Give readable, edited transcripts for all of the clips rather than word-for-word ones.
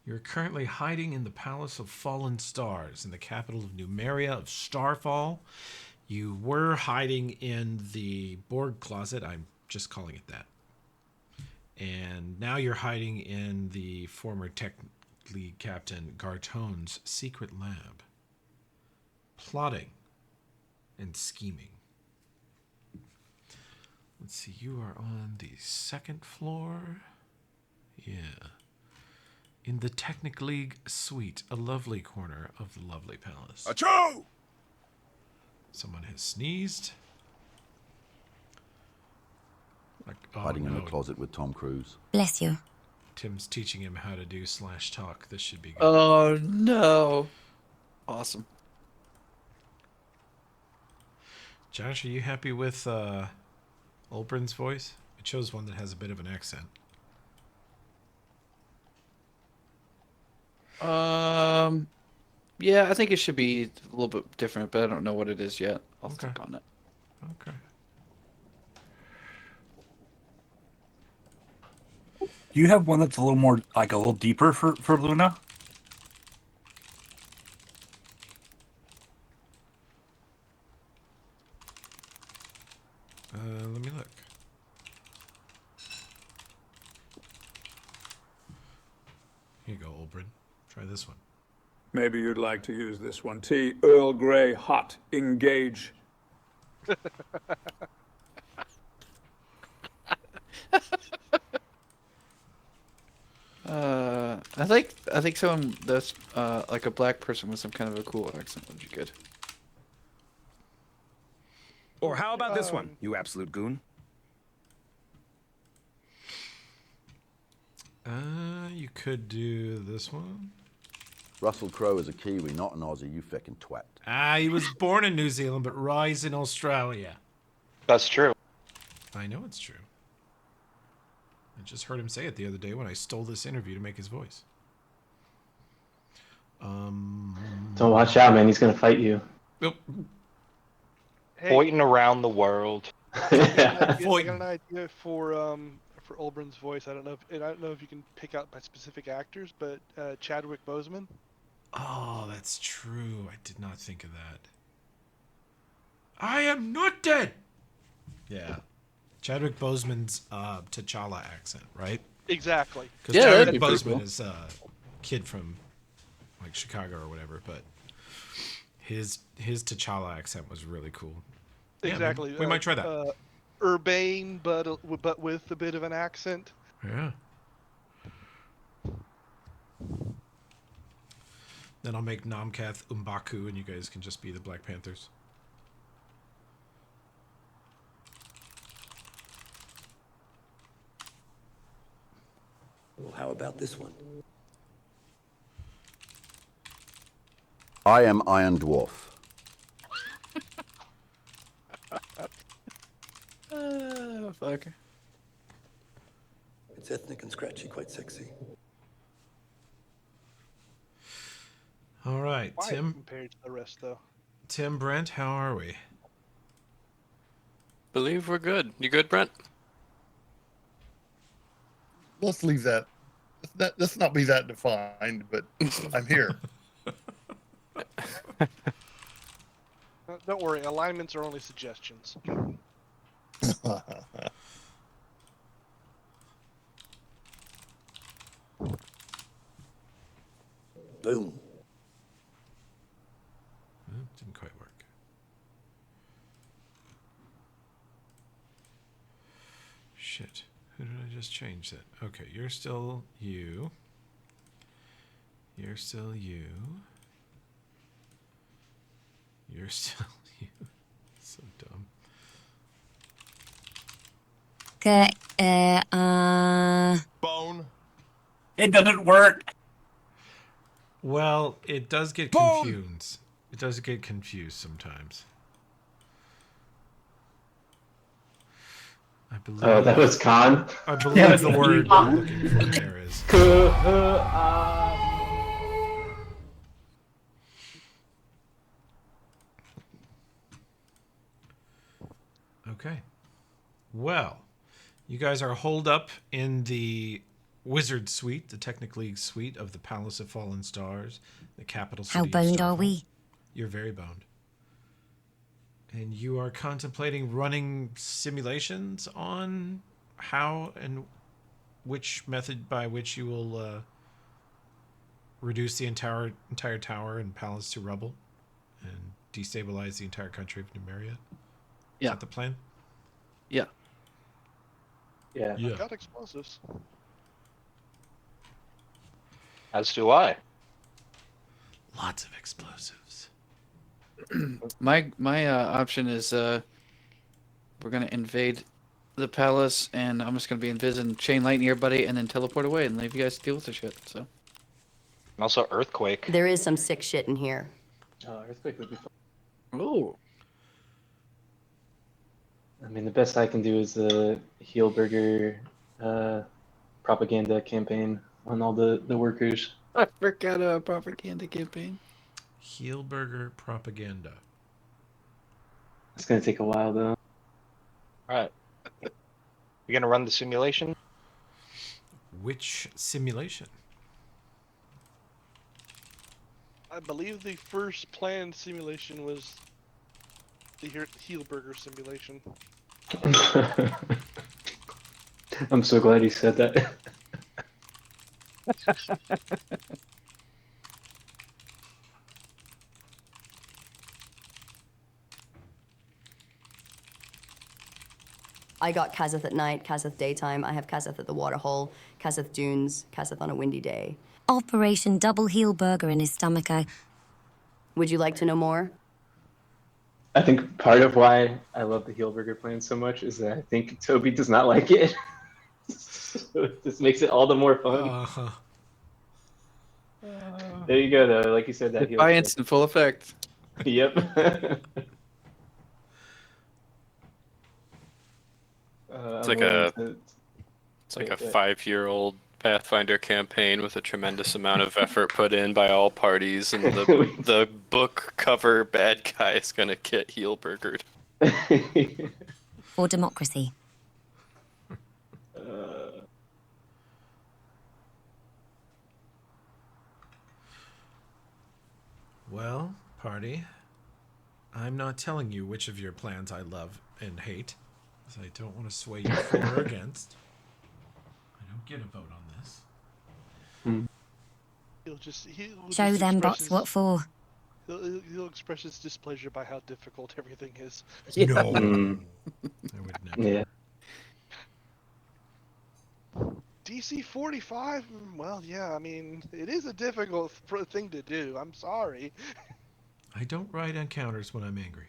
You're currently hiding in the Palace of Fallen Stars in the capital of Numeria of Starfall. You were hiding in the Borg closet. I'm just calling it that. And now you're hiding in the former Tech League Captain Gartone's secret lab. Plotting and scheming. Let's see, you are on the second floor. Yeah. In the Technic League suite, a lovely corner of the lovely palace. Achoo! Someone has sneezed. Like, Hiding in the closet with Tom Cruise. Bless you. Tim's teaching him how to do /talk. This should be good. Oh no! Awesome. Josh, are you happy with Olbrin's voice? I chose one that has a bit of an accent. Yeah, I think it should be a little bit different, but I don't know what it is yet. I'll think on it. Okay. Do you have one that's a little more, like a little deeper for Luna? Let me look. Here you go, Olbrin. Try this one. Maybe you'd like to use this one. Tea, Earl Grey, hot, engage. I think someone that's like a black person with some kind of a cool accent would be good. Or how about this one, you absolute goon? You could do this one. Russell Crowe is a Kiwi, not an Aussie, you feckin' twat. He was born in New Zealand, but raised in Australia. That's true. I know it's true. I just heard him say it the other day when I stole this interview to make his voice. Don't watch out, man. He's gonna fight you. Nope. Hey. Pointing around the world. I got an idea for Olbrin's voice. I don't know if you can pick out by specific actors, but Chadwick Boseman. Oh, that's true. I did not think of that. I am not dead. Yeah. Chadwick Boseman's T'Challa accent, right? Exactly. Because Chadwick Boseman is a kid from like Chicago or whatever, but his T'Challa accent was really cool. Exactly. Yeah, we might try that. Urbane, but with a bit of an accent. Yeah. Then I'll make Namkath Umbaku, and you guys can just be the Black Panthers. Well, how about this one? I am Iron Dwarf. Fuck. It's ethnic and scratchy, quite sexy. All right, Why Tim. Compared to the rest, though. Tim, Brent, how are we? Believe we're good. You good, Brent? Let's leave that. Let's not be that defined, but I'm here. Don't worry, alignments are only suggestions. Boom. Didn't quite work. Shit. Who did I just change that? Okay, you're still you. You're still you. You're still you. So dumb. Bone. It doesn't work. Well, it does get confused. It does get confused sometimes. I believe. Oh, that was Khan. I believe the word I'm looking for there is. Okay. Well, you guys are holed up in the wizard suite, the technically suite of the Palace of Fallen Stars, the capital city. How of boned are Starfall. we? You're very boned. And you are contemplating running simulations on how and which method by which you will reduce the entire tower and palace to rubble and destabilize the entire country of Numeria. Is Yeah. that the plan? Yeah. Yeah. Yeah. Got explosives. As do I. Lots of explosives. My option is we're gonna invade the palace, and I'm just gonna be invisible, chain lightning everybody, and then teleport away and leave you guys to deal with the shit. So. And also earthquake. There is some sick shit in here. Earthquake would be fun. Oh. I mean, the best I can do is the Heelburger propaganda campaign on all the workers. I forgot a propaganda campaign. Heelburger propaganda. It's gonna take a while though. Alright. You gonna run the simulation? Which simulation? I believe the first planned simulation was the Heelburger simulation. I'm so glad you said that. I got Kazeth at night, Kazeth daytime. I have Kazeth at the waterhole, Kazeth dunes, Kazeth on a windy day. Operation Double Heel Burger in his stomach. Would you like to know more? I think part of why I love the Heelburger plan so much is that I think Toby does not like it. So this makes it all the more fun. There you go, though. Like you said, that Defiance in full effect. Yep. It's like a 5-year-old Pathfinder campaign with a tremendous amount of effort put in by all parties, and the book cover bad guy is gonna get Heelburgered. For democracy. Well, party, I'm not telling you which of your plans I love and hate, because I don't want to sway you for or against. I don't get a vote on this. He'll Show just them express bots his- what for. He'll express his displeasure by how difficult everything is. No. I would never. Yeah. DC 45? Well, yeah, I mean, it is a difficult thing to do. I'm sorry. I don't write encounters when I'm angry.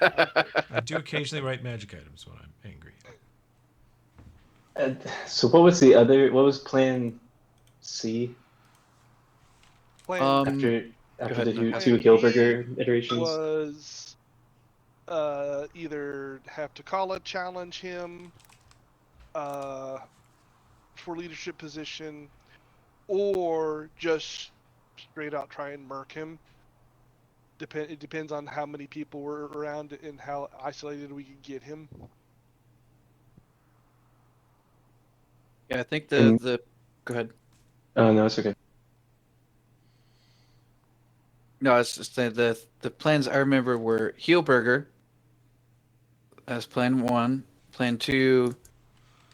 I do occasionally write magic items when I'm angry. So what was the other? What was Plan C? Plan After the two Heelburger iterations? Was either have Takala challenge him for leadership position, or just straight out try and murk him. It depends on how many people were around and how isolated we could get him. Yeah, I think the go ahead. Oh no, it's okay. No, I was just saying the plans I remember were Heelburger as plan 1, plan 2,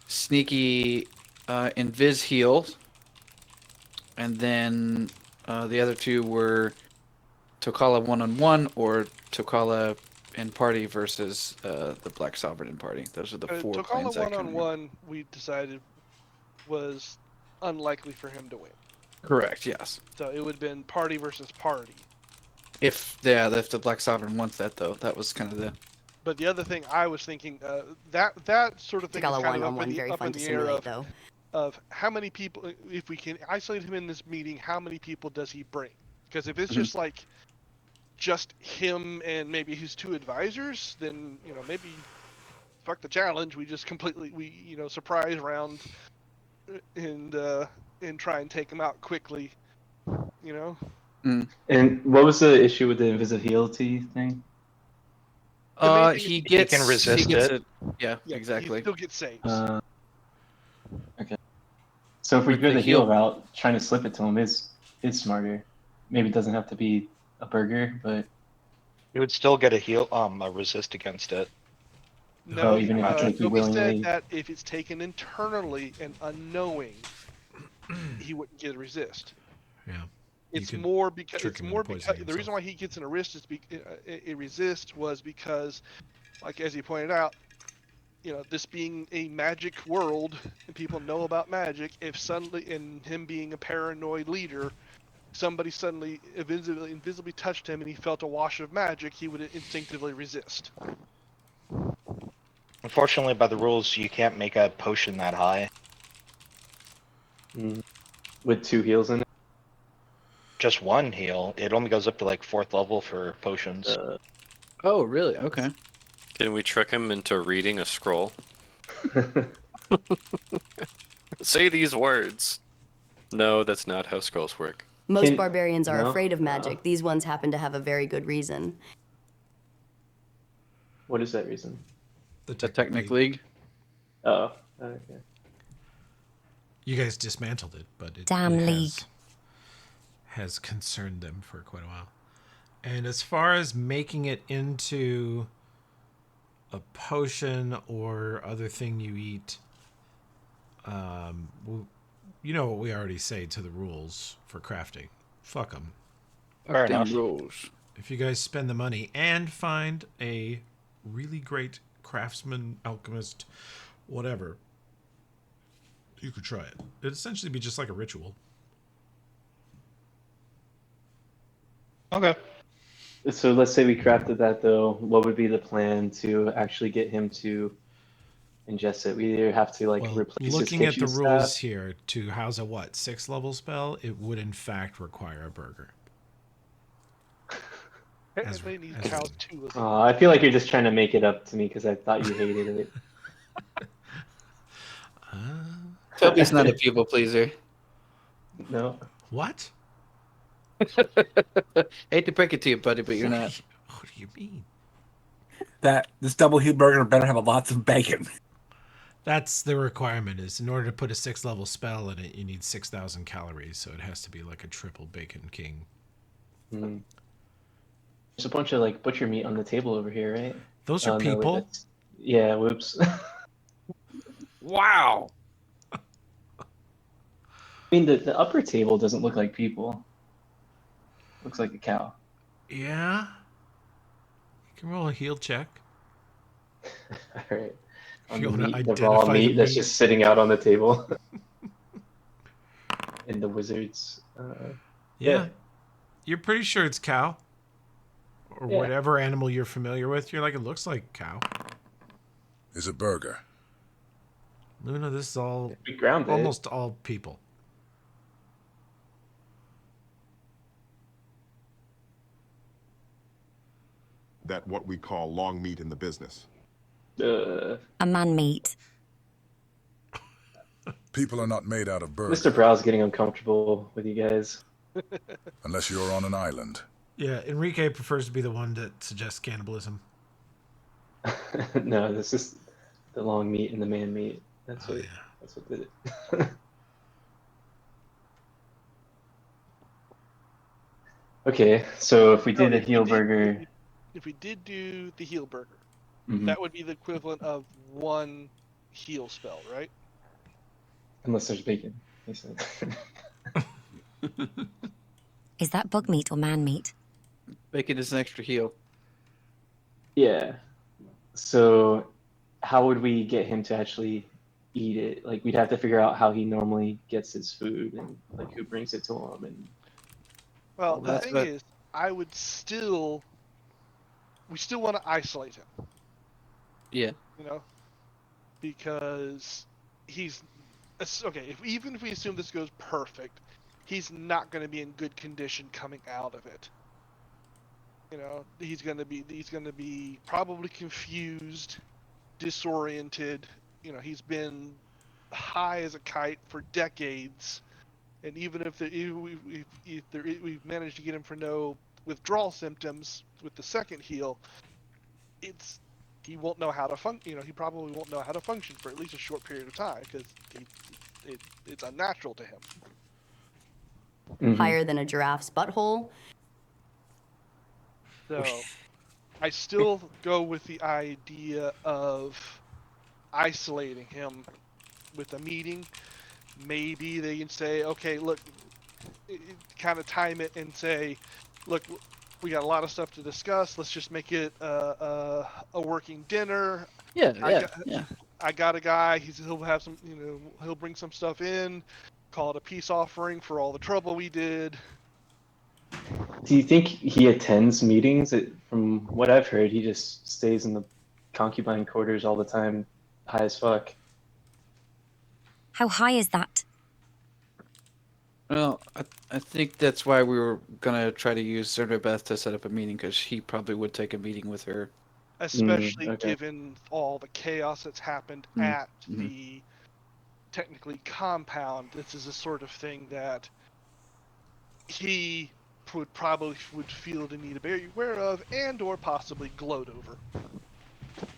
sneaky invis heal, and then the other 2 were Tokala 1-on-1 or Tokala in party versus the Black Sovereign in party. Those are the 4 plans. Tokala 1-on-1, we decided was unlikely for him to win. Correct. Yes. So it would have been party versus party. If the Black Sovereign wants that, though, that was kind of the. But the other thing I was thinking, that sort of thing is Tokala kind of 1-on-1 very up fun in to the air simulate, though. of how many people, if we can isolate him in this meeting, how many people does he bring? Because if it's just like just him and maybe his 2 advisors, then maybe fuck the challenge. We just completely surprise round and try and take him out quickly. And what was the issue with the invisibility thing? He can resist it. Yeah, Yeah, exactly. He still gets saves. Okay. So if we With go the the heal heal- route, trying to slip it to him is smarter. Maybe it doesn't have to be a burger, but You would still get a heal, a resist against it. No, even if it's like he Toby said willingly. that if it's taken internally and unknowing, he wouldn't get a resist. Yeah. It's more because trick him into poisoning the reason why he gets an resist is a resist was because, like as he pointed out, this being a magic world and people know about magic. If suddenly, in him being a paranoid leader, somebody suddenly invisibly touched him and he felt a wash of magic, he would instinctively resist. Unfortunately, by the rules, you can't make a potion that high. With 2 heals in it. Just 1 heal. It only goes up to like 4th level for potions. Oh, really? Okay. Can we trick him into reading a scroll? Say these words. No, that's not how scrolls work. Most barbarians are no? afraid of magic. These ones happen to have a very good reason. What is that reason? The Technic League. Oh, okay. You guys dismantled it, but it Damn it league. has concerned them for quite a while. And as far as making it into a potion or other thing you eat, you know what we already say to the rules for crafting. Fuck them. Fair enough. Rules. If you guys spend the money and find a really great craftsman, alchemist, whatever, you could try it. It'd essentially be just like a ritual. Okay. So let's say we crafted that though. What would be the plan to actually get him to ingest it? We either have to like replace Looking his at the tissue rules staff. here, to house a 6th level spell, it would in fact require a burger. Apparently it needs cows too. I feel like you're just trying to make it up to me because I thought you hated it. Toby's not a people pleaser. No. What? Hate to break it to you, buddy, but you're not. What do you mean? That this double heel burger better have lots of bacon. That's the requirement. Is in order to put a 6th level spell in it, you need 6,000 calories. So it has to be like a triple bacon king. There's a bunch of like butcher meat on the table over here, right? Those are No, wait, people. yeah. Whoops. Wow. I mean, the upper table doesn't look like people. Looks like a cow. Yeah. You can roll a heal check. All right. If you On want to the raw identify meat the that's meat. just sitting out on the table. In the wizards. Yeah. You're pretty sure it's cow. Or Yeah. whatever animal you're familiar with. You're like, it looks like cow. Is it burger? Luna, this is all We ground it. almost all people. That what we call long meat in the business. A man meat. People are not made out of burger Mr. Brow's getting uncomfortable with you guys. unless you're on an island. Yeah, Enrique prefers to be the one that suggests cannibalism. No, this is the long meat and the man meat. That's what. That's what did it. Okay, so if we did a heel burger, If we did do the heal burger, Mhm. that would be the equivalent of 1 heal spell, right? unless there's bacon, he said. Is that bug meat or man meat? Bacon is an extra heal. Yeah. So, how would we get him to actually eat it? Like, we'd have to figure out how he normally gets his food and like who brings it to him. And Well, Well, the that's thing what- is, we still want to isolate him. Yeah. You know, because he's okay. Even if we assume this goes perfect, he's not going to be in good condition coming out of it. You know, he's going to be probably confused, disoriented. You know, he's been high as a kite for decades, and even if we've managed to get him for no withdrawal symptoms with the second heal, he won't know how to function. You know, he probably won't know how to function for at least a short period of time because it's unnatural to him. Higher than a giraffe's butthole. So I still go with the idea of isolating him with a meeting. Maybe they can say, okay, look, kind of time it and say, look, we got a lot of stuff to discuss. Let's just make it a working dinner. Yeah. I got a guy. He'll have some, he'll bring some stuff in. Call it a peace offering for all the trouble we did. Do you think he attends meetings? From what I've heard, he just stays in the concubine quarters all the time, high as fuck. How high is that? Well, I think that's why we were gonna try to use Beth to set up a meeting, because he probably would take a meeting with her. Especially given all the chaos that's happened at the technically compound. This is a sort of thing that he would feel the need to be aware of and or possibly gloat over.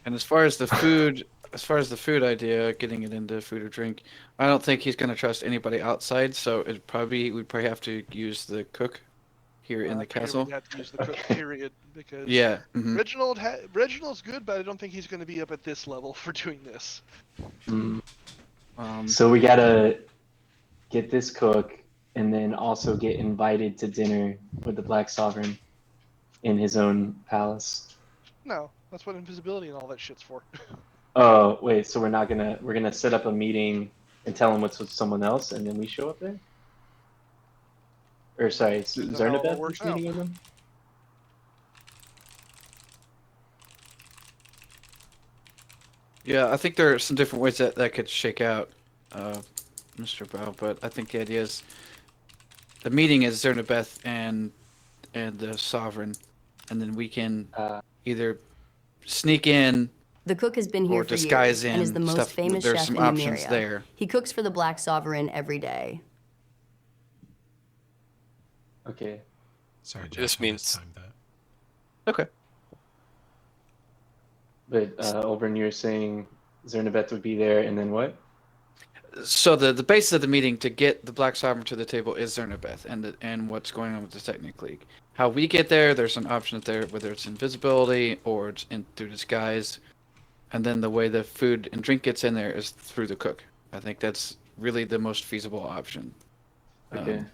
And as far as the food idea, getting it into food or drink, I don't think he's gonna trust anybody outside. So we'd probably have to use the cook here in the castle. We'd have to use the cook, period, because Reginald's good, but I don't think he's going to be up at this level for doing this. So we gotta get this cook, and then also get invited to dinner with the Black Sovereign in his own palace. No, that's what invisibility and all that shit's for. Oh wait, so we're gonna set up a meeting and tell him what's with someone else, and then we show up there. Or sorry, Zernabeth is meeting with him? Yeah, I think there are some different ways that could shake out, Mr. Brow, but I think the idea is the meeting is Zernabeth and the Sovereign, and then we can either sneak in. The cook has been here or for disguise years in and is the most stuff. famous There's chef some in options Numeria. there. He cooks for the Black Sovereign every day. Okay. Sorry, Jeff. This means. Okay. But Oberon, you're saying Zernabeth would be there, and then what? So the basis of the meeting to get the Black Sovereign to the table is Zernabeth and what's going on with the Technic League. How we get there, there's some options there, whether it's invisibility or it's through disguise. And then the way the food and drink gets in there is through the cook. I think that's really the most feasible option. Okay.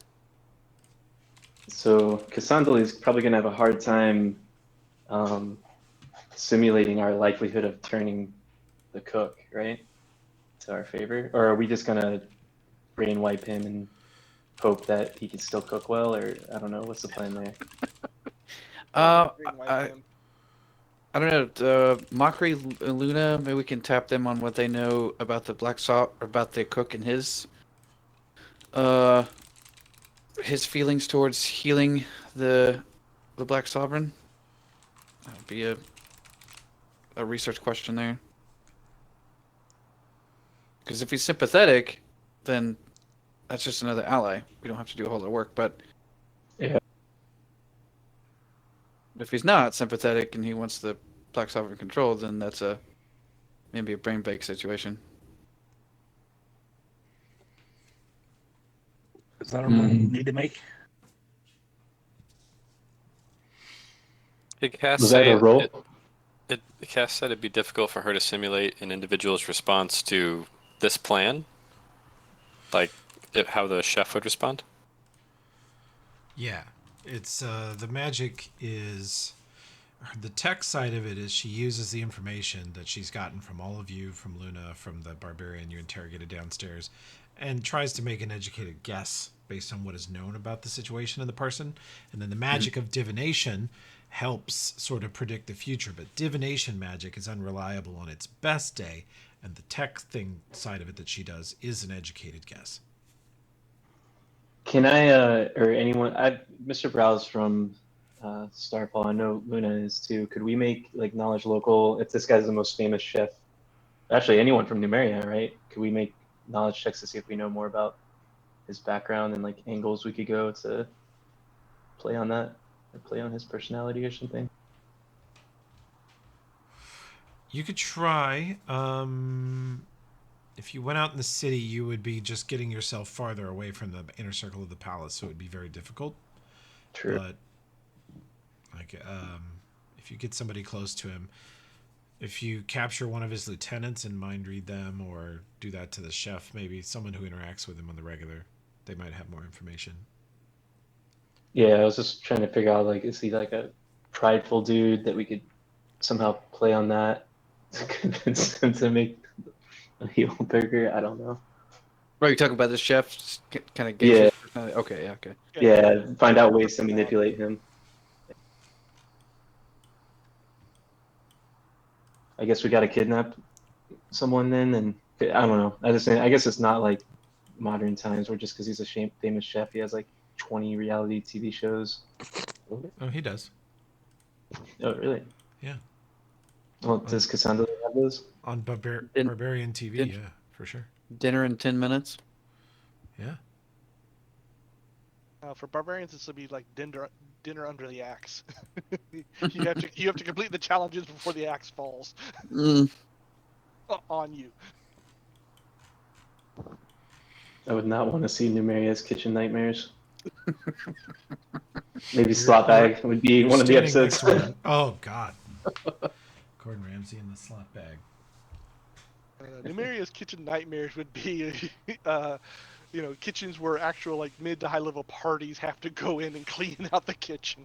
So Cassandra is probably going to have a hard time simulating our likelihood of turning the cook, right, to our favor? Or are we just going to brain wipe him and hope that he can still cook well? Or I don't know. What's the plan there? I don't know. Mockery, Luna, maybe we can tap them on what they know about the about the cook and his feelings towards healing the Black Sovereign. That would be a research question there. Because if he's sympathetic, then that's just another ally. We don't have to do a whole lot of work, but yeah. If he's not sympathetic and he wants the Black Sovereign controlled, then that's maybe a brain bake situation. Is that a roll you need to make? Did Cass Was that say a roll? Cass said it'd be difficult for her to simulate an individual's response to this plan? Like, how the chef would respond? Yeah. It's, the magic is... The tech side of it is she uses the information that she's gotten from all of you, from Luna, from the barbarian you interrogated downstairs, and tries to make an educated guess based on what is known about the situation and the person. And then the magic of divination helps sort of predict the future, but divination magic is unreliable on its best day, and the tech thing side of it that she does is an educated guess. Can I, or anyone, Mr. Browse from Starfall, I know Luna is too. Could we make like knowledge local? If this guy's the most famous chef, actually anyone from Numeria, right? Could we make knowledge checks to see if we know more about his background and like angles we could go to play on that, or play on his personality or something? You could try. If you went out in the city, you would be just getting yourself farther away from the inner circle of the palace, so it would be very difficult. True. But like, if you get somebody close to him, if you capture one of his lieutenants and mind read them, or do that to the chef, maybe someone who interacts with him on the regular, they might have more information. Yeah, I was just trying to figure out, like, is he like a prideful dude that we could somehow play on that to convince him to make a heel burger? I don't know. Right, you talking about the chef, kind of gauge Yeah. his personality? Okay, yeah, okay. Yeah, find out ways to manipulate him. I guess we got to kidnap someone then, and I don't know. I guess it's not like modern times where just because he's a famous chef, he has like 20 reality TV shows. Oh, he does. Oh, really? Yeah. Well, does Cassandra have those? On Barbarian TV, yeah, for sure. Dinner in 10 minutes. Yeah. For barbarians, this will be like dinner under the axe. you have to complete the challenges before the axe falls on you. I would not want to see Numeria's Kitchen Nightmares. Maybe Slot Bag would be one of the episodes. Oh, God. Gordon Ramsay in the slot bag. Numeria's Kitchen Nightmares would be, kitchens where actual like mid to high level parties have to go in and clean out the kitchen.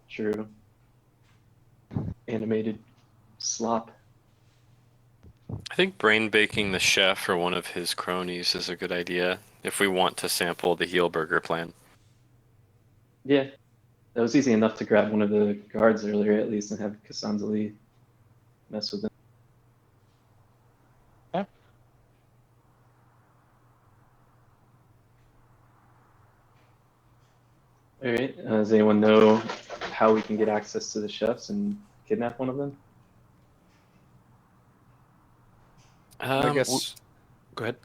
True. Animated slop. I think brain baking the chef or one of his cronies is a good idea if we want to sample the heel burger plan. Yeah, that was easy enough to grab one of the guards earlier, at least, and have Cassandra mess with them. Yeah. All right. Does anyone know how we can get access to the chefs and kidnap one of them? I guess. Go ahead.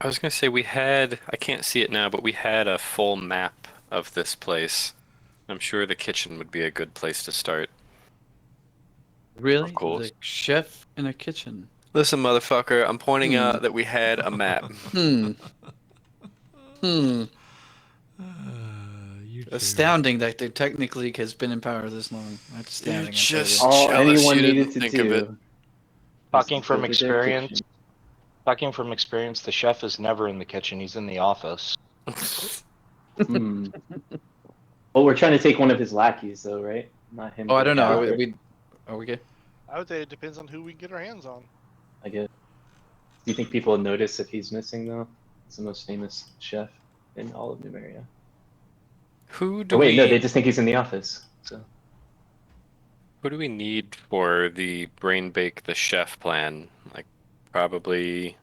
I was going to say I can't see it now, but we had a full map of this place. I'm sure the kitchen would be a good place to start. Really? Of course. The chef in a kitchen. Listen, motherfucker, I'm pointing out that we had a map. Astounding that the technically has been in power this long. That's astounding. All anyone needed to do. Talking from experience, the chef is never in the kitchen. He's in the office. Well, we're trying to take one of his lackeys, though, right? Not him. Oh, I don't know. Are we good? I would say it depends on who we can get our hands on. I guess. Do you think people would notice if he's missing, though? He's the most famous chef in all of Numeria. Who do no, they just think he's in the office. So. Who do we need for the brain bake the chef plan? Like, probably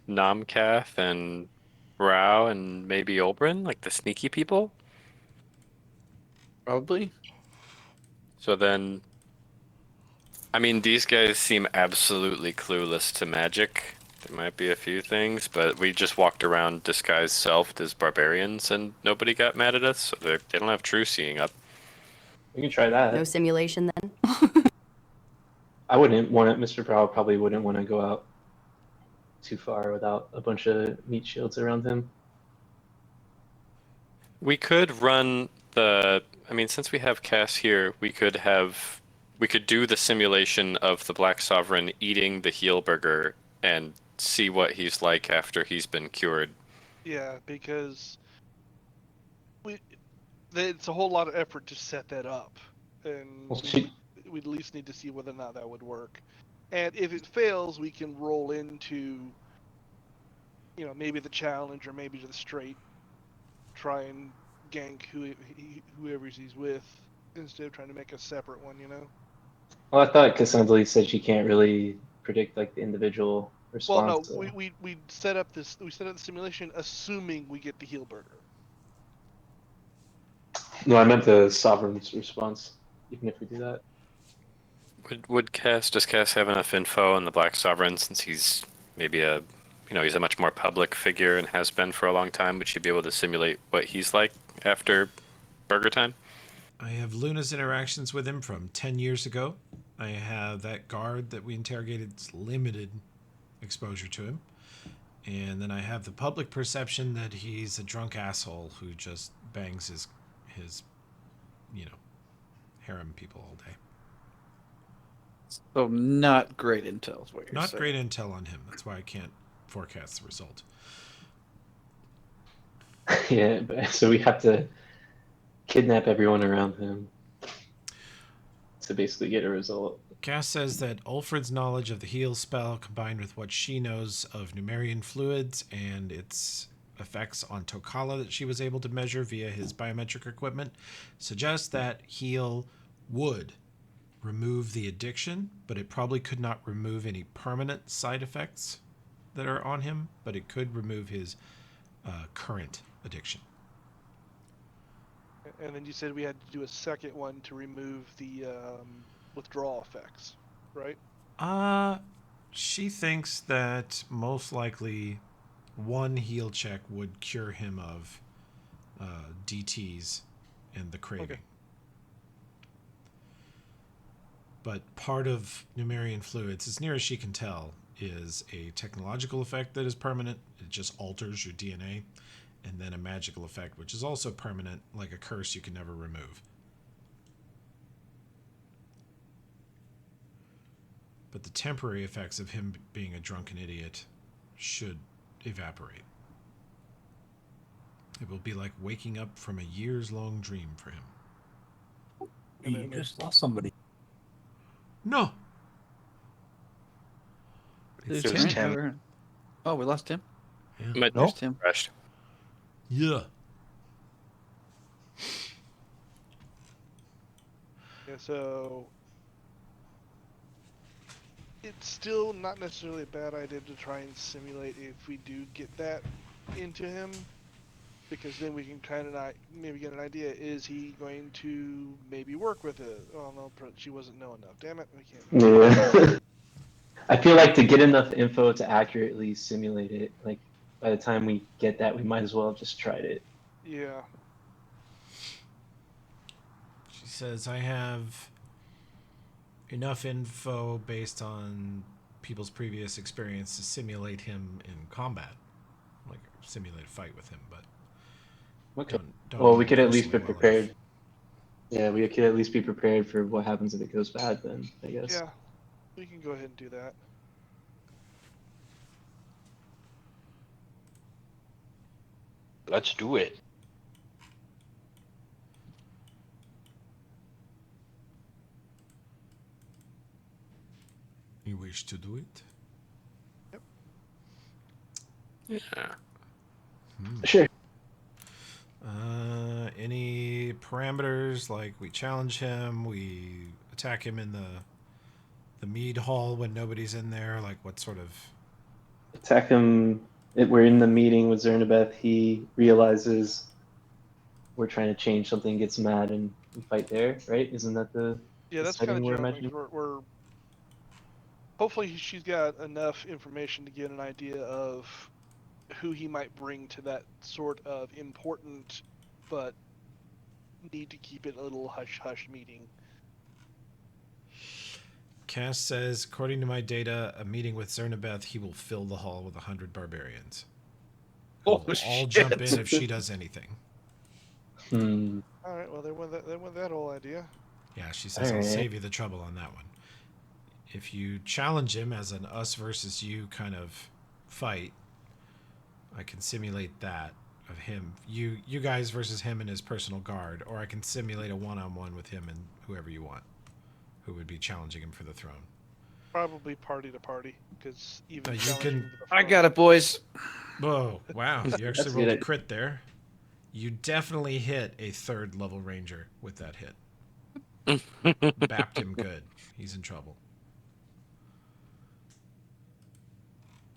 Namkath and Rao and maybe Oberyn, like the sneaky people? Probably. So then, I mean, these guys seem absolutely clueless to magic. There might be a few things, but we just walked around disguised self as barbarians and nobody got mad at us, so they don't have true seeing up. We can try that. No simulation then? I wouldn't want it. Mr. Brow probably wouldn't want to go out too far without a bunch of meat shields around him. We could run since we have Cass here, we could do the simulation of the Black Sovereign eating the heel burger and see what he's like after he's been cured. Yeah, because it's a whole lot of effort to set that up, and we'd at least need to see whether or not that would work. And if it fails, we can roll into, maybe the challenge or maybe to the straight, try and gank whoever he's with instead of trying to make a separate one. Well, I thought Cassandra said she can't really predict like the individual response. Well, no, we set up the simulation assuming we get the heel burger. No, I meant the sovereign's response. Even if we do that, does Cass have enough info on the Black Sovereign since he's maybe he's a much more public figure and has been for a long time? Would she be able to simulate what he's like after burger time? I have Luna's interactions with him from 10 years ago. I have that guard that we interrogated. It's limited exposure to him. And then I have the public perception that he's a drunk asshole who just bangs his harem people all day. So not great intel is what you're Not saying. great intel on him. That's why I can't forecast the result. Yeah, so we have to kidnap everyone around him to basically get a result. Cass says that Ulfred's knowledge of the heal spell combined with what she knows of Numerian fluids and its effects on Tokala that she was able to measure via his biometric equipment suggests that heal would remove the addiction, but it probably could not remove any permanent side effects that are on him, but it could remove his current addiction. And then you said we had to do a second one to remove the withdrawal effects, right? She thinks that most likely one heal check would cure him of DTs and the craving. Okay. But part of Numerian fluids, as near as she can tell, is a technological effect that is permanent. It just alters your DNA. And then a magical effect, which is also permanent, like a curse you can never remove. But the temporary effects of him being a drunken idiot should evaporate. It will be like waking up from a years-long dream for him. You just lost somebody. No. There's There's Tim. Tim. Oh, we lost Tim? Yeah. My There's Tim. crashed. Yeah. Yeah, so it's still not necessarily a bad idea to try and simulate if we do get that into him, because then we can kind of maybe get an idea. Is he going to maybe work with it? Oh no, she wasn't know enough. Damn it, we can't. Yeah. I feel like to get enough info to accurately simulate it, like by the time we get that, we might as well have just tried it. Yeah. She says, I have enough info based on people's previous experience to simulate him in combat. Like, simulate a fight with him, but... Okay. don't Well, know we him could at least be personally well prepared. enough. Yeah, we could at least be prepared for what happens if it goes bad then, I guess. Yeah, we can go ahead and do that. Let's do it. You wish to do it? Yeah. Sure. Any parameters, like we challenge him, we attack him in the mead hall when nobody's in there, like what sort of... Attack him. We're in the meeting with Zernabeth. He realizes we're trying to change something, gets mad, and we fight there, right? Isn't that the That's setting kind of we're general. imagining? We're hopefully she's got enough information to get an idea of who he might bring to that sort of important, but need to keep it a little hush-hush meeting. Cass says, according to my data, a meeting with Zernabeth, he will fill the hall with 100 barbarians. Oh, They'll all shit. jump in if she does anything. All right, well, they went that whole idea. Yeah, she says, I'll save you the trouble on that one. If you challenge him as an us versus you kind of fight, I can simulate that of him. You guys versus him and his personal guard, or I can simulate a one-on-one with him and whoever you want, who would be challenging him for the throne. Probably party to party, because even you challenging can... him to the I got it, boys. Whoa, wow. You That's actually rolled a good. crit there. You definitely hit a 3rd level ranger with that hit. Bapped him good. He's in trouble.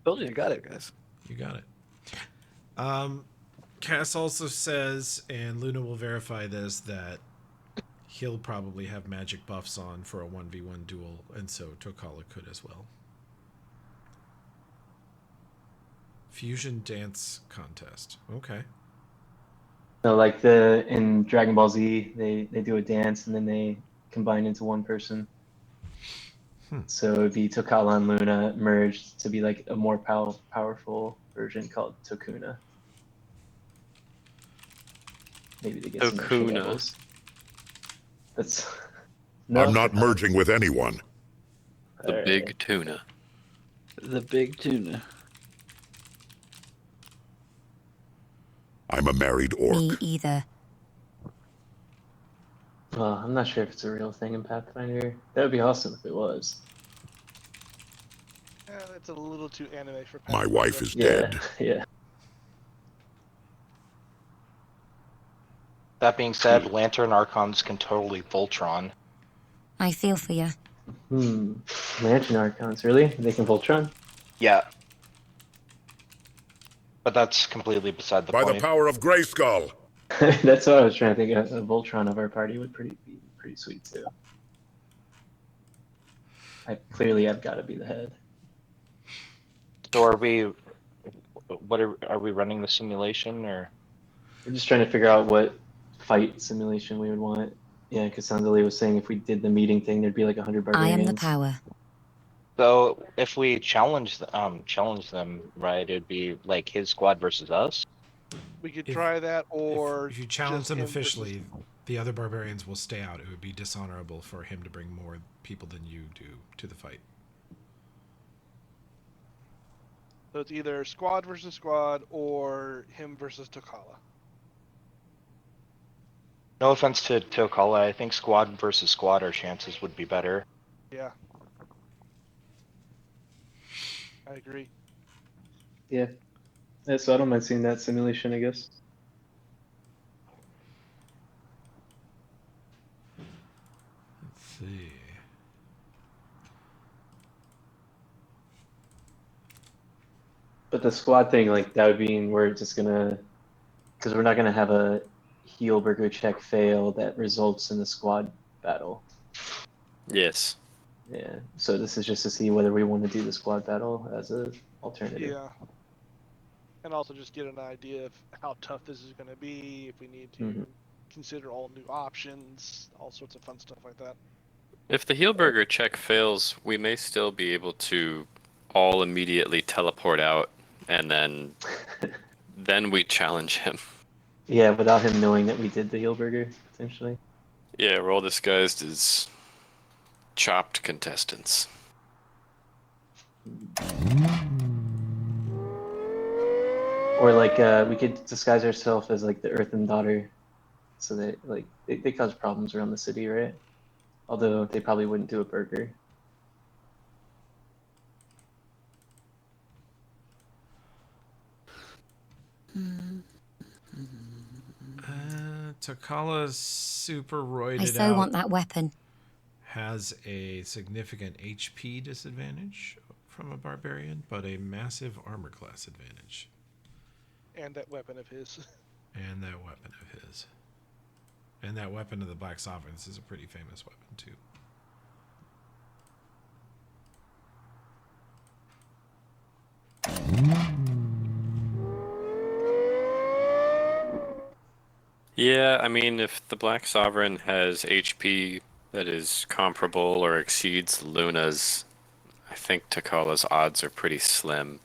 Told you I got it, guys. You got it. Cass also says, and Luna will verify this, that he'll probably have magic buffs on for a 1v1 duel, and so Tokala could as well. Fusion dance contest. Okay. No, like in Dragon Ball Z, they do a dance and then they combine into one person. So it would be Tokala and Luna merged to be like a more powerful version called Tokuna. Maybe they get some extra Tokuna. levels. That's I'm not merging with anyone. The big tuna. The big tuna. I'm a married orc. Me either. Well, I'm not sure if it's a real thing in Pathfinder. That would be awesome if it was. That's a little too anime for My Pathfinder. wife is Yeah, dead. yeah. That being said, Lantern Archons can totally Voltron. I feel for you. Lantern Archons, really? They can Voltron? Yeah. But that's completely beside the By point. the power of Grayskull. That's what I was trying to think of. A Voltron of our party would be pretty sweet too. I've got to be the head. So are we running the simulation, or? We're just trying to figure out what fight simulation we would want. Yeah, because Sandali was saying if we did the meeting thing, there'd be like 100 I barbarians. am the power. So if we challenge them, right, it'd be like his squad versus us. We could try that, or If you challenge just them him versus- officially, the other barbarians will stay out. It would be dishonorable for him to bring more people than you do to the fight. So it's either squad versus squad or him versus Tokala. No offense to Tokala, I think squad versus squad, our chances would be better. Yeah. I agree. Yeah. So I don't mind seeing that simulation, I guess. Let's see. But the squad thing, like, that would mean we're just gonna, because we're not gonna have a heel burger check fail that results in the squad battle. Yes. Yeah. So this is just to see whether we want to do the squad battle as an alternative. Yeah. And also just get an idea of how tough this is going to be, if we need to consider all new options, all sorts of fun stuff like that. If the Heelburger check fails, we may still be able to all immediately teleport out, and then we challenge him. Yeah, without him knowing that we did the heel burger, potentially. Yeah, we're all disguised as chopped contestants. Or like we could disguise ourselves as like the Earthen Daughter, so that like they cause problems around the city, right? Although they probably wouldn't do a burger. Takala's super roided I so out. want that weapon. Has a significant HP disadvantage from a barbarian, but a massive armor class advantage. And that weapon of his. And that weapon of his. And that weapon of the Black Sovereigns is a pretty famous weapon, too. Yeah, I mean, if the Black Sovereign has HP that is comparable or exceeds Luna's, I think Takala's odds are pretty slim.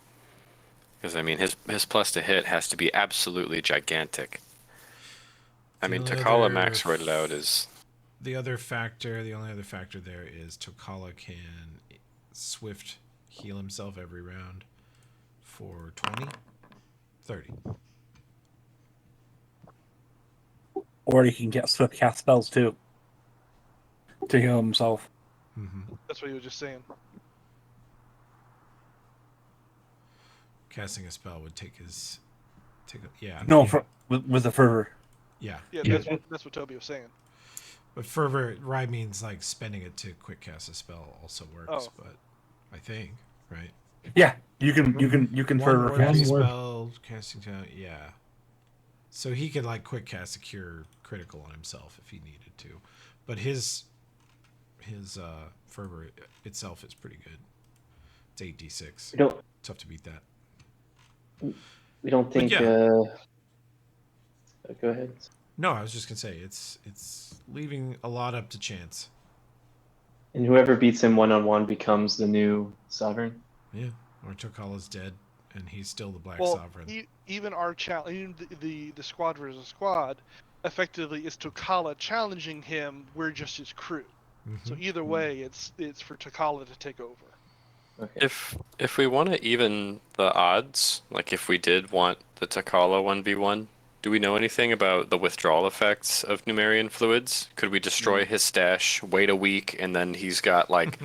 Because, I mean, his plus to hit has to be absolutely gigantic. I mean, Takala max roided out is... The only other factor there is Tokala can swift heal himself every round for 20, 30. Or he can get swift cast spells too to heal himself. That's what he was just saying. Casting a spell would with the fervor. Yeah. Yeah, that's what Toby was saying. But fervor, Rye means like spending it to quick cast a spell also works, but I think, right? Yeah, you can One fervor word cast spell casting time, yeah. So he could like quick cast a cure critical on himself if he needed to. But his fervor itself is pretty good. It's 8d6. Tough to beat that. We don't think. Yeah. Go ahead. No, I was just gonna say it's leaving a lot up to chance. And whoever beats him one-on-one becomes the new sovereign. Yeah, or Tokala's dead, and he's still the Black Well, Sovereign. even our challenge, even the squad versus squad, effectively is Tokala challenging him. We're just his crew. So either way, it's for Tokala to take over. Okay. If we want to even the odds, like if we did want the Takala 1v1, do we know anything about the withdrawal effects of Numerian fluids? Could we destroy his stash, wait a week, and then he's got like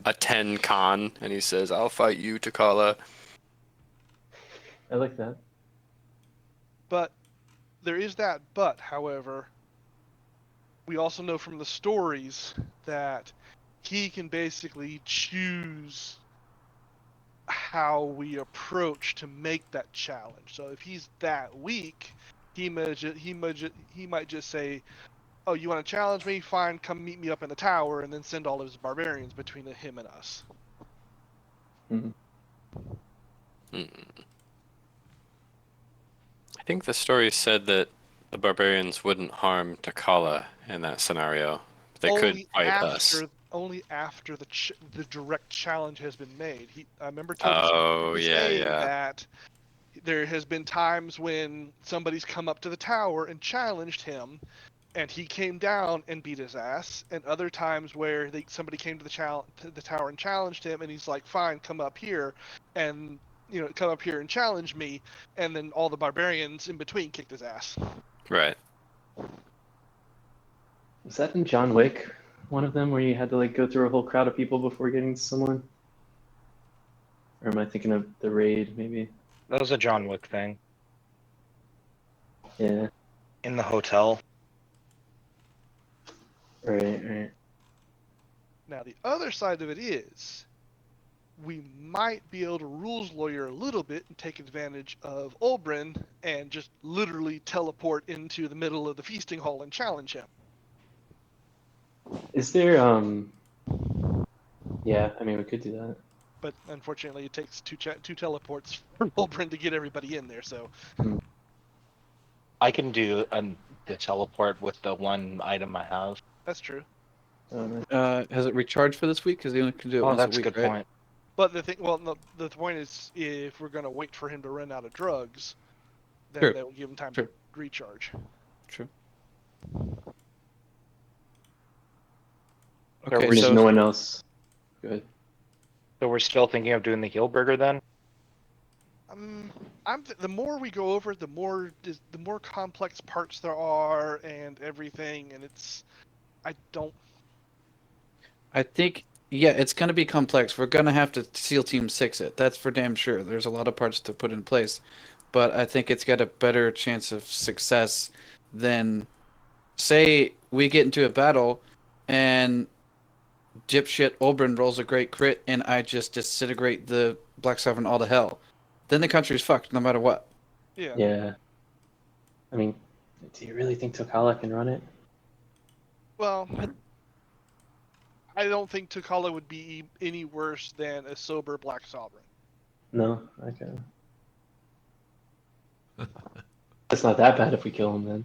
a 10 con, and he says, "I'll fight you, Takala." I like that. But there is that but, however, we also know from the stories that he can basically choose how we approach to make that challenge. So if he's that weak, he might just say, "Oh, you want to challenge me? Fine, come meet me up in the tower," and then send all of his barbarians between him and us. I think the story said that the barbarians wouldn't harm Takala in that scenario. They could fight us. Only after the direct challenge has been made. I remember Oh, Tony yeah, saying yeah. that there has been times when somebody's come up to the tower and challenged him, and he came down and beat his ass, and other times where somebody came to the tower and challenged him, and he's like, "Fine, come up here," and come up here and challenge me, and then all the barbarians in between kicked his ass. Right. Was that in John Wick? One of them where you had to like go through a whole crowd of people before getting to someone? Or am I thinking of the raid, maybe? That was a John Wick thing. Yeah. In the hotel. Right. Now, the other side of it is, we might be able to rules lawyer a little bit and take advantage of Olbrin and just literally teleport into the middle of the feasting hall and challenge him. Is there, yeah, I mean, we could do that. But unfortunately, it takes two teleports for Olbrin to get everybody in there, so... I can do the teleport with the one item I have. That's true. Has it recharged for this week? Because they only can do it once that's a week, a good right? point. But the point is, if we're going to wait for him to run out of drugs, then True. that will give him time to recharge. True. Okay, there's no one else. Good. So we're still thinking of doing the heel burger then? The more we go over, the more complex parts there are and everything, and I think, yeah, it's going to be complex. We're going to have to SEAL Team 6 it. That's for damn sure. There's a lot of parts to put in place. But I think it's got a better chance of success than, say, we get into a battle and dipshit Oberyn rolls a great crit and I just disintegrate the Black Sovereign all to hell. Then the country's fucked no matter what. Yeah. I mean, do you really think Tokala can run it? Well, I don't think Tokala would be any worse than a sober Black Sovereign. No? Okay. It's not that bad if we kill him then.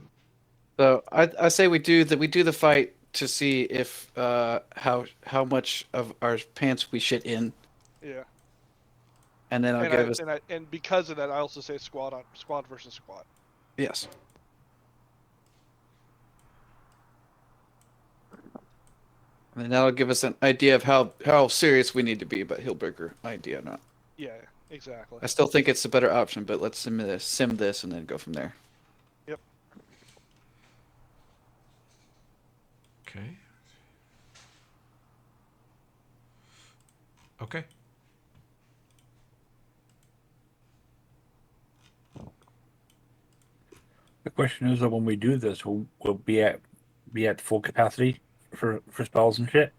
So I say we do the fight to see if how much of our pants we shit in. Yeah. And then and because of that, I also say squad versus squad. Yes. And then that'll give us an idea of how serious we need to be about Hillburger idea or not. Yeah, exactly. I still think it's the better option, but let's sim this and then go from there. Yep. Okay. Okay. The question is, when we do this, we'll be at full capacity for spells and shit.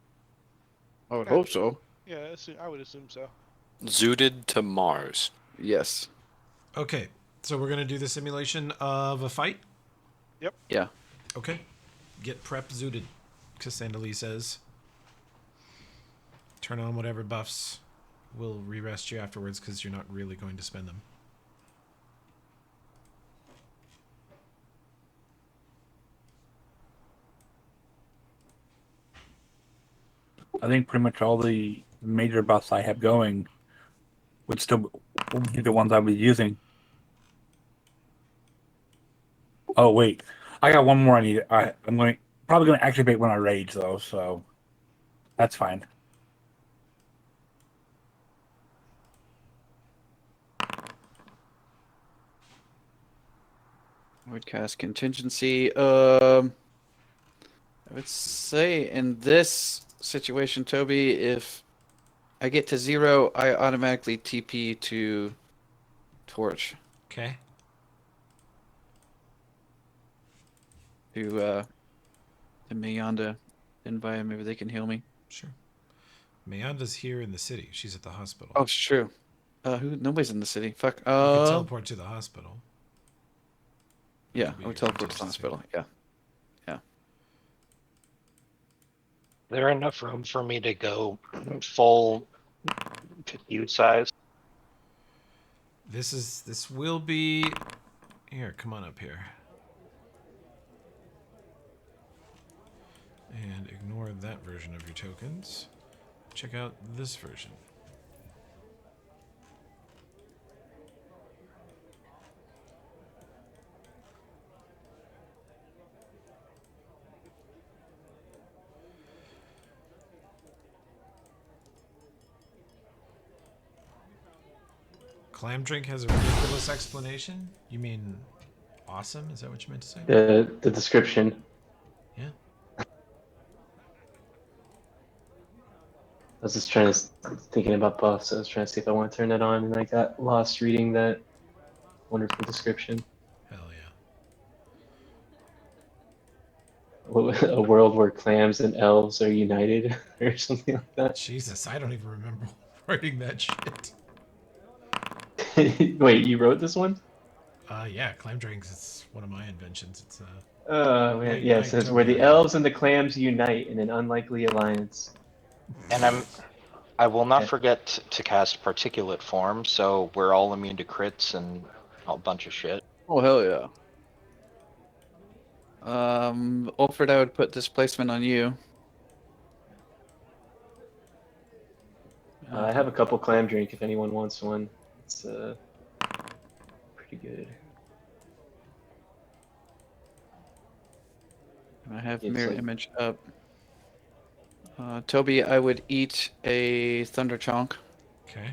I would hope so. Yeah, I would assume so. Zooted to Mars. Yes. Okay, so we're gonna do the simulation of a fight. Yep. Yeah. Okay. Get prep zooted, Cassandra Lee says. Turn on whatever buffs. We'll re-rest you afterwards because you're not really going to spend them. I think pretty much all the major buffs I have going would still be the ones I would be using. Oh wait, I got one more I need. I'm going probably going to activate when I rage though, so that's fine. Would cast contingency. I would say in this situation, Toby, if I get to 0, I automatically TP to Torch. Okay. To Mayanda. And via maybe they can heal me. Sure. Mayanda's here in the city. She's at the hospital. Oh, it's true. Nobody's in the city. Fuck. You could teleport to the hospital. Yeah, I would teleport to the hospital. Yeah. Yeah. There enough room for me to go full huge size? This will be here. Come on up here. And ignore that version of your tokens. Check out this version. Clam drink has a ridiculous explanation? You mean awesome? Is that what you meant to say? The description. Yeah. I was just thinking about buffs. I was trying to see if I want to turn that on, and I got lost reading that wonderful description. Hell yeah. A world where clams and elves are united, or something like that. Jesus, I don't even remember writing that shit. Wait, you wrote this one? Yeah, clam drinks. It's one of my inventions. It's Oh man, yeah. It says where the elves and the clams unite in an unlikely alliance. And I will not forget to cast particulate form, so we're all immune to crits and a bunch of shit. Oh hell yeah. Ulfred, I would put displacement on you. I have a couple clam drink if anyone wants one. It's pretty good. I have It's mirror like- image up. Toby, I would eat a thunder chonk. Okay.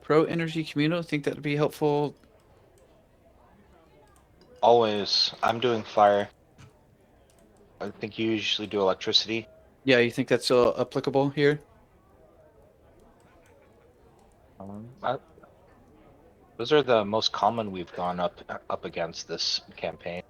Pro energy communal. Think that would be helpful. Always. I'm doing fire. I think you usually do electricity. Yeah, you think that's still applicable here? Those are the most common we've gone up against this campaign.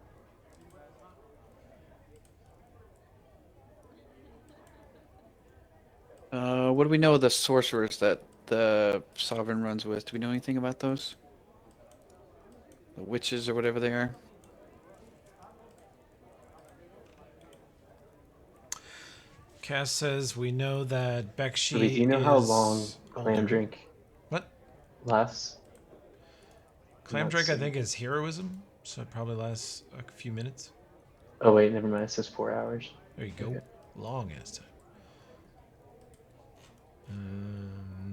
What do we know of the sorcerers that the sovereign runs with? Do we know anything about those? The witches or whatever they are? Cass says we know that Bekshi Do you know how long clam older. drink What? lasts? Clam drink, I think, is heroism, so it probably lasts a few minutes. Oh wait, never mind. It says 4 hours. There you go. Okay. Long ass time.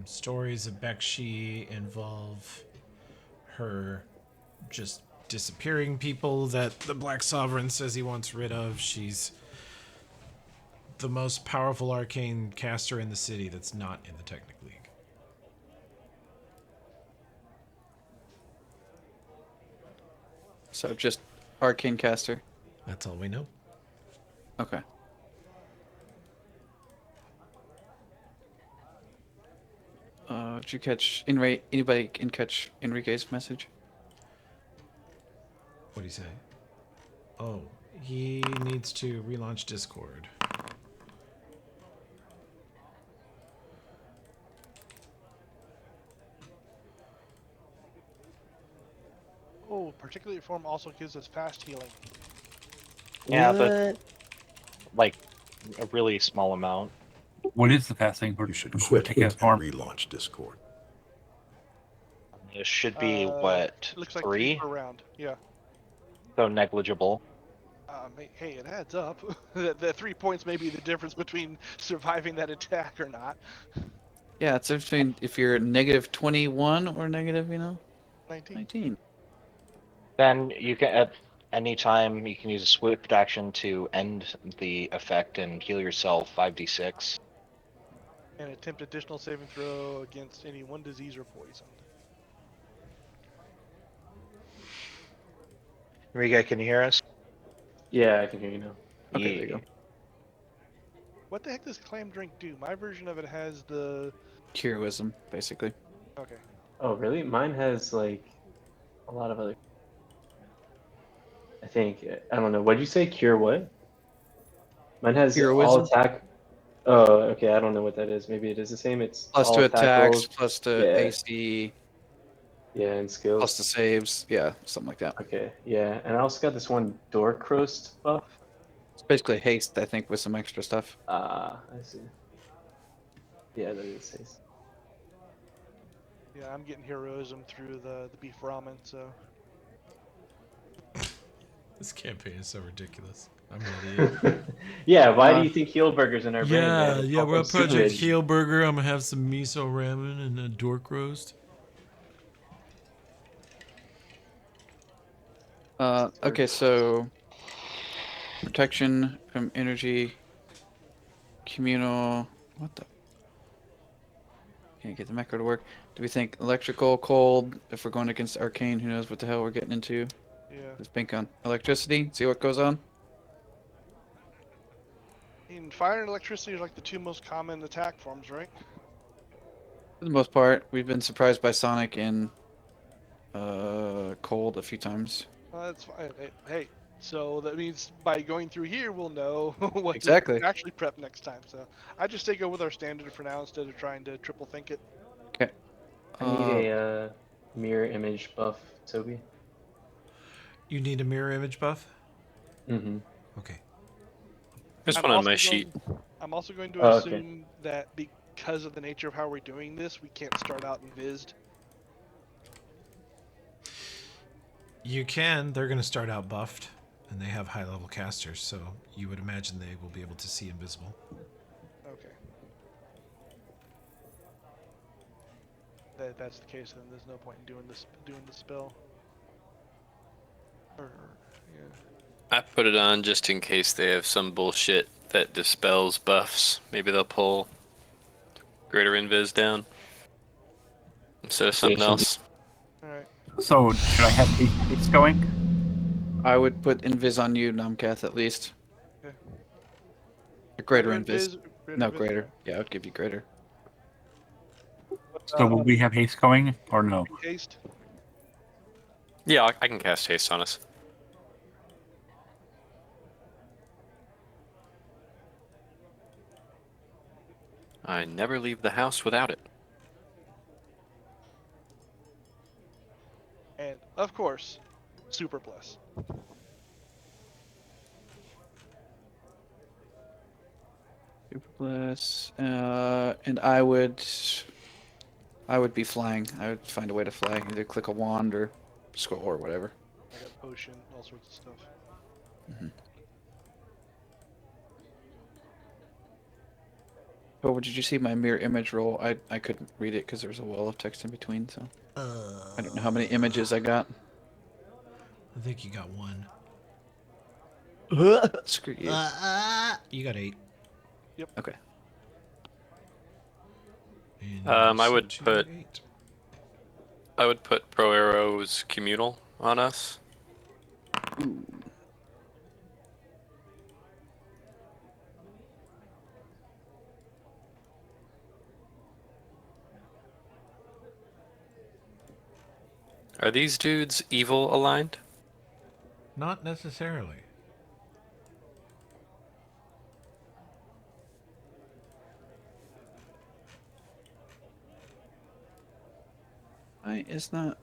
Stories of Bekshi involve her just disappearing people that the Black Sovereign says he wants rid of. She's the most powerful arcane caster in the city that's not in the Technic League. So just arcane caster. That's all we know. Okay. Did you catch anybody can catch Enrique's message? What do you say? Oh, he needs to relaunch Discord. particulate form also gives us fast healing. Yeah, but like a really small amount. What is the fast thing? You should quit and relaunch Discord. It should be what, Looks like 3 3? per round. Yeah. So negligible. Hey, it adds up. The 3 points may be the difference between surviving that attack or not. Yeah, it's between if you're negative 21 or negative, 19. Then you can at any time you can use a swift action to end the effect and heal yourself 5d6. And attempt additional saving throw against any one disease or poison. Riga, can you hear us? Yeah, I can hear you now. Okay, there you go. What the heck does Clam Drink do? My version of it has the... Heroism, basically. Okay. Oh, really? Mine has like a lot of other. I think I don't know. What'd you say? Cure what? Mine has all Heroism? attack. Oh, okay. I don't know what that is. Maybe it is the same. It's Plus all to attack attacks, rolls. plus to Yeah. AC, Yeah, and skills. plus to saves. Yeah, something like that. Okay. Yeah, and I also got this one door crust buff. It's basically haste, I think, with some extra stuff. Ah, I see. Yeah, that is haste. Yeah, I'm getting heroism through the beef ramen, so... This campaign is so ridiculous. I'm an idiot. Yeah, why do you think heel burgers in our brain? Yeah, Man? yeah, we're on Project Sewage. Heel Burger. I'm gonna have some miso ramen and a dork roast. Okay, so protection from energy, communal. What the? Can't get the macro to work. Do we think electrical, cold? If we're going against arcane, who knows what the hell we're getting into? Yeah. Let's bank on electricity. See what goes on. And fire and electricity are like the 2 most common attack forms, right? For the most part, we've been surprised by Sonic in cold a few times. That's fine. Hey, so that means by going through here, we'll know what Exactly. to actually prep next time. So I just go with our standard for now instead of trying to triple think it. Okay. I need a mirror image buff, Toby. You need a mirror image buff? Mm-hmm. Okay. There's I'm one on also my sheet. I'm also going to Oh, okay. assume that because of the nature of how we're doing this, we can't start out invised. You can. They're gonna start out buffed, and they have high level casters, so you would imagine they will be able to see invisible. Okay. That's the case, then there's no point in doing the spell. Or, yeah. I put it on just in case they have some bullshit that dispels buffs. Maybe they'll pull Greater Invis down instead of something else. Alright. So should I have haste going? I would put Invis on you, Nomcath, at least. Okay. A greater Greater Invis. Invis? No, Invis? greater. Yeah, I would give you greater. So will we have haste going or no? Haste? Yeah, I can cast haste on us. I never leave the house without it. And, of course, Super Plus. Super Bless. And I would be flying. I would find a way to fly. Either click a wand or scroll or whatever. I got potion, all sorts of stuff. Mm-hmm. Oh, did you see my mirror image roll? I couldn't read it because there was a wall of text in between, so I don't know how many images I got. I think you got 1. Screw you. You got 8. Yep. Okay. I would put Pro Arrow's communal on us. Ooh. Are these dudes evil aligned? Not necessarily. Why is not?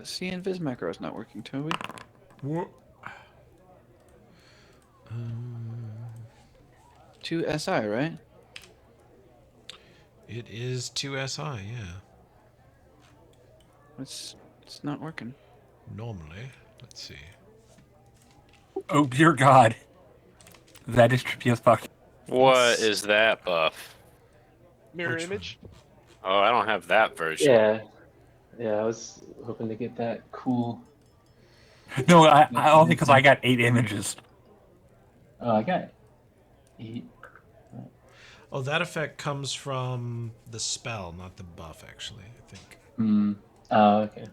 See, Invis macro is not working, Toby. What? 2 SI, right? It is 2SI, yeah. It's not working. Normally. Let's see. Oh dear God. That is trippy as fuck. What is that buff? Mirror image. Oh, I don't have that version. Yeah. Yeah, I was hoping to get that cool. No, I only because I got 8 images. Oh, I got 8. Oh, that effect comes from the spell, not the buff, actually, I think. Hmm. Oh, okay.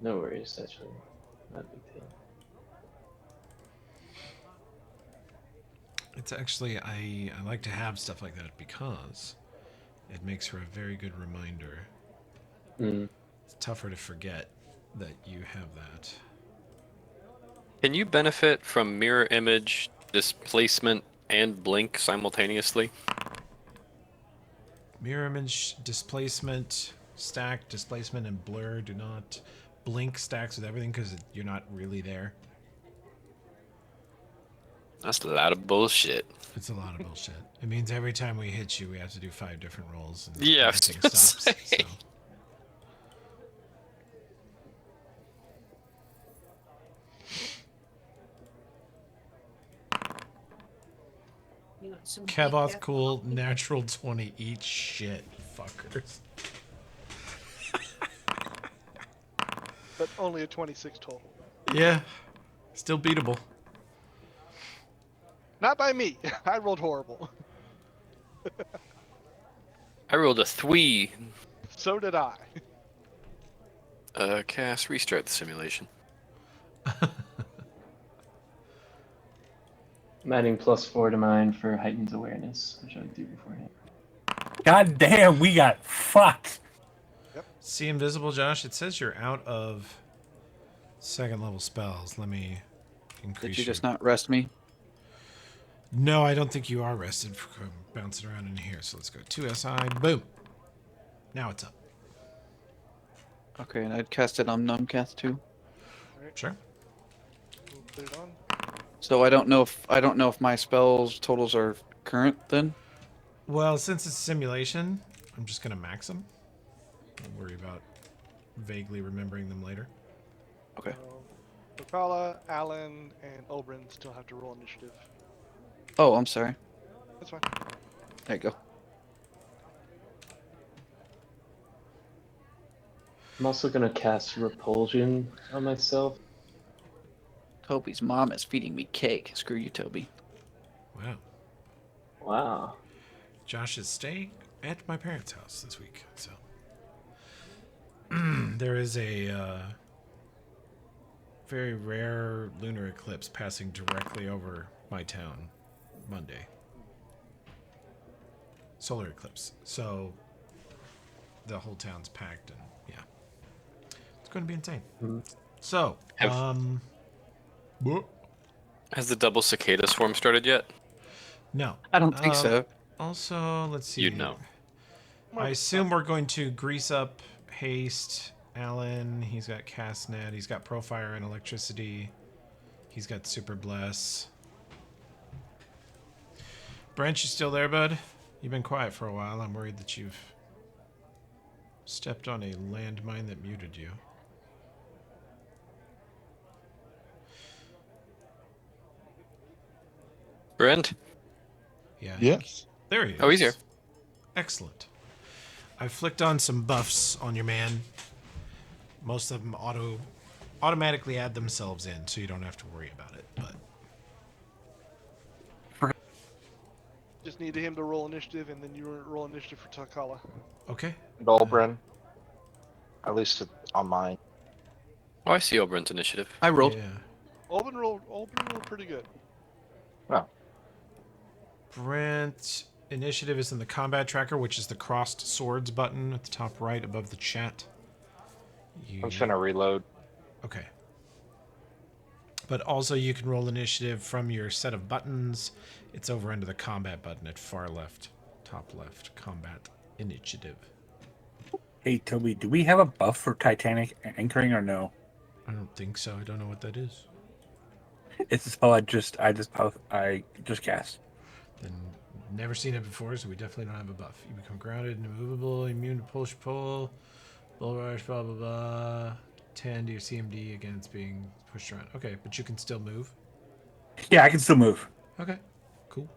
No worries, actually. Not a big deal. It's actually, I like to have stuff like that because it makes for a very good reminder. Mm. It's tougher to forget that you have that. Can you benefit from mirror image, displacement, and blink simultaneously? Mirror image, displacement, stack, displacement, and blur do not blink stacks with everything because you're not really there. That's a lot of bullshit. It's a lot of bullshit. It means every time we hit you, we have to do 5 different rolls. And Yeah, I was everything gonna stops. say. So. Kaboth cool, natural 20, eat shit, fuckers. But only a 26 total. Yeah, still beatable. Not by me. I rolled horrible. I rolled a 3. So did I. Cast, restart the simulation. I'm adding +4 to mine for heightened awareness, which I would do beforehand. God damn, we got fucked. Yep. See invisible, Josh? It says you're out of 2nd level spells. Let me increase. Did you just not rest me? No, I don't think you are rested from bouncing around in here. So let's go 2SI. Boom. Now it's up. Okay, and I'd cast it on Numbcast too. Right. Sure. We'll put it on. So I don't know if my spells totals are current then. Well, since it's simulation, I'm just gonna max them. Don't worry about vaguely remembering them later. Okay. Bukala, Alan, and Oberyn still have to roll initiative. Oh, I'm sorry. That's fine. There you go. I'm also gonna cast Repulsion on myself. Toby's mom is feeding me cake. Screw you, Toby. Wow. Wow. Josh is staying at my parents' house this week, so there is a very rare lunar eclipse passing directly over my town Monday. Solar eclipse. So the whole town's packed, and yeah, it's going to be insane. Mm-hmm. So, Has the double cicada swarm started yet? No, I don't think so. Also, let's see. You'd know. I assume we're going to grease up haste. Alan, he's got castnet. He's got profire and electricity. He's got super bless. Brent, you still there, bud? You've been quiet for a while. I'm worried that you've stepped on a landmine that muted you. Brent? Yeah. Yes. There he is. Oh, he's here. Excellent. I flicked on some buffs on your man. Most of them automatically add themselves in, so you don't have to worry about it. But Just need him to roll initiative, and then you roll initiative for Takala. okay. Dolbrin. At least on mine. Oh, I see Oberyn's initiative. I rolled. Yeah. Oberyn rolled pretty good. Oh. Brent, initiative is in the combat tracker, which is the crossed swords button at the top right above the chat. I'm just gonna reload. Okay. But also you can roll initiative from your set of buttons. It's over under the combat button at far left, top left, combat initiative. Hey, Toby, do we have a buff for Titanic anchoring or no? I don't think so. I don't know what that is. It's a spell I just cast. Then never seen it before, so we definitely don't have a buff. You become grounded and immovable, immune to pull, bull rush, blah blah blah. 10 to your CMD against being pushed around. Okay, but you can still move. Yeah, I can still move. Okay, cool.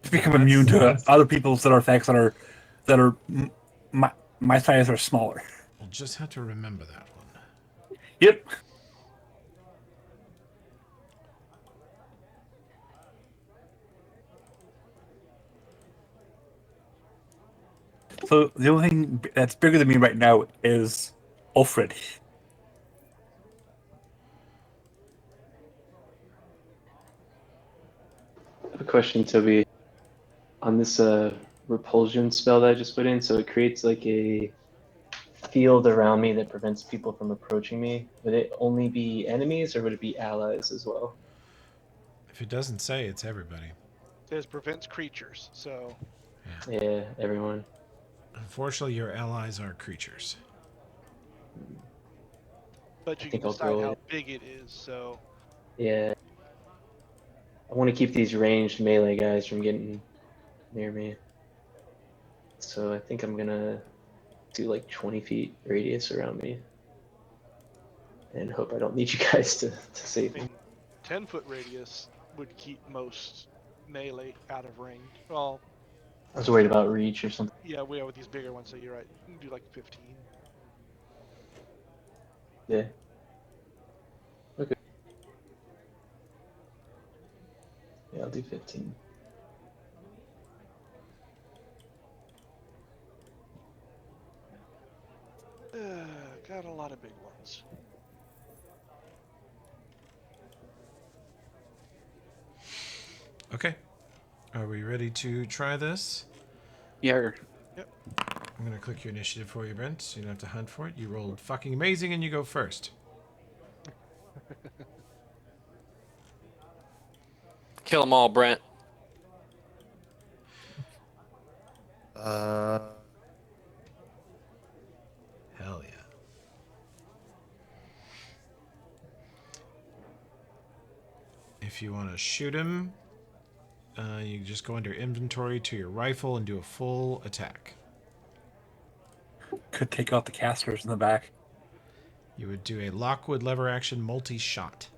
To become immune to other people's that are effects that are my size or smaller. We'll just have to remember that one. Yep. So the only thing that's bigger than me right now is Alfred. I have a question, Toby. On this repulsion spell that I just put in, so it creates like a field around me that prevents people from approaching me. Would it only be enemies or would it be allies as well? If it doesn't say, it's everybody. It says prevents creatures, so. Yeah, everyone. Unfortunately, your allies are creatures. But you think can I'll decide go how with- big it is, so. Yeah. I want to keep these ranged melee guys from getting near me. So I think I'm gonna do like 20 feet radius around me. And hope I don't need you guys to save me. 10-foot radius would keep most melee out of range. Well, I was worried about reach or something. yeah, we are with these bigger ones, so you're right. You can do like 15. Yeah. Okay. Yeah, I'll do 15. Got a lot of big ones. Okay. Are we ready to try this? Yeah. Yep. I'm going to click your initiative for you, Brent, so you don't have to hunt for it. You rolled fucking amazing and you go first. Kill them all, Brent. Hell yeah. If you want to shoot him, you just go under inventory to your rifle and do a full attack. Could take out the casters in the back. You would do a Lockwood lever action multi-shot.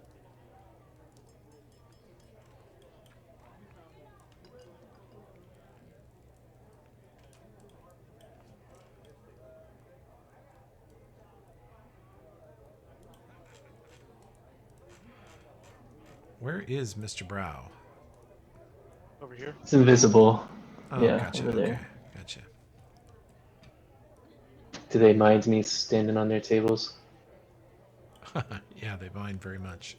Where is Mr. Brow? Over here. It's invisible. Oh, yeah, gotcha. over there. Okay, gotcha. Do they mind me standing on their tables? Yeah, they mind very much.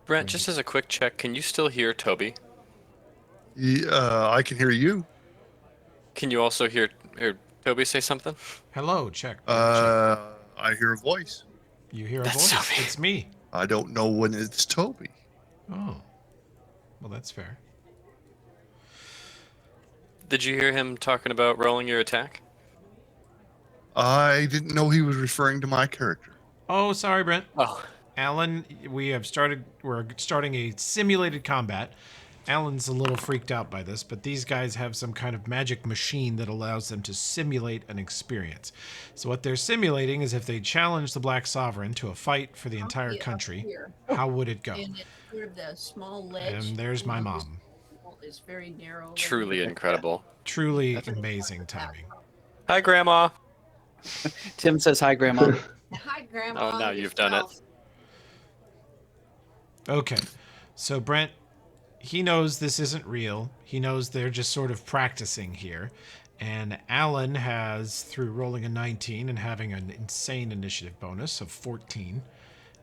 Brent, just as a quick check, can you still hear Toby? Yeah, I can hear you. Can you also hear Toby say something? Hello, check. I hear a voice. You hear a That's voice? Toby. It's me. I don't know when it's Toby. Oh. Well, that's fair. Did you hear him talking about rolling your attack? I didn't know he was referring to my character. Oh, sorry, Brent. Oh. Alan, we're starting a simulated combat. Alan's a little freaked out by this, but these guys have some kind of magic machine that allows them to simulate an experience. So what they're simulating is if they challenge the Black Sovereign to a fight for the entire country, how would it go? And it's sort of the small ledge. And there's my mom. It's very narrow. Truly incredible. Truly amazing timing. Hi, Grandma. Tim says hi, Grandma. Hi, Grandma. Oh, now you've done it. Okay. So Brent, he knows this isn't real. He knows they're just sort of practicing here. And Alan has, through rolling a 19 and having an insane initiative bonus of 14,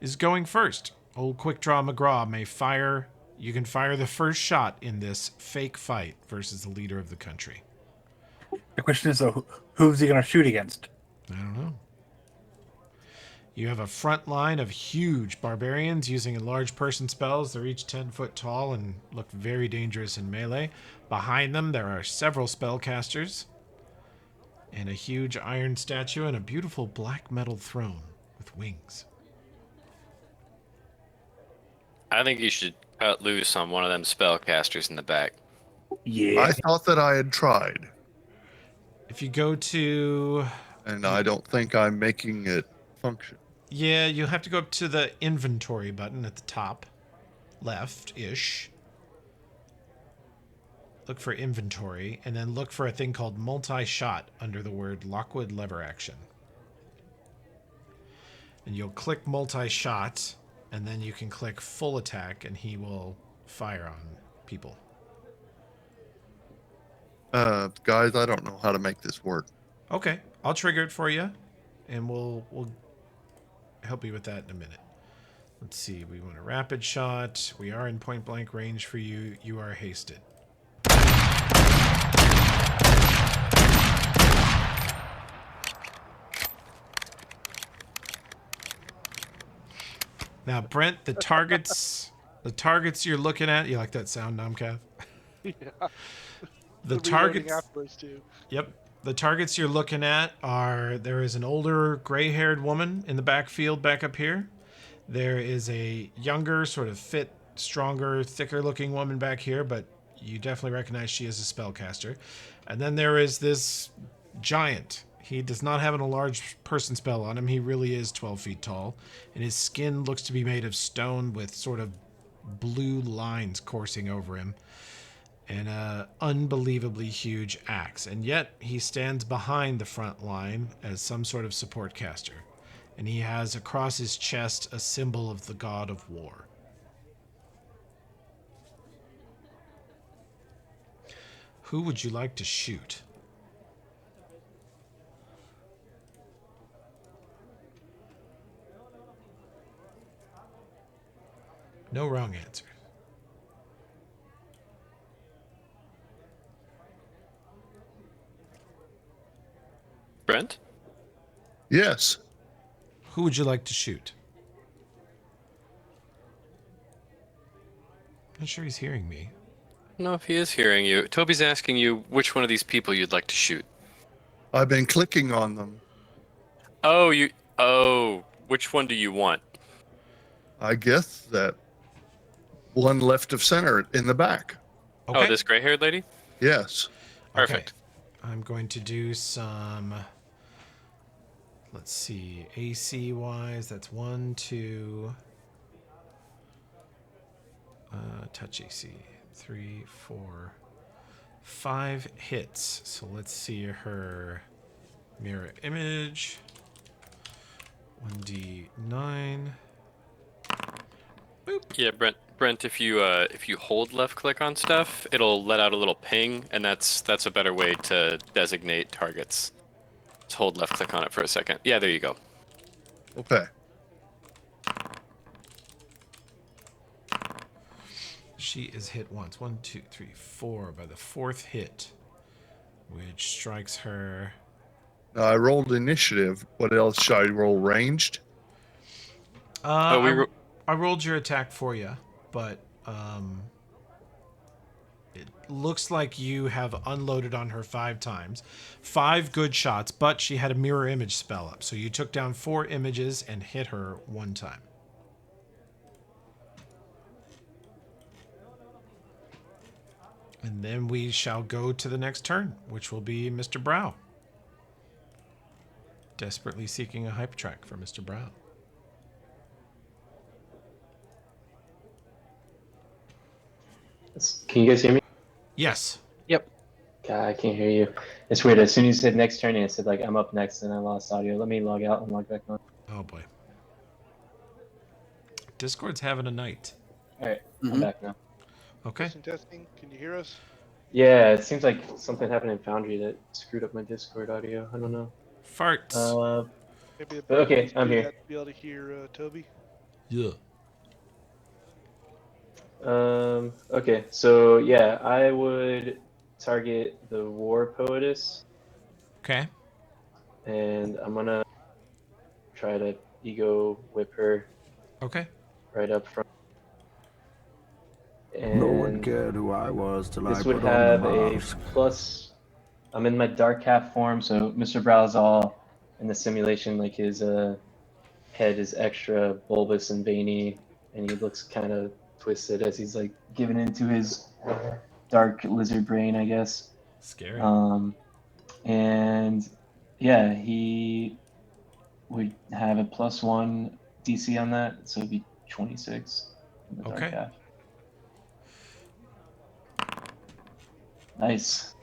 is going first. Old Quick Draw McGraw may fire. You can fire the first shot in this fake fight versus the leader of the country. The question is, though, who's he going to shoot against? I don't know. You have a front line of huge barbarians using enlarged person spells. They're each 10 foot tall and look very dangerous in melee. Behind them, there are several spellcasters. and a huge iron statue and a beautiful black metal throne with wings. I think you should cut loose on one of them spellcasters in the back. Yeah. I thought that I had tried, If you go to... and I don't think I'm making it function. Yeah, you'll have to go up to the inventory button at the top left-ish. Look for inventory, and then look for a thing called multi-shot under the word Lockwood lever action. And you'll click multi-shot, and then you can click full attack, and he will fire on people. Guys, I don't know how to make this work. Okay, I'll trigger it for you, and we'll help you with that in a minute. Let's see, we want a rapid shot. We are in point blank range for you. You are hasted. Now, Brent, the targets you're looking at, you like that sound, Nomcath? Yeah. The Reloading targets. afterwards too. Yep. The targets you're looking at are, there is an older gray-haired woman in the backfield back up here. There is a younger, sort of fit, stronger, thicker-looking woman back here, but you definitely recognize she is a spellcaster. And then there is this giant. He does not have a large person spell on him. He really is 12 feet tall. And his skin looks to be made of stone with sort of blue lines coursing over him. And an unbelievably huge axe. And yet he stands behind the front line as some sort of support caster. And he has across his chest a symbol of the god of war. Who would you like to shoot? No wrong answer. Brent? Yes. Who would you like to shoot? Not sure he's hearing me. No, if he is hearing you. Toby's asking you which one of these people you'd like to shoot. I've been clicking on them. Oh, which one do you want? I guess that one left of center in the back. Okay. Oh, this gray-haired lady? Yes. Perfect. Okay. I'm going to do some... Let's see. AC wise, that's 1, 2... touch AC. 3, 4, 5 hits. So let's see her mirror image. 1d9. Boop. Yeah, Brent, if you hold left click on stuff, it'll let out a little ping, and that's a better way to designate targets. Just hold left click on it for a second. Yeah, there you go. Okay. She is hit once. 1, 2, 3, 4 by the 4th hit, which strikes her. I rolled initiative. What else should I roll? Ranged? I rolled your attack for you, but it looks like you have unloaded on her 5 times. 5 good shots, but she had a mirror image spell up. So you took down 4 images and hit her 1 time. And then we shall go to the next turn, which will be Mr. Brow. Desperately seeking a hype track for Mr. Brow. Can you guys hear me? Yes. Yep. God, I can't hear you. It's weird. As soon as you said next turn, it said like I'm up next, and I lost audio. Let me log out and log back on. Oh boy. Discord's having a night. All right, I'm back now. Okay. Testing. Can you hear us? Yeah, it seems like something happened in Foundry that screwed up my Discord audio. I don't know. Farts. Maybe But okay, I'm here. Be able to hear Toby. Yeah. Okay, so yeah, I would target the War Poetess. Okay. And I'm gonna try to ego whip her. Okay. Right up front. And No one cared who I was till I this would put on have the a mask. plus I'm in my dark half form, so Mr. Brow's all in the simulation, like his head is extra bulbous and veiny, and he looks kind of twisted as he's like giving into his dark lizard brain, I guess. Scary. And yeah, he would have a +1 DC on that, so it'd be 26 in the dark Okay. half. Nice.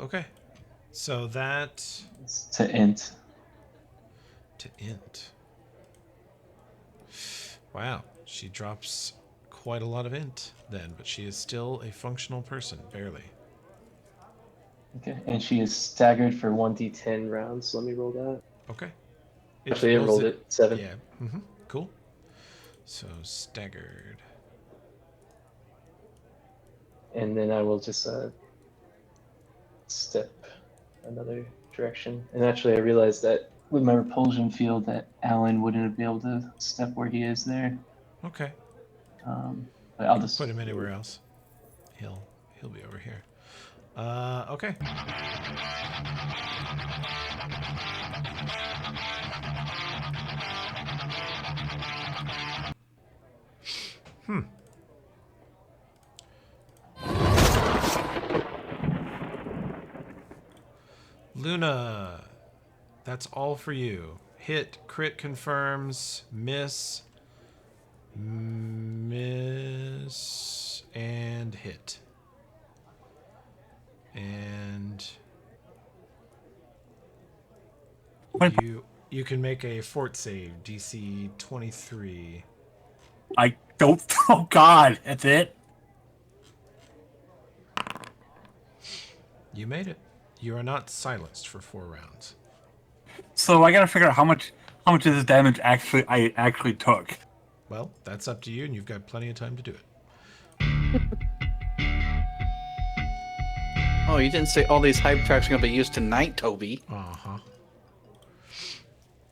Okay. So that It's to int. to int. Wow, she drops quite a lot of int then, but she is still a functional person, barely. Okay, and she is staggered for 1d10 rounds. So let me roll that. Okay. Actually, it rolled it 7. Yeah. Cool. So staggered. And then I will just step another direction. And actually, I realized that with my repulsion field, that Alan wouldn't be able to step where he is there. Okay. But I'll just put him anywhere else. He'll be over here. Okay. Luna, that's all for you. Hit, crit confirms, miss, and hit. And you can make a fort save, DC 23. I don't. Oh God, that's it. You made it. You are not silenced for 4 rounds. So I gotta figure out how much of this damage I actually took. Well, that's up to you, and you've got plenty of time to do it. Oh, you didn't say all these hype tracks are going to be used tonight, Toby. Uh-huh.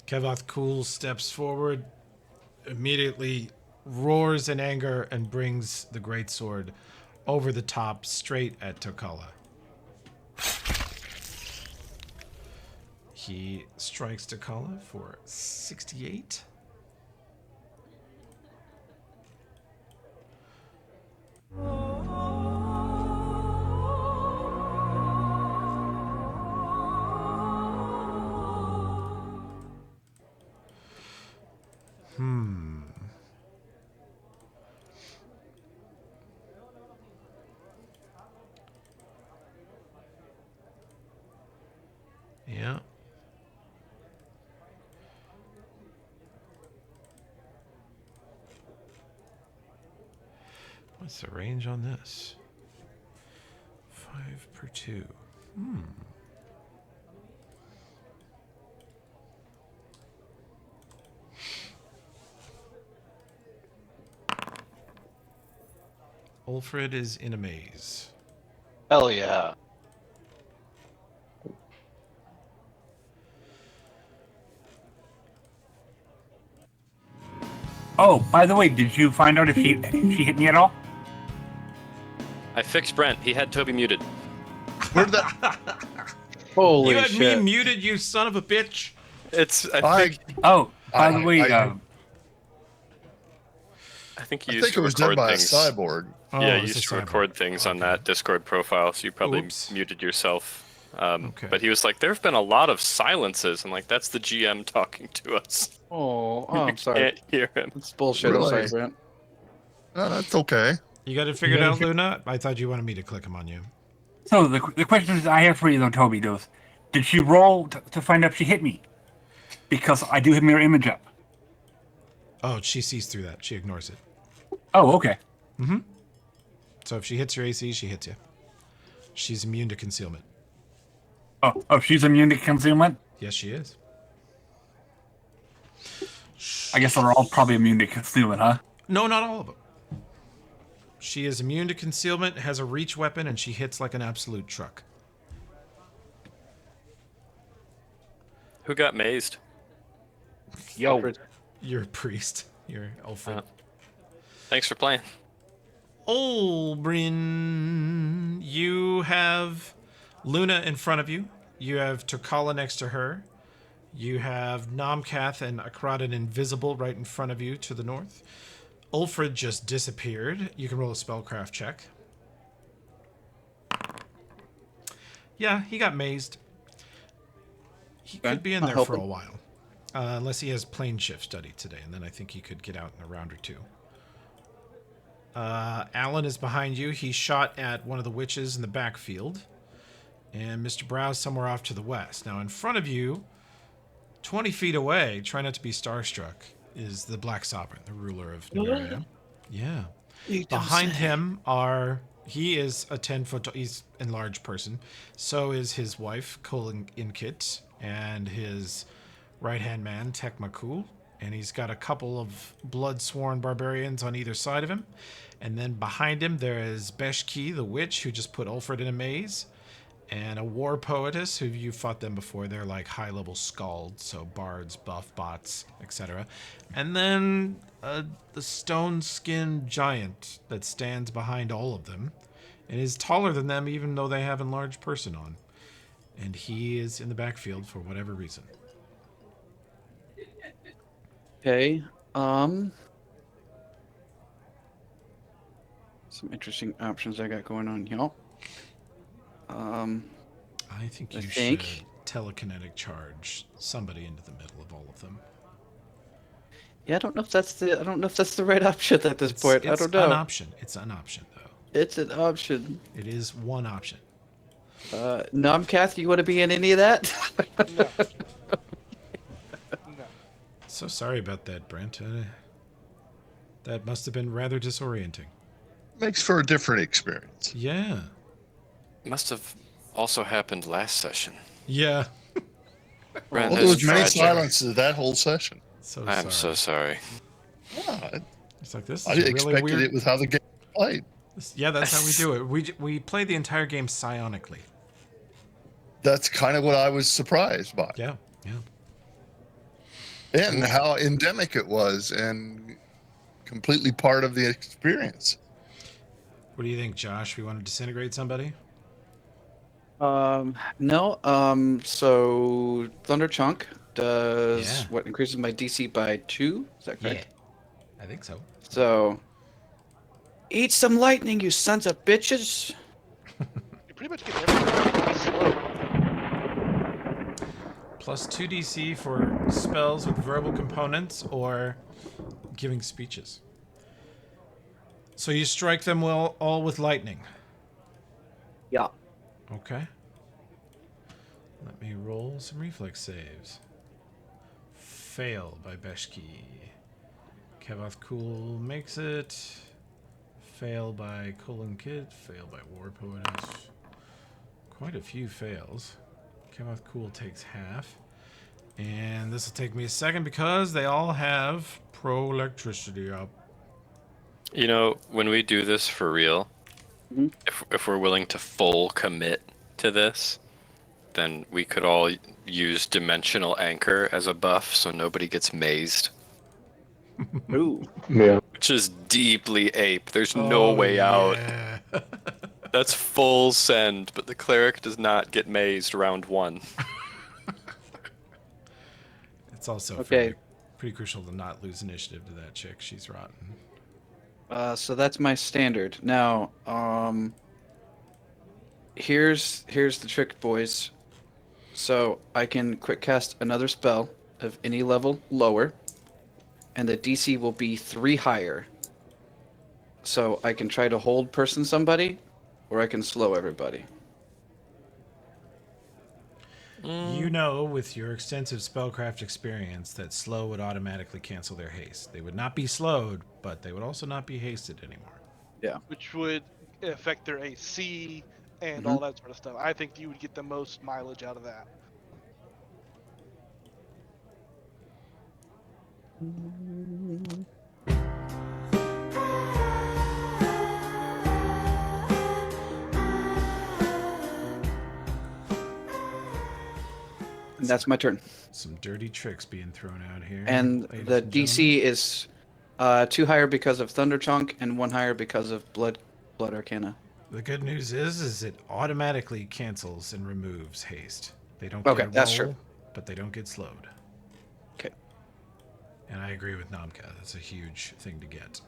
Kevoth Cool steps forward, immediately roars in anger, and brings the greatsword over the top straight at Tokala. He strikes Tokala for 68. Yeah. What's the range on this? 5 per 2. Ulfred is in a maze. Hell yeah. Oh, by the way, did you find out if she hit me at all? I fixed Brent. He had Toby muted. Where did that? Holy You had shit. me muted, you son of a bitch. It's. By the way, I think you I used think to it was record done by things. a cyborg. Yeah, Oh, you it's used a to cyborg. record things on that Discord profile, so you probably Oops. muted yourself. Okay. But he was like, there have been a lot of silences. I'm like, that's the GM talking to us. Oh, I'm sorry. Can't hear him. It's bullshit. Really? I'm sorry, Brent. That's okay. You got it figured out, Luna? I thought you wanted me to click him on you. So the question is I have for you though, Toby, goes, did she roll to find out if she hit me? Because I do have mirror image up. Oh, she sees through that. She ignores it. Oh, okay. So if she hits your AC, she hits you. She's immune to concealment. Oh, she's immune to concealment? Yes, she is. I guess they're all probably immune to concealment, huh? No, not all of them. She is immune to concealment, has a reach weapon, and she hits like an absolute truck. Who got mazed? Yo. You're a priest. You're Alfred. Thanks for playing. Olbrin, you have Luna in front of you. You have Turkala next to her. You have Nomkath and Akradin invisible right in front of you to the north. Ulfred just disappeared. You can roll a spellcraft check. Yeah, he got mazed. He could be in there for a while. Unless he has plane shift study today, and then I think he could get out in a round or two. Alan is behind you. He shot at one of the witches in the backfield. And Mr. Brow's somewhere off to the west. Now, in front of you, 20 feet away, try not to be starstruck, is the Black Sovereign, the ruler of Numeria. Yeah. Behind him he is a 10-foot, he's a large person. So is his wife, Colin Inkit, and his right-hand man, Tekmakul. And he's got a couple of blood-sworn barbarians on either side of him. And then behind him, there is Beshki, the witch, who just put Ulfred in a maze. And a war poetess, who you fought them before. They're like high-level skalds, so bards, buff bots, etc. And then the stone-skinned giant that stands behind all of them and is taller than them, even though they have a large person on. And he is in the backfield for whatever reason. Okay. Some interesting options I got going on here. I think you should telekinetic charge somebody into the middle of all of them. Yeah, I don't know if that's the right option at this point. I don't know. It's an option. It's an option, though. It's an option. It is one option. Nomkath, you want to be in any of that? No. So sorry about that, Brent. That must have been rather disorienting. Makes for a different experience. Yeah. Must have also happened last session. Yeah. Well, there was many silences that whole session. I'm so sorry. Yeah, it's like this. I Is expected really weird. it was how the game was played. Yeah, that's how we do it. We play the entire game psionically. That's kind of what I was surprised by. Yeah. And how endemic it was and completely part of the experience. What do you think, Josh? We want to disintegrate somebody? No. So Thunder Chunk does what increases my DC by 2? Is that correct? Yeah, I think so. So eat some lightning, you sons of bitches. You pretty much get everything slow. Plus 2 DC for spells with verbal components or giving speeches. So you strike them all with lightning. Yeah. Okay. Let me roll some reflex saves. Fail by Beshki. Kevath Cool makes it. Fail by Colin Kid. Fail by War Poetess. Quite a few fails. Kevath Cool takes half. And this will take me a second because they all have pro electricity up. You know, when we do this for real, if we're willing to full commit to this, then we could all use Dimensional Anchor as a buff so nobody gets mazed. Ooh. Yeah. Which is deeply ape. There's no way out. That's full send, but the cleric does not get mazed round 1. It's also Okay. pretty crucial to not lose initiative to that chick. She's rotten. So that's my standard. Now, here's the trick, boys. So I can quick cast another spell of any level lower, and the DC will be 3 higher. So I can try to hold person somebody, or I can slow everybody. You know, with your extensive spellcraft experience, that slow would automatically cancel their haste. They would not be slowed, but they would also not be hasted anymore. Yeah. Which would affect their AC and all that sort of stuff. I think you would get the most mileage out of that. And that's my turn. Some dirty tricks being thrown out here. And ladies the and DC is 2 higher because of Thunder Chunk and 1 higher because of Blood Arcana. The good news is it automatically cancels and removes haste. They don't Okay, get a that's roll, true. but they don't get slowed. Okay. And I agree with Namka. That's a huge thing to get.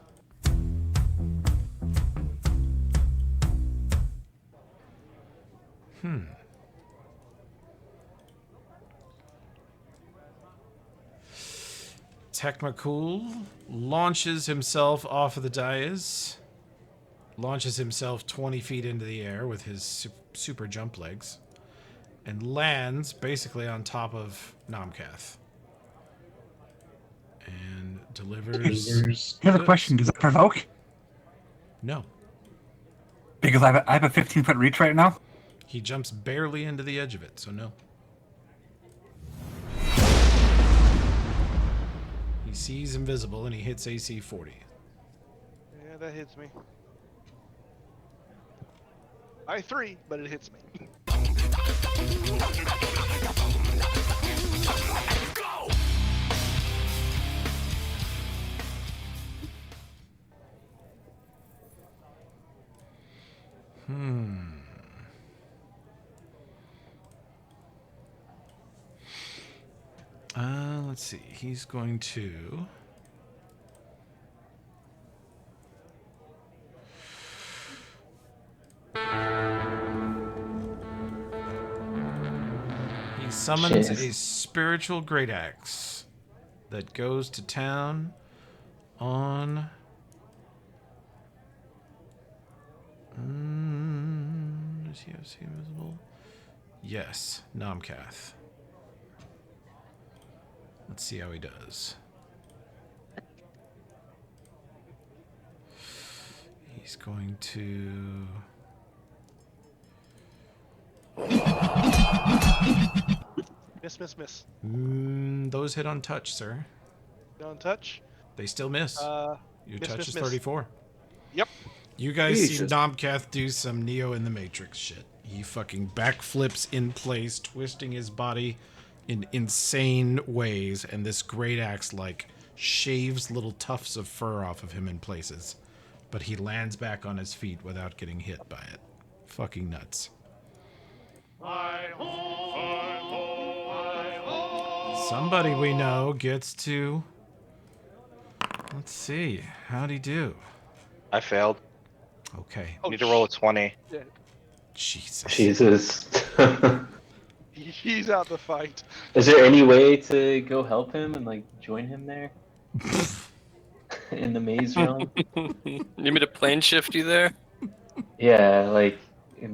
Tekmakul launches himself off of the dais, launches himself 20 feet into the air with his super jump legs, and lands basically on top of Namkath. And delivers. Here's a question: does it provoke? No. Because I have a 15-foot reach right now. He jumps barely into the edge of it, so no. He sees invisible and he hits AC 40. Yeah, that hits me. By 3, but it hits me. Let's see. He's going to. He summons a spiritual great axe that goes to town on. Does he have see invisible? Yes, Namkath. Let's see how he does. He's going to. Miss. Those hit on touch, sir. Don't touch. They still miss. Your touch is 34. Yep. You guys see Jesus. Nomkath do some Neo in the Matrix shit. He fucking backflips in place, twisting his body in insane ways, and this great axe like shaves little tufts of fur off of him in places. But he lands back on his feet without getting hit by it. Fucking nuts. Somebody we know gets to. Let's see. How'd he do? I failed. Okay. Need to roll a 20. Yeah. Jesus. He's out the fight. Is there any way to go help him and like join him there? In the maze realm? You need me to plane shift you there? Yeah, like I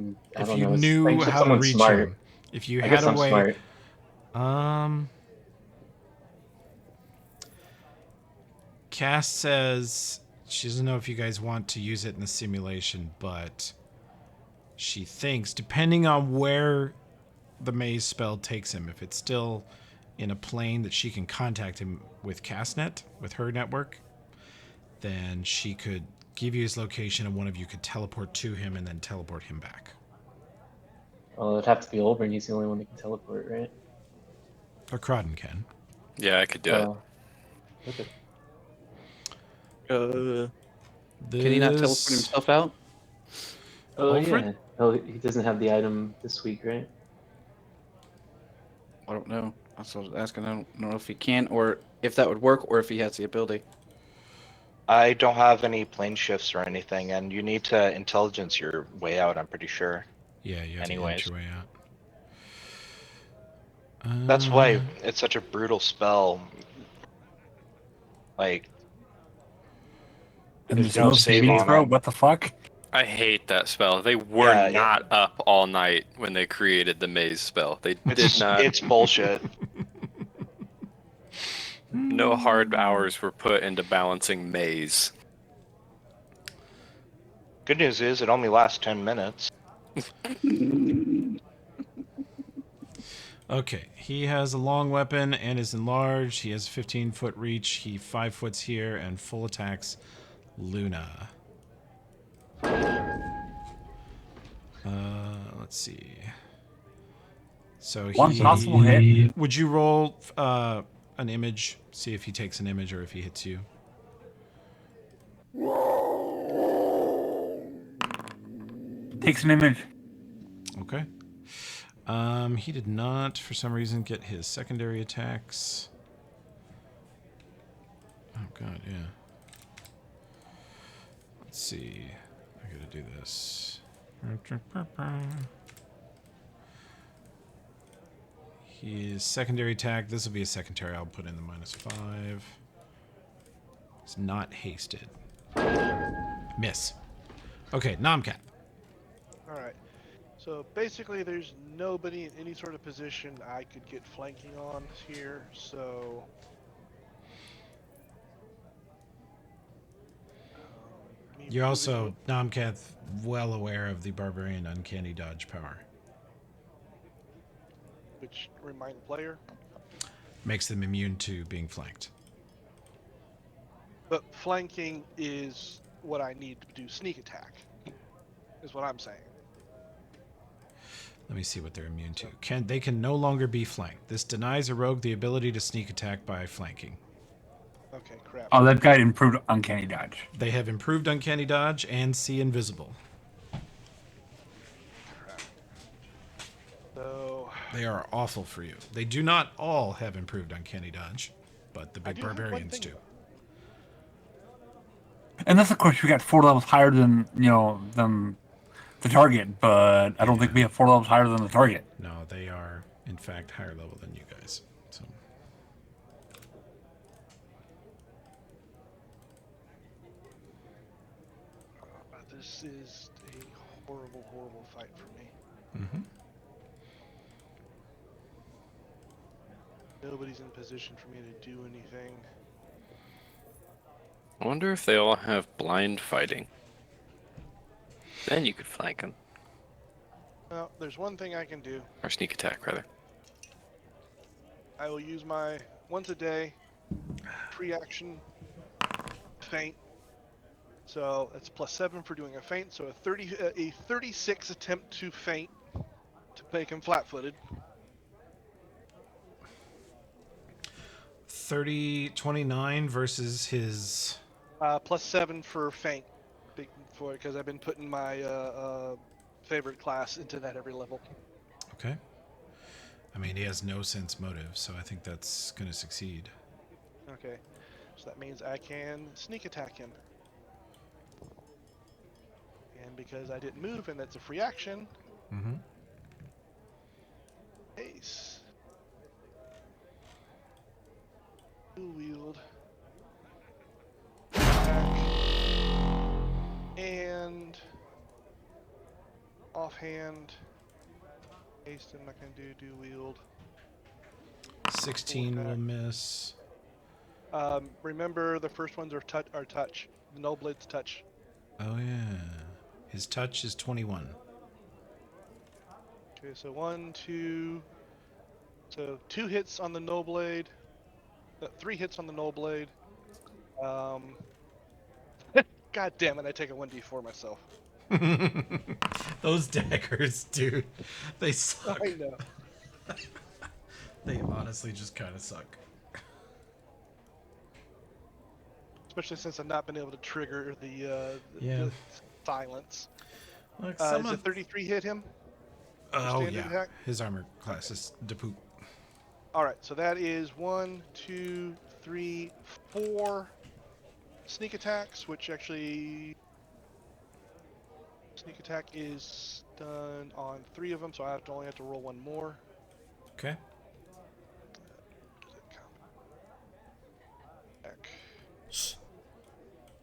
If don't you know. knew Like, how to someone reach smart. him. If you I had guess a I'm way. smart. Cass says she doesn't know if you guys want to use it in the simulation, but she thinks, depending on where the maze spell takes him, if it's still in a plane that she can contact him with Castnet, with her network, then she could give you his location and one of you could teleport to him and then teleport him back. Well, it'd have to be Olbern. He's the only one that can teleport, right? Or Crodden can. Yeah, I could do it. Okay. Can he not teleport himself out? Oh, Alfred? yeah. Oh, he doesn't have the item this week, right? I don't know. That's what I was asking. I don't know if he can, or if that would work, or if he has the ability. I don't have any plane shifts or anything, and you need to intelligence your way out, I'm pretty sure. Yeah, you have Anyways. to inch your way out. That's why it's such a brutal spell. Like, And there's there's no savings on throw? it. What the fuck? I hate that spell. They were Yeah, not up all night when they created the maze spell. They did not. It's bullshit. No hard hours were put into balancing maze. Good news is it only lasts 10 minutes. Okay, he has a long weapon and is enlarged. He has a 15-foot reach. He 5 foots here and full attacks Luna. Let's see. So One possible hit. Would you roll an image? See if he takes an image or if he hits you. Takes an image. Okay. He did not, for some reason, get his secondary attacks. Oh god, yeah. Let's see. I gotta do this. His secondary attack. This will be a secondary. I'll put in the -5. It's not hasted. Miss. Okay, Nomcat. All right. So basically, there's nobody in any sort of position I could get flanking on here. So You're also, Nomcat, well aware of the Barbarian Uncanny Dodge power. which remind the player. Makes them immune to being flanked. But flanking is what I need to do sneak attack, is what I'm saying. Let me see what they're immune to. They can no longer be flanked. This denies a rogue the ability to sneak attack by flanking. Okay, crap. Oh, that guy improved Uncanny Dodge. They have improved Uncanny Dodge and see invisible. Crap. So They are awful for you. They do not all have improved Uncanny Dodge, but the big barbarians do. And that's, of course, we got 4 levels higher than, than the target, but I don't think we have 4 levels higher than the target. No, they are, in fact, higher level than you guys. So. This is a horrible, horrible fight for me. Mm-hmm. Nobody's in position for me to do anything. I wonder if they all have blind fighting. Then you could flank them. Well, there's one thing I can do. Or sneak attack, rather. I will use my once a day pre-action feint. So it's +7 for doing a feint. So a 36 attempt to feint to make him flat-footed. 29 versus his. +7 for feint, because I've been putting my favorite class into that every level. Okay. I mean, he has no sense motive, so I think that's going to succeed. Okay, so that means I can sneak attack him. And because I didn't move, and that's a free action. Mm-hmm. Ace. Dual wield. And offhand. Ace, I'm not going to do dual wield. 16 will miss. Remember, the first ones are touch. The no blades touch. Oh, yeah. His touch is 21. Okay, so 1, 2. So 2 hits on the no blade. 3 hits on the no blade. God damn it, I take a 1d4 myself. Those daggers, dude. They suck. I know. They honestly just kind of suck. Especially since I've not been able to trigger the silence. Look, Does a 33 hit him? Oh, Standard yeah. attack? His armor class is de poop. Alright, so that is 1, 2, 3, 4 sneak attacks, which actually... Sneak attack is done on 3 of them, so I only have to roll 1 more. Okay.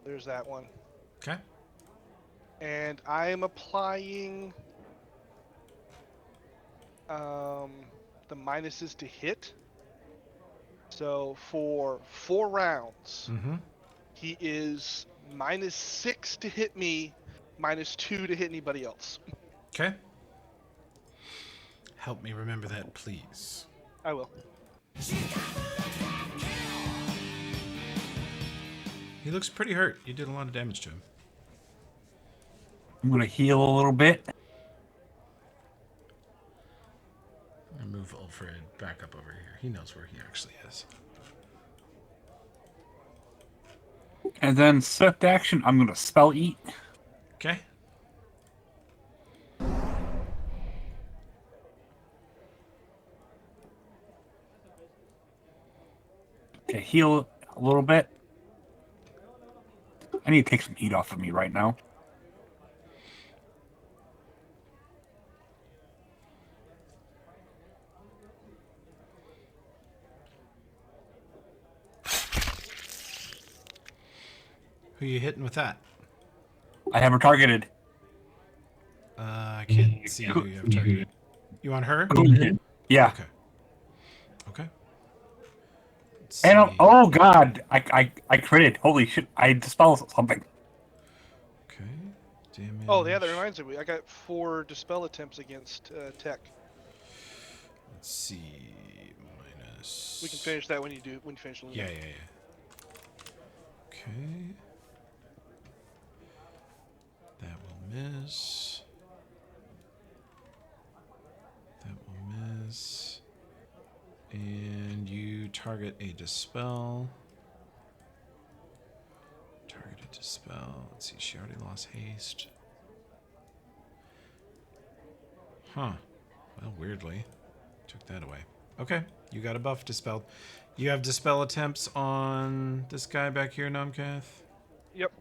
There's that one. Okay. And I am applying the minuses to hit. So for 4 rounds, he is -6 to hit me, -2 to hit anybody else. Okay. Help me remember that, please. I will. He looks pretty hurt. You did a lot of damage to him. I'm going to heal a little bit. I'm gonna move Ulfred back up over here. He knows where he actually is. And then swift action, I'm gonna spell eat. Okay. To heal a little bit. I need to take some heat off of me right now. Who you hitting with that? I have her targeted. I can't see who you have targeted. You want her? Yeah. Okay. Okay. And oh god, I critted. Holy shit! I dispelled something. Okay. Damage. Oh, yeah, that reminds me. I got 4 dispel attempts against tech. Let's see. Minus. We can finish that when you finish Luna. Yeah. Okay. That will miss. That will miss. And you target a dispel. Targeted dispel. Let's see, she already lost haste. Huh. Well, weirdly. Took that away. Okay, you got a buff dispelled. You have dispel attempts on this guy back here, Nomcath? Yep.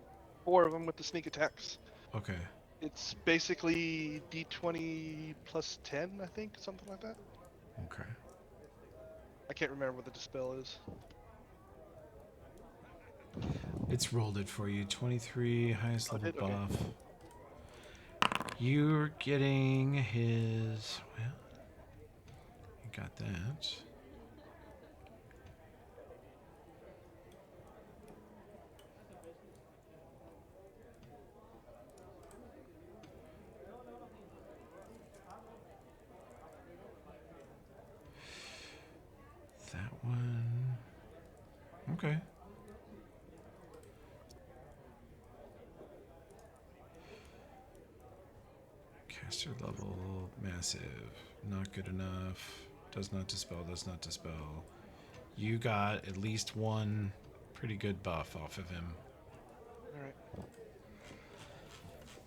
4 of them with the sneak attacks. Okay. It's basically D20 plus 10, I think, something like that. Okay. I can't remember what the dispel is. It's rolled it for you. 23, highest level Okay. buff. You're getting his... Well, you got that. That one... Okay. Caster level, massive. Not good enough. Does not dispel, does not dispel. You got at least one pretty good buff off of him. Alright.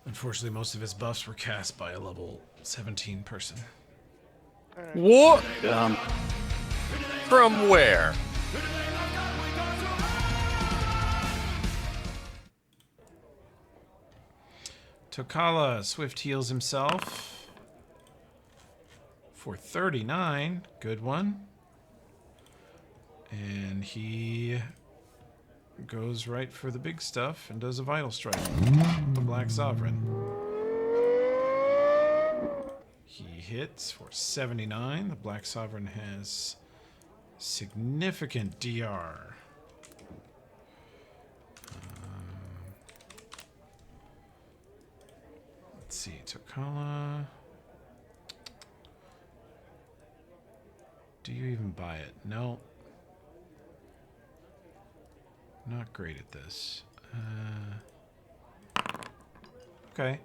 Unfortunately, most of his buffs were cast by a level 17 person. Alright. What? From where? Tokala swift heals himself for 39. Good one. And he goes right for the big stuff and does a vital strike. The Black Sovereign. He hits for 79. The Black Sovereign has significant DR. Let's see, Tokala. Do you even buy it? No. Not great at this. Okay.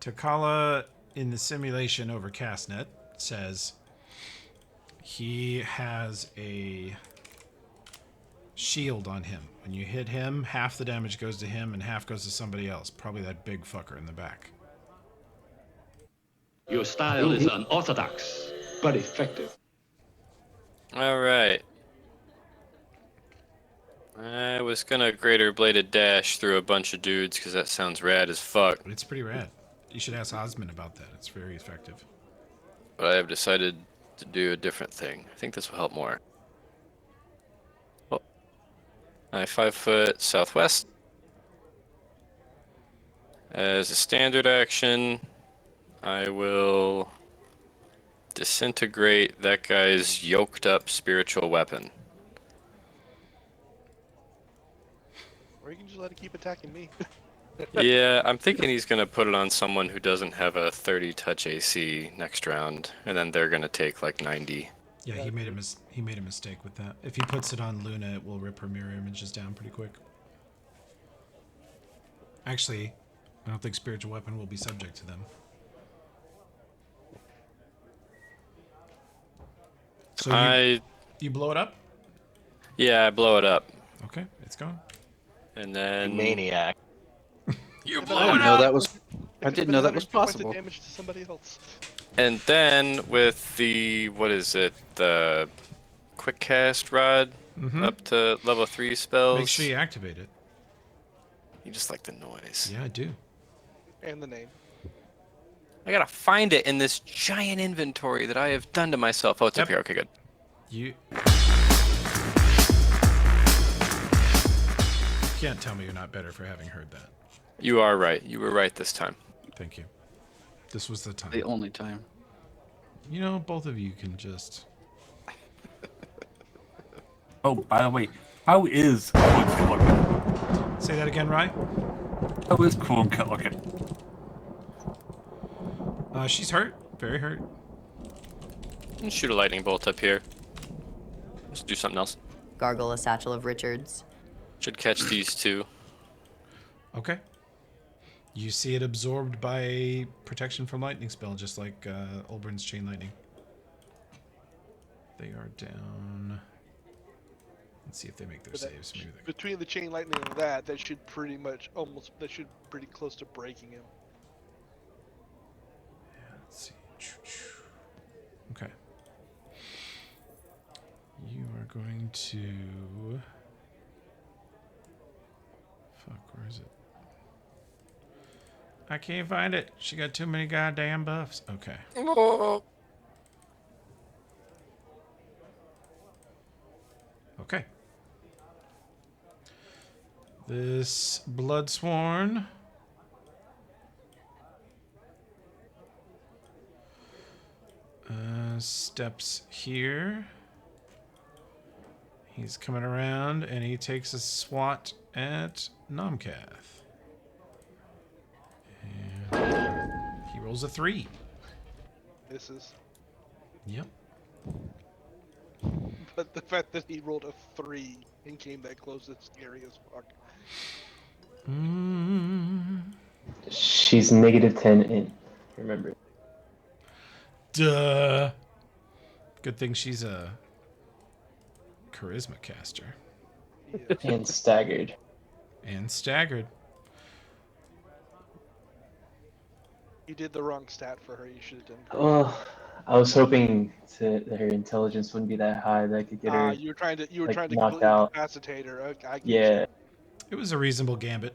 Tokala in the simulation over Castnet says he has a shield on him. When you hit him, half the damage goes to him and half goes to somebody else. Probably that big fucker in the back. Your style is unorthodox, but effective. All right. I was gonna greater bladed dash through a bunch of dudes because that sounds rad as fuck. It's pretty rad. You should ask Osmond about that. It's very effective. But I have decided to do a different thing. I think this will help more. Oh. I 5 foot southwest. As a standard action, I will disintegrate that guy's yoked up spiritual weapon. Or you can just let it keep attacking me. Yeah, I'm thinking he's gonna put it on someone who doesn't have a 30 touch AC next round, and then they're gonna take like 90. Yeah, he made a mistake with that. If he puts it on Luna, it will rip her mirror images down pretty quick. Actually, I don't think spiritual weapon will be subject to them. So you blow it up? Yeah, I blow it up. Okay, it's gone. And then Maniac. You I blew didn't it know up. that was. It I could've didn't been know that was 102 points of possible. damage to somebody else. And then with the what is it? The quick cast rod up to level 3 spells. Make sure you activate it. You just like the noise. Yeah, I do. And the name. I gotta find it in this giant inventory that I have done to myself. Oh, it's up here. Okay, good. You can't tell me you're not better for having heard that. You are right. You were right this time. Thank you. This was the time. The only time. You know, both of you can just. Oh, by the way, how is Cool looking? Say that again, Rye? How is Cool and Kit looking? She's hurt. Very hurt. And shoot a lightning bolt up here. Let's do something else. Gargle a satchel of Richards. Should catch these two. Okay. You see it absorbed by a protection from lightning spell, just like Olbrin's Chain Lightning. They are down. Let's see if they make their saves. Maybe they... Between the chain lightning and that should pretty much that should pretty close to breaking him. Let's see. Okay. You are going to... Fuck, where is it? I can't find it. She got too many goddamn buffs. Okay. Okay. This Bloodsworn... steps here. He's coming around and he takes a swat at Nomcath. And he rolls a 3. Misses. Yep. But the fact that he rolled a 3 and came that close is scary as fuck. She's -10 in. Remember. Duh. Good thing she's a charisma caster. And staggered. And staggered. You did the wrong stat for her. You should have done. Well, I was hoping that her intelligence wouldn't be that high that I could get her. You were trying to like, knock knocked out. incapacitate her. Yeah. It was a reasonable gambit.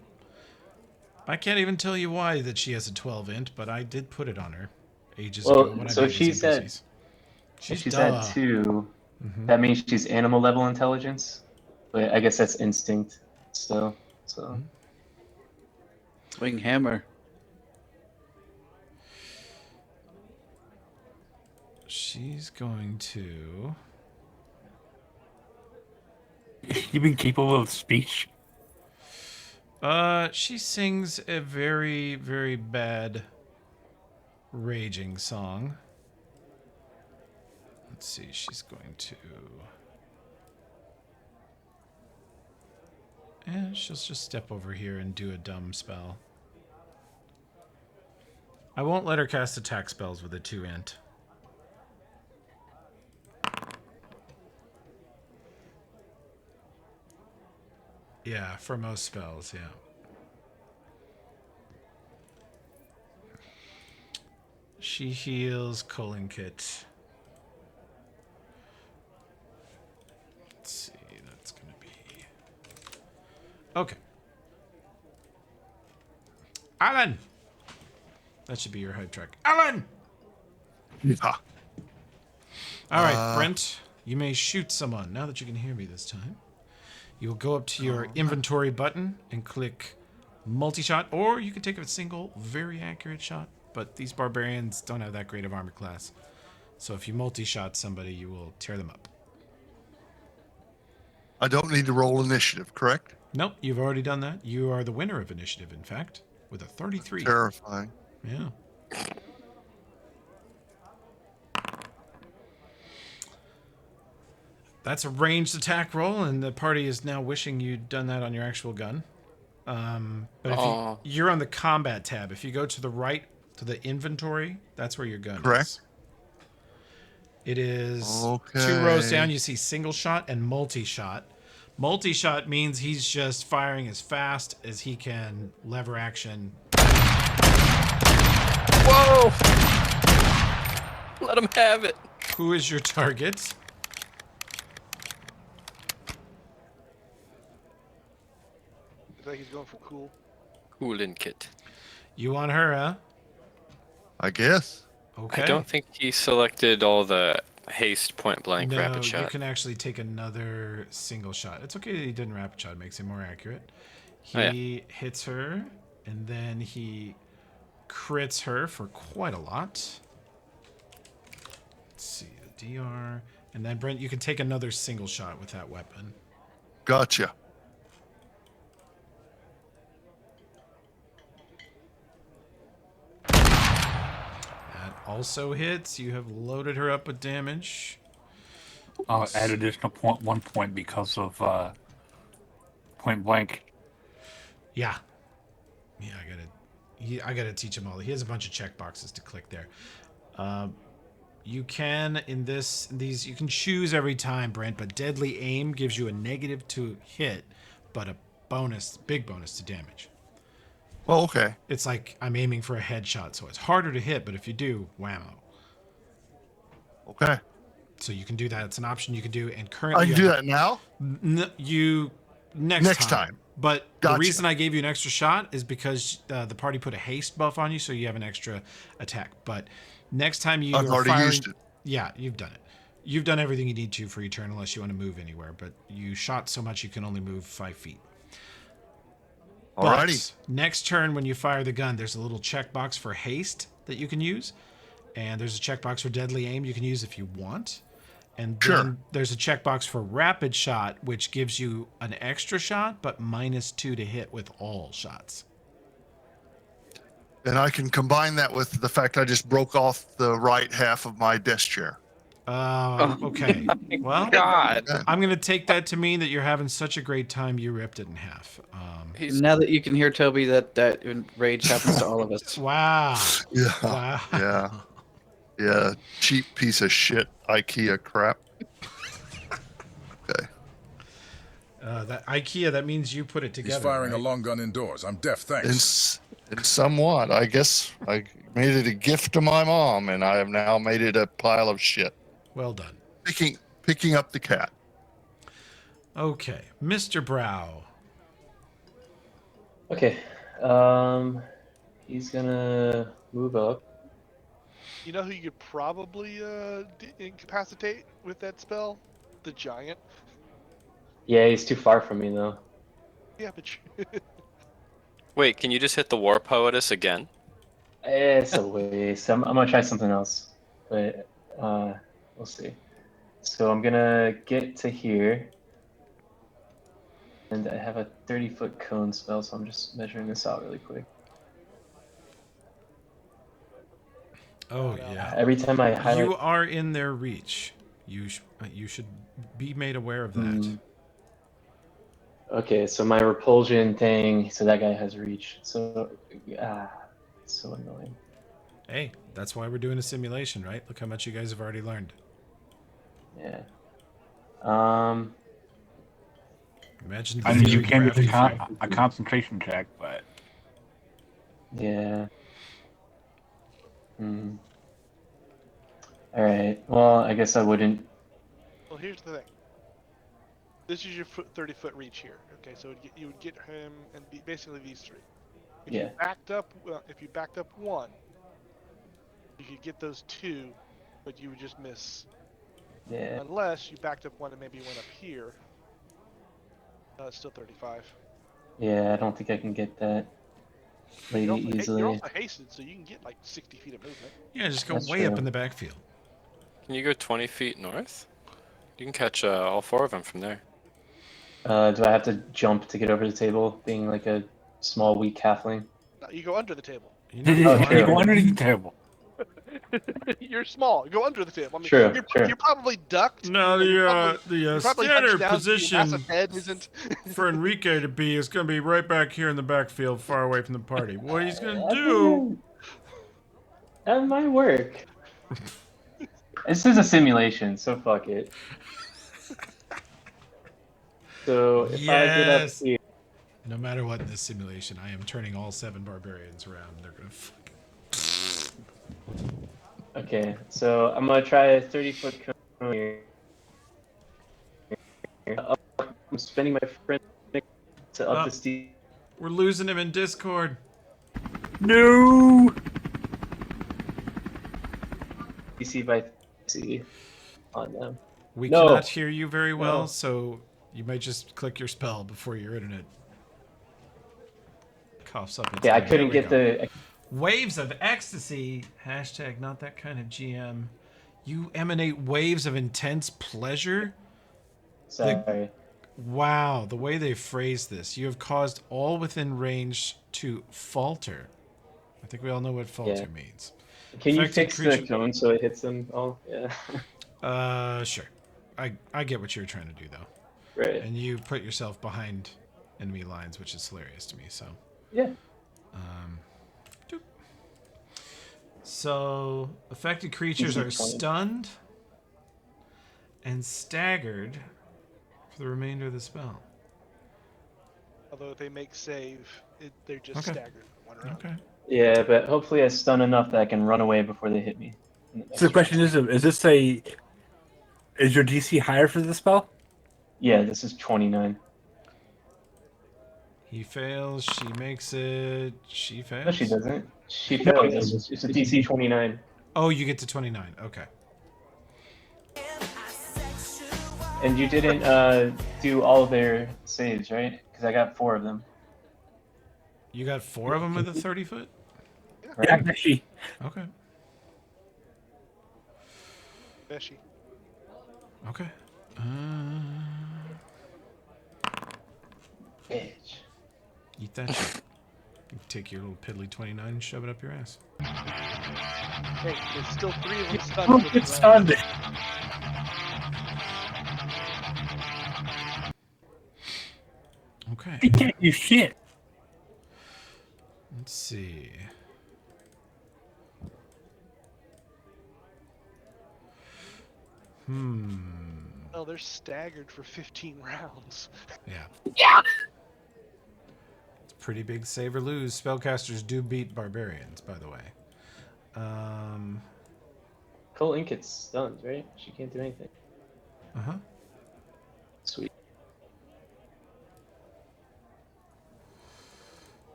I can't even tell you why that she has a 12 int, but I did put it on her ages ago when I so made these she's at NPCs. she's at 2. That means she's animal level intelligence, but I guess that's instinct still. So Swing hammer. She's going to... You mean capable of speech? She sings a very, very bad raging song. Let's see, she's going to... And she'll just step over here and do a dumb spell. I won't let her cast attack spells with a 2 int. Yeah, for most spells, yeah. She heals Colin Kit. Let's see, that's gonna be... Okay. Alan! That should be your hype track. Alan! Yeah. Alright, Brent, you may shoot someone now that you can hear me this time. You will go up to your inventory button and click multi-shot, or you can take a single, very accurate shot, but these barbarians don't have that great of armor class. So if you multi-shot somebody, you will tear them up. I don't need to roll initiative, correct? Nope, you've already done that. You are the winner of initiative, in fact, with a 33. Terrifying. Yeah. That's a ranged attack roll, and the party is now wishing you'd done that on your actual gun. But if you're on the combat tab. If you go to the right to the inventory, that's where your gun Correct. is. It is Okay. 2 rows down. You see single shot and multi-shot. Multi-shot means he's just firing as fast as he can, lever action. Whoa! Let him have it. Who is your target? I think he's going for cool. Coolin kit. You want her, huh? I guess. Okay. I don't think he selected all the haste, point blank, No, rapid shot. you can actually take another single shot. It's okay that he didn't rapid shot. It makes him more accurate. He hits her, and then he crits her for quite a lot. Let's see, the DR. And then, Brent, you can take another single shot with that weapon. Gotcha. That also hits. You have loaded her up with damage. I'll add additional 1 point because of point blank. Yeah. Yeah, I gotta teach him all. He has a bunch of check boxes to click there. You can these you can choose every time, Brent, but deadly aim gives you a negative to hit, but a big bonus to damage. Oh, okay. It's like I'm aiming for a headshot, so it's harder to hit, but if you do, whammo. Okay. So you can do that. It's an option you can do, and currently I can do that now? Next time. But Gotcha. the reason I gave you an extra shot is because the party put a haste buff on you, so you have an extra attack. But next time you I've are already firing, used it. yeah, you've done it. You've done everything you need to for your turn, unless you want to move anywhere. But you shot so much you can only move 5 feet. Alrighty. But next turn, when you fire the gun, there's a little checkbox for haste that you can use, and there's a checkbox for deadly aim you can use if you want. And then there's a checkbox for rapid shot, which gives you an extra shot, but -2 to hit with all shots. And I can combine that with the fact I just broke off the right half of my desk chair. Okay. Well, God. I'm going to take that to mean that you're having such a great time you ripped it in half. Now that you can hear Toby, that rage happens to all of us. Wow. Yeah. Wow. Yeah. Yeah. Cheap piece of shit IKEA crap. Okay. That IKEA, that means you put it together. He's firing right? a long gun indoors. I'm deaf, thanks. And somewhat, I guess I made it a gift to my mom, and I have now made it a pile of shit. Well done. Picking up the cat. Okay. Mr. Brow. Okay. He's gonna move up. You know who you could probably incapacitate with that spell? The giant. Yeah, he's too far from me though. Yeah, but Wait, can you just hit the War Poetess again? It's a waste. I'm gonna try something else, but we'll see. So I'm gonna get to here, and I have a 30-foot cone spell, so I'm just measuring this out really quick. Oh, yeah. Every time I highlight... You are in their reach. You should be made aware of that. Okay, so my repulsion thing, so that guy has reach. So, it's so annoying. Hey, that's why we're doing a simulation, right? Look how much you guys have already learned. Yeah. Imagine. I mean, you can do a concentration check, but yeah. All right. Well, I guess I wouldn't. Well, here's the thing. This is your 30-foot reach here. Okay, so you would get him and basically these three. If you backed up, if you backed up one, you could get those two, but you would just miss. Yeah. Unless you backed up one and maybe went up here. It's still 35. Yeah, I don't think I can get that lady easily. You're also hasted, so you can get like 60 feet of movement. Yeah, just go That's way up true. in the backfield. Can you go 20 feet north? You can catch all 4 of them from there. Do I have to jump to get over the table, being like a small, weak halfling? No, you go under the table. Oh, true. you go underneath the table. You're small. Go under the table. I mean, True, you're probably ducked. No, the probably standard hunched down so your position massive head isn't. for Enrique to be is going to be right back here in the backfield, far away from the party. What he's going to do? That might work. This is a simulation, so fuck it. So if I get up Yes. here, No matter what in this simulation, I am turning all 7 barbarians around. They're gonna okay. So I'm gonna try a 30-foot cone here. I'm spending my friend to up Oh, the steep. we're losing him in Discord. No. DC by DC on them. We No. cannot hear you very well, No. so you might just click your spell before your internet coughs up its Yeah, I time. couldn't There we get go. the. Waves of ecstasy. Hashtag not that kind of GM. You emanate waves of intense pleasure. Sorry. Wow, the way they phrased this. You have caused all within range to falter. I think we all know what falter means. Can you Affected fix the creature- cone so it hits them all? Yeah. Sure. I get what you're trying to do though. Right. And you put yourself behind enemy lines, which is hilarious to me. So. Yeah. Doop. So affected creatures are stunned and staggered for the remainder of the spell. Although if they make save, they're just staggered one round. Okay. Yeah, but hopefully I stun enough that I can run away before they hit me. So the question is your DC higher for the spell? Yeah, this is 29. He fails. She makes it. She fails. No, she doesn't. She fails. It's a DC 29. Oh, you get to 29. Okay. And you didn't do all their saves, right? Because I got 4 of them. You got 4 of them with a 30-foot? Yeah, Beshi. Okay. Beshi. Okay. Bitch. Eat that shit. You take your little piddly 29 and shove it up your ass. Hey, there's still 3 of them stunned. Don't get stunned. Okay. You can't do shit. Let's see. Oh, they're staggered for 15 rounds. Yeah. Yeah. It's a pretty big save or lose. Spellcasters do beat barbarians, by the way. Cole Inket's stunned, right? She can't do anything. Uh-huh. Sweet.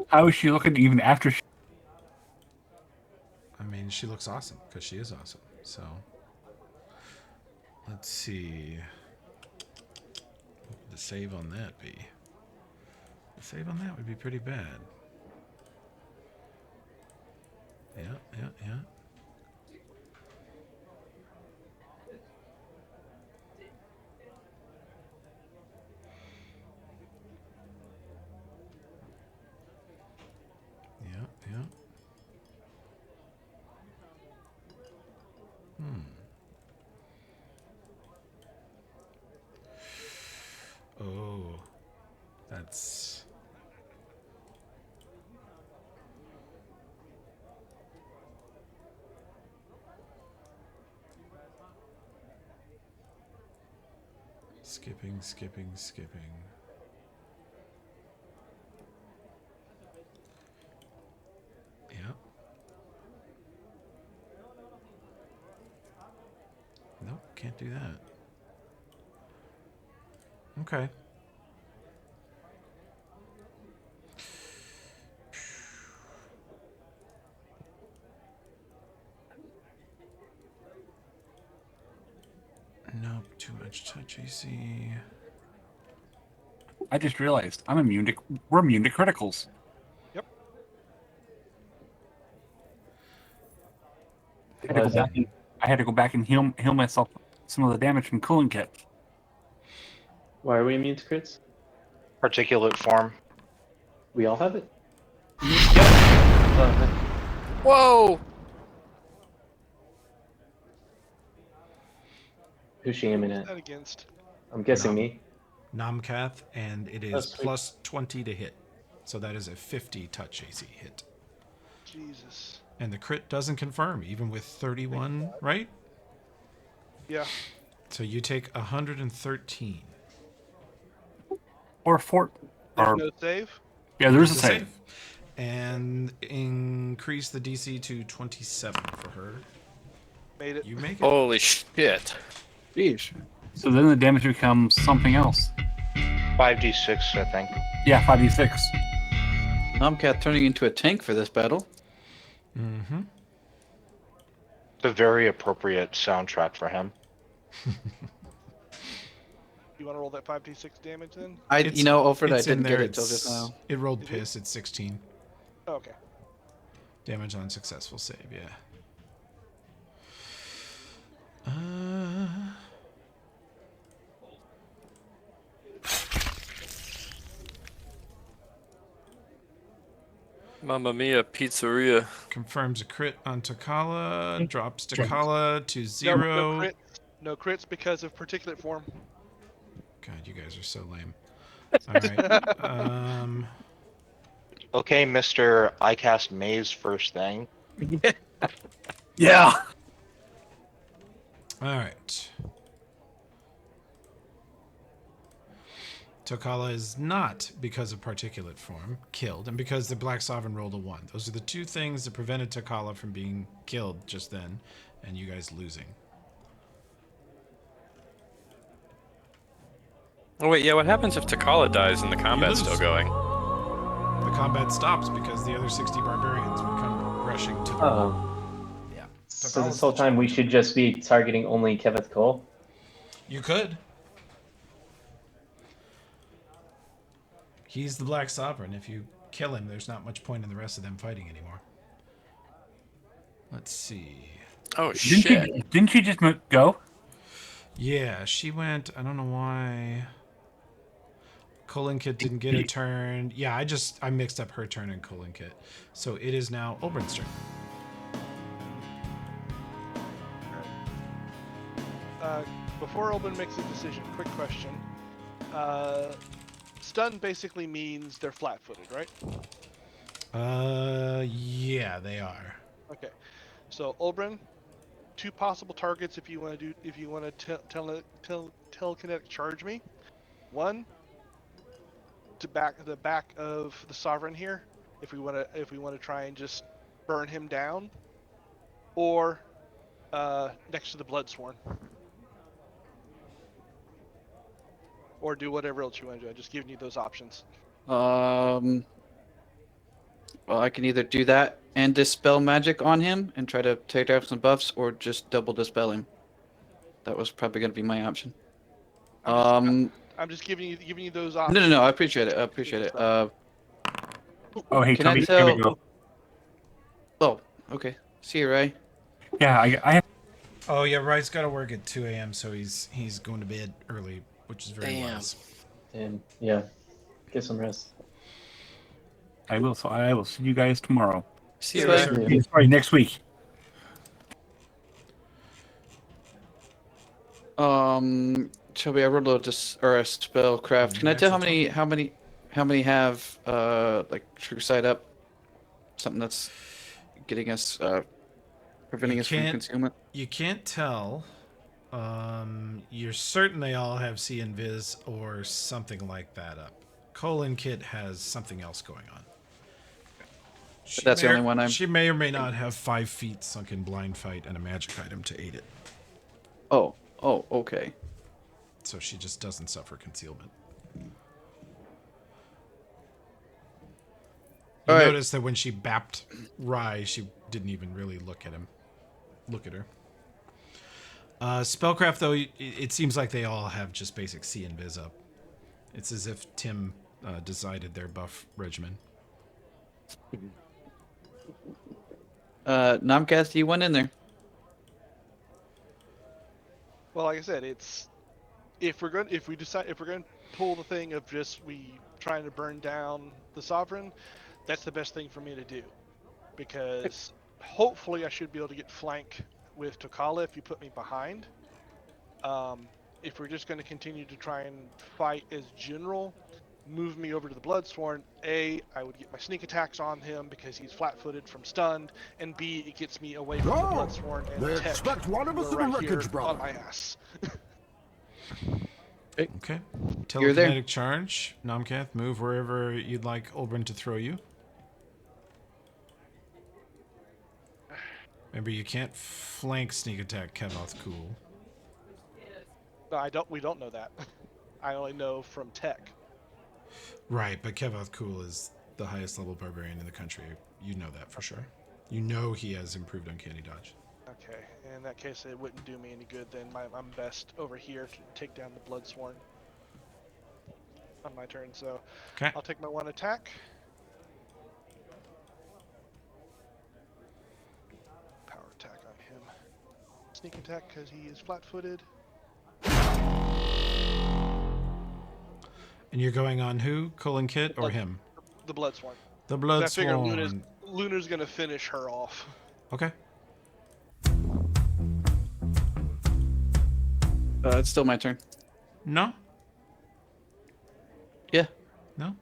How is she looking even after she... I mean, she looks awesome, because she is awesome. So, let's see. What would the save on that be? The save on that would be pretty bad. Yeah. Yeah. Oh, that's... Skipping. Yeah. Nope, can't do that. Okay. Nope, too much touch AC. I just realized we're immune to criticals. Yep. I had to go back and heal myself some of the damage from cooling kit. Why are we immune to crits? Particulate form. We all have it? Whoa! Who's she aiming Who's at? that against? I'm guessing me. Namkath, and it is That's sweet. plus 20 to hit. So that is a 50 touch AC hit. Jesus. And the crit doesn't confirm, even with 31, right? Yeah. So you take 113. Or four. There's Or no save. yeah, there is a There's save. And increase the DC to 27 for her. Made it. You make it. Holy shit. Jeez. So then the damage becomes something else. 5d6, I think. Yeah, 5d6. Nomcat turning into a tank for this battle. Mm-hmm. It's a very appropriate soundtrack for him. You want to roll that 5d6 damage then? Alfred, I It's in didn't there, get it till it's- just now. It rolled piss. It's 16. Oh, okay. Damage on successful save, yeah. Mamma mia, pizzeria. Confirms a crit on Takala. Drops Takala to 0. No crits because of particulate form. God, you guys are so lame. All right. Okay, Mr. I cast Maze first thing. Yeah. All right. Takala is not, because of particulate form, killed, and because the Black Sovereign rolled a 1. Those are the two things that prevented Takala from being killed just then, and you guys losing. Oh wait, yeah, what happens if Takala dies and the combat's still going? The combat stops because the other 60 barbarians would come rushing to the Yeah. So this whole time we should just be targeting only Keveth Cole? You could. He's the Black Sovereign. If you kill him, there's not much point in the rest of them fighting anymore. Let's see. Oh, shit. Didn't she just go? Yeah, she went. I don't know why. Kit didn't get a turn. Yeah, I mixed up her turn and Kit. So it is now Oberyn's turn. Before Oberyn makes a decision, quick question. Stun basically means they're flat-footed, right? Yeah, they are. Okay. So Oberyn, 2 possible targets if you want to telekinetic charge me. 1 to the back of the Sovereign here, if we want to try and just burn him down, or next to the Bloodsworn, or do whatever else you want to do. I'm just giving you those options. Well, I can either do that and dispel magic on him and try to take out some buffs, or just double dispel him. That was probably going to be my option. I'm just giving you those options. No. I appreciate it. Oh, hey, can I Toby, tell? here we go. Oh, okay. See you, Ray. Yeah, I have. Oh yeah, Rye's got to work at 2 a.m. So he's going to bed early, which is very wise. And yeah, get some rest. I will. So I will see you guys tomorrow. See you, Ray. Sorry, next week. Shelby, I rolled a spellcraft. Can I tell how many have like true sight up? Something that's getting us preventing us from concealment. You can't tell. You're certain they all have See and Viz or something like that up. Kit has something else going on. That's the only one She may or may not have 5 feet sunken blind fight and a magic item to aid it. Oh, okay. So she just doesn't suffer concealment. You notice that when she bapped Rye, she didn't even really look at her. Spellcraft, though, it seems like they all have just basic See and Viz up. It's as if Tim decided their buff regimen. Nomcast, you went in there. Well, like I said, if we're going to pull the thing of just we trying to burn down the Sovereign, that's the best thing for me to do, because hopefully I should be able to get flank with Takala if you put me behind. If we're just going to continue to try and fight as general, move me over to the Bloodsworn. A, I would get my sneak attacks on him because he's flat-footed from stunned, and B, it gets me away from the Bloodsworn and they Tech. expect one of us We're in the right here wreckage, brother. on my ass. Okay. You're there. Telekinetic charge. Nomcath, move wherever you'd like Olbrin to throw you. Remember, you can't flank sneak attack Kevoth Cool. No, we don't know that. I only know from tech. Right, but Kevoth Cool is the highest level barbarian in the country. You know that for sure. You know he has improved Uncanny Dodge. Okay, in that case, it wouldn't do me any good. Then I'm best over here to take down the Bloodsworn on my turn. So Okay. I'll take my 1 attack. Power attack on him. Sneak attack because he is flat-footed. And you're going on who? Colin Kit or him? The Bloodsworn. The I figure Bloodsworn. Luna's gonna finish her off. Okay. It's still my turn. No? Yeah. No?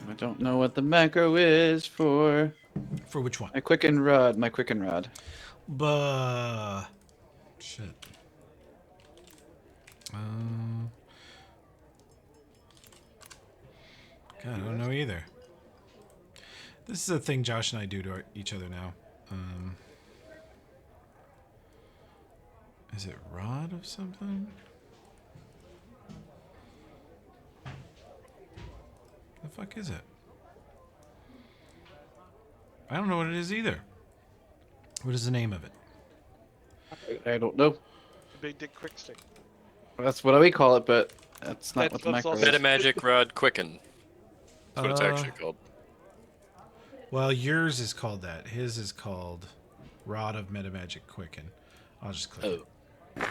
I don't know what the macro is for. For which one? My Quicken Rod. My Quicken Rod. Shit. God, I don't know either. This is a thing Josh and I do to each other now. Is it Rod of something? The fuck is it? I don't know what it is either. What is the name of it? I don't know. Big Dick Quick Stick. That's what we call it, but that's not what the macro is. Metamagic Rod Quicken. That's what it's actually called. Well, yours is called that. His is called Rod of Metamagic Quicken. I'll just click it. I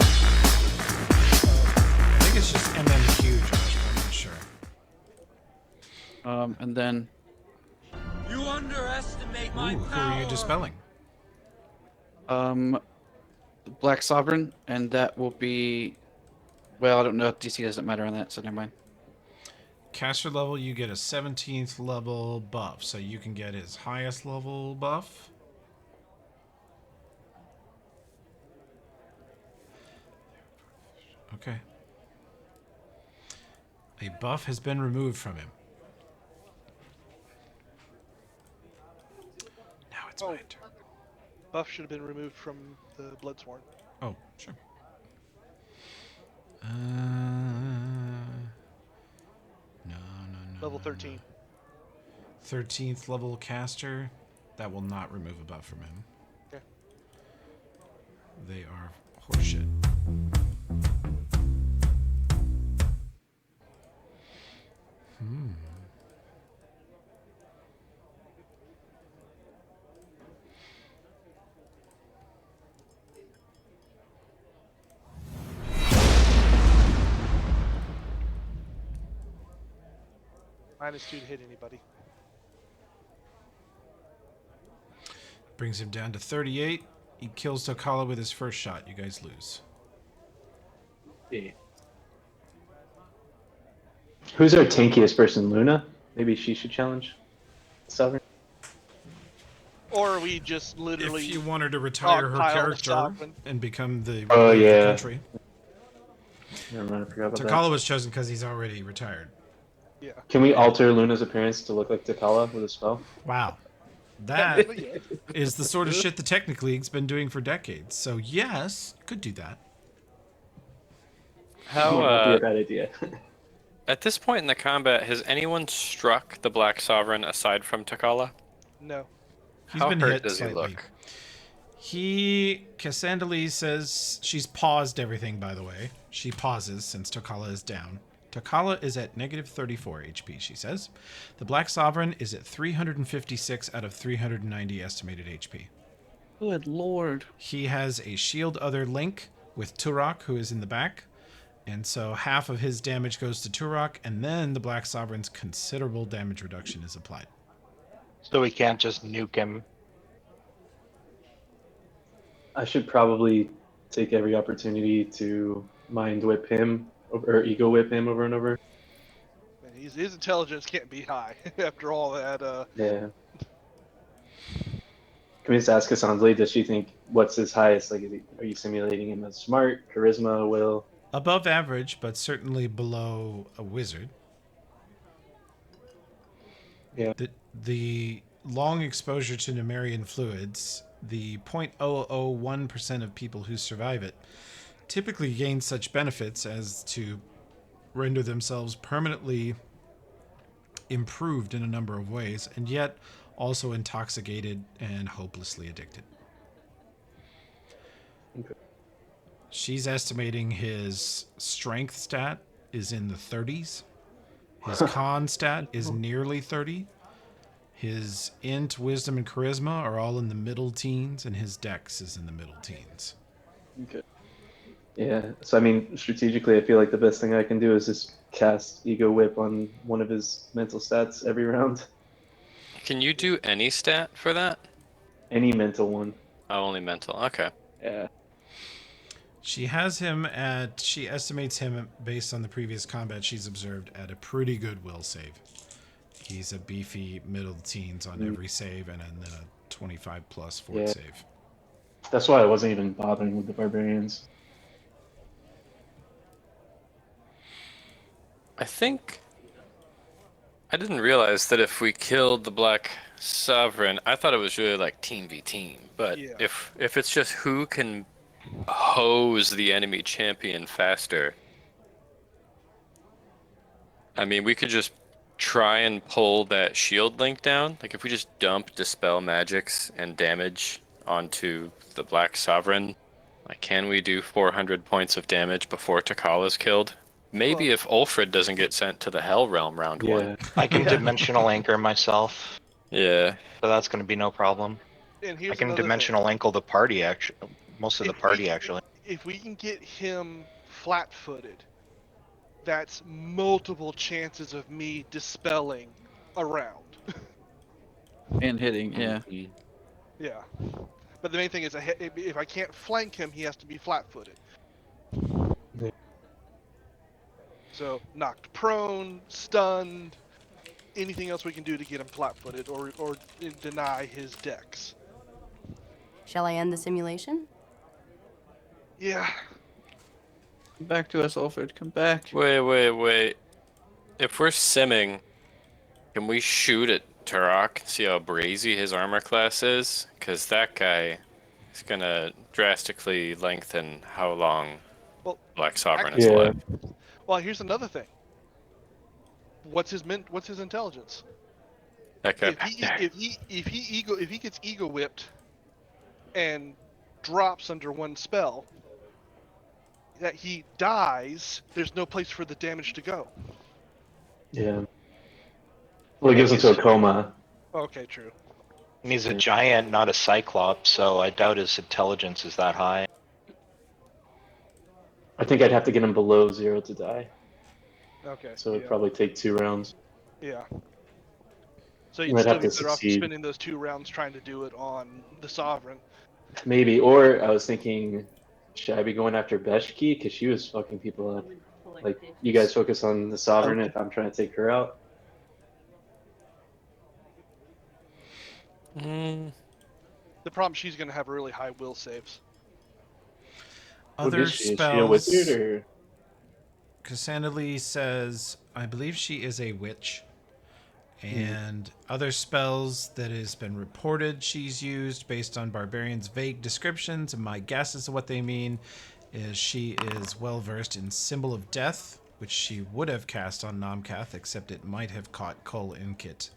think it's just MMQ, Josh, but I'm not sure. And then... You underestimate my Who are you dispelling? Black Sovereign, and that will be... Well, I don't know. DC doesn't matter on that, so never mind. Caster level, you get a 17th level buff, so you can get his highest level buff. Okay. A buff has been removed from him. Now it's my turn. Buff should have been removed from the Bloodsworn. Oh, sure. No. Level 13. 13th level caster. That will not remove a buff from him. Okay. They are horseshit. -2 to hit anybody. Brings him down to 38. He kills Tokala with his first shot. You guys lose. Yeah. Who's our tankiest person? Luna? Maybe she should challenge Sovereign? Or we just literally... If you want her to retire her character and become the ruler Oh, of the yeah. country. Never mind, I forgot about Takala that. was chosen because he's already retired. Yeah. Can we alter Luna's appearance to look like Takala with a spell? Wow. That is the sort of shit the Technic League's been doing for decades. So yes, could do that. How, Might be a bad idea. At this point in the combat, has anyone struck the Black Sovereign aside from Takala? No. He's How been hurt hit does slightly. he look? Cassandra says she's paused everything, by the way. She pauses since Tokala is down. Tokala is at negative 34 HP, she says. The Black Sovereign is at 356 out of 390 estimated HP. Good lord. He has a shield other link with Turok, who is in the back. And so half of his damage goes to Turok, and then the Black Sovereign's considerable damage reduction is applied. So we can't just nuke him. I should probably take every opportunity to mind whip him or ego whip him over and over. His intelligence can't be high after all that. Yeah. Can we just ask Cassandra, does she think what's his highest? Like, are you simulating him as smart, charisma, will? Above average, but certainly below a wizard. Yeah. The long exposure to Numerian fluids, the 0.001% of people who survive it, typically gain such benefits as to render themselves permanently improved in a number of ways, and yet also intoxicated and hopelessly addicted. Okay. She's estimating his strength stat is in the 30s. His con stat is nearly 30. His int, wisdom, and charisma are all in the middle teens, and his dex is in the middle teens. Okay. Yeah. So I mean, strategically, I feel like the best thing I can do is just cast Ego Whip on one of his mental stats every round. Can you do any stat for that? Any mental one. Oh, only mental. Okay. Yeah. She estimates him based on the previous combat she's observed at a pretty good will save. He's a beefy middle teens on every save and then a 25 plus fort save. That's why I wasn't even bothering with the barbarians. I think I didn't realize that if we killed the Black Sovereign, I thought it was really like team v team. But if it's just who can hose the enemy champion faster, I mean, we could just try and pull that shield link down. Like if we just dump dispel magics and damage onto the Black Sovereign, like can we do 400 points of damage before Takala's killed? Maybe if Ulfred doesn't get sent to the Hell Realm round one. I can dimensional anchor myself. Yeah. So that's going to be no problem. And here's I can another dimensional ankle the party, actually. Most of the party, actually. If we can get him flat-footed, that's multiple chances of me dispelling a round. And hitting, yeah. Yeah. But the main thing is, if I can't flank him, he has to be flat-footed. So, knocked prone, stunned, anything else we can do to get him flat-footed or deny his dex. Shall I end the simulation? Yeah. Come back to us, Alfred. Come back. Wait. If we're simming, can we shoot at Turok? See how brazy his armor class is? Because that guy is going to drastically lengthen how long Black Sovereign is alive. Well, here's another thing. What's his intelligence? That guy. If he gets ego whipped and drops under one spell, that he dies, there's no place for the damage to go. Yeah. Well, it goes into a coma. Okay, true. And he's a giant, not a cyclops, so I doubt his intelligence is that high. I think I'd have to get him below 0 to die. Okay. So it'd probably take 2 rounds. Yeah. So you'd Might still have be to better off succeed. spending those 2 rounds trying to do it on the Sovereign. Maybe. Or I was thinking, should I be going after Beshki? Because she was fucking people up. Like, you guys focus on the Sovereign if I'm trying to take her out. The problem, she's going to have really high will saves. Other Is she a spells. wizard or? Cassandra Lee says, I believe she is a witch. And other spells that has been reported she's used based on barbarians' vague descriptions, and my guess as to what they mean is she is well versed in Symbol of Death, which she would have cast on Nomcath, except it might have caught Kul Inkit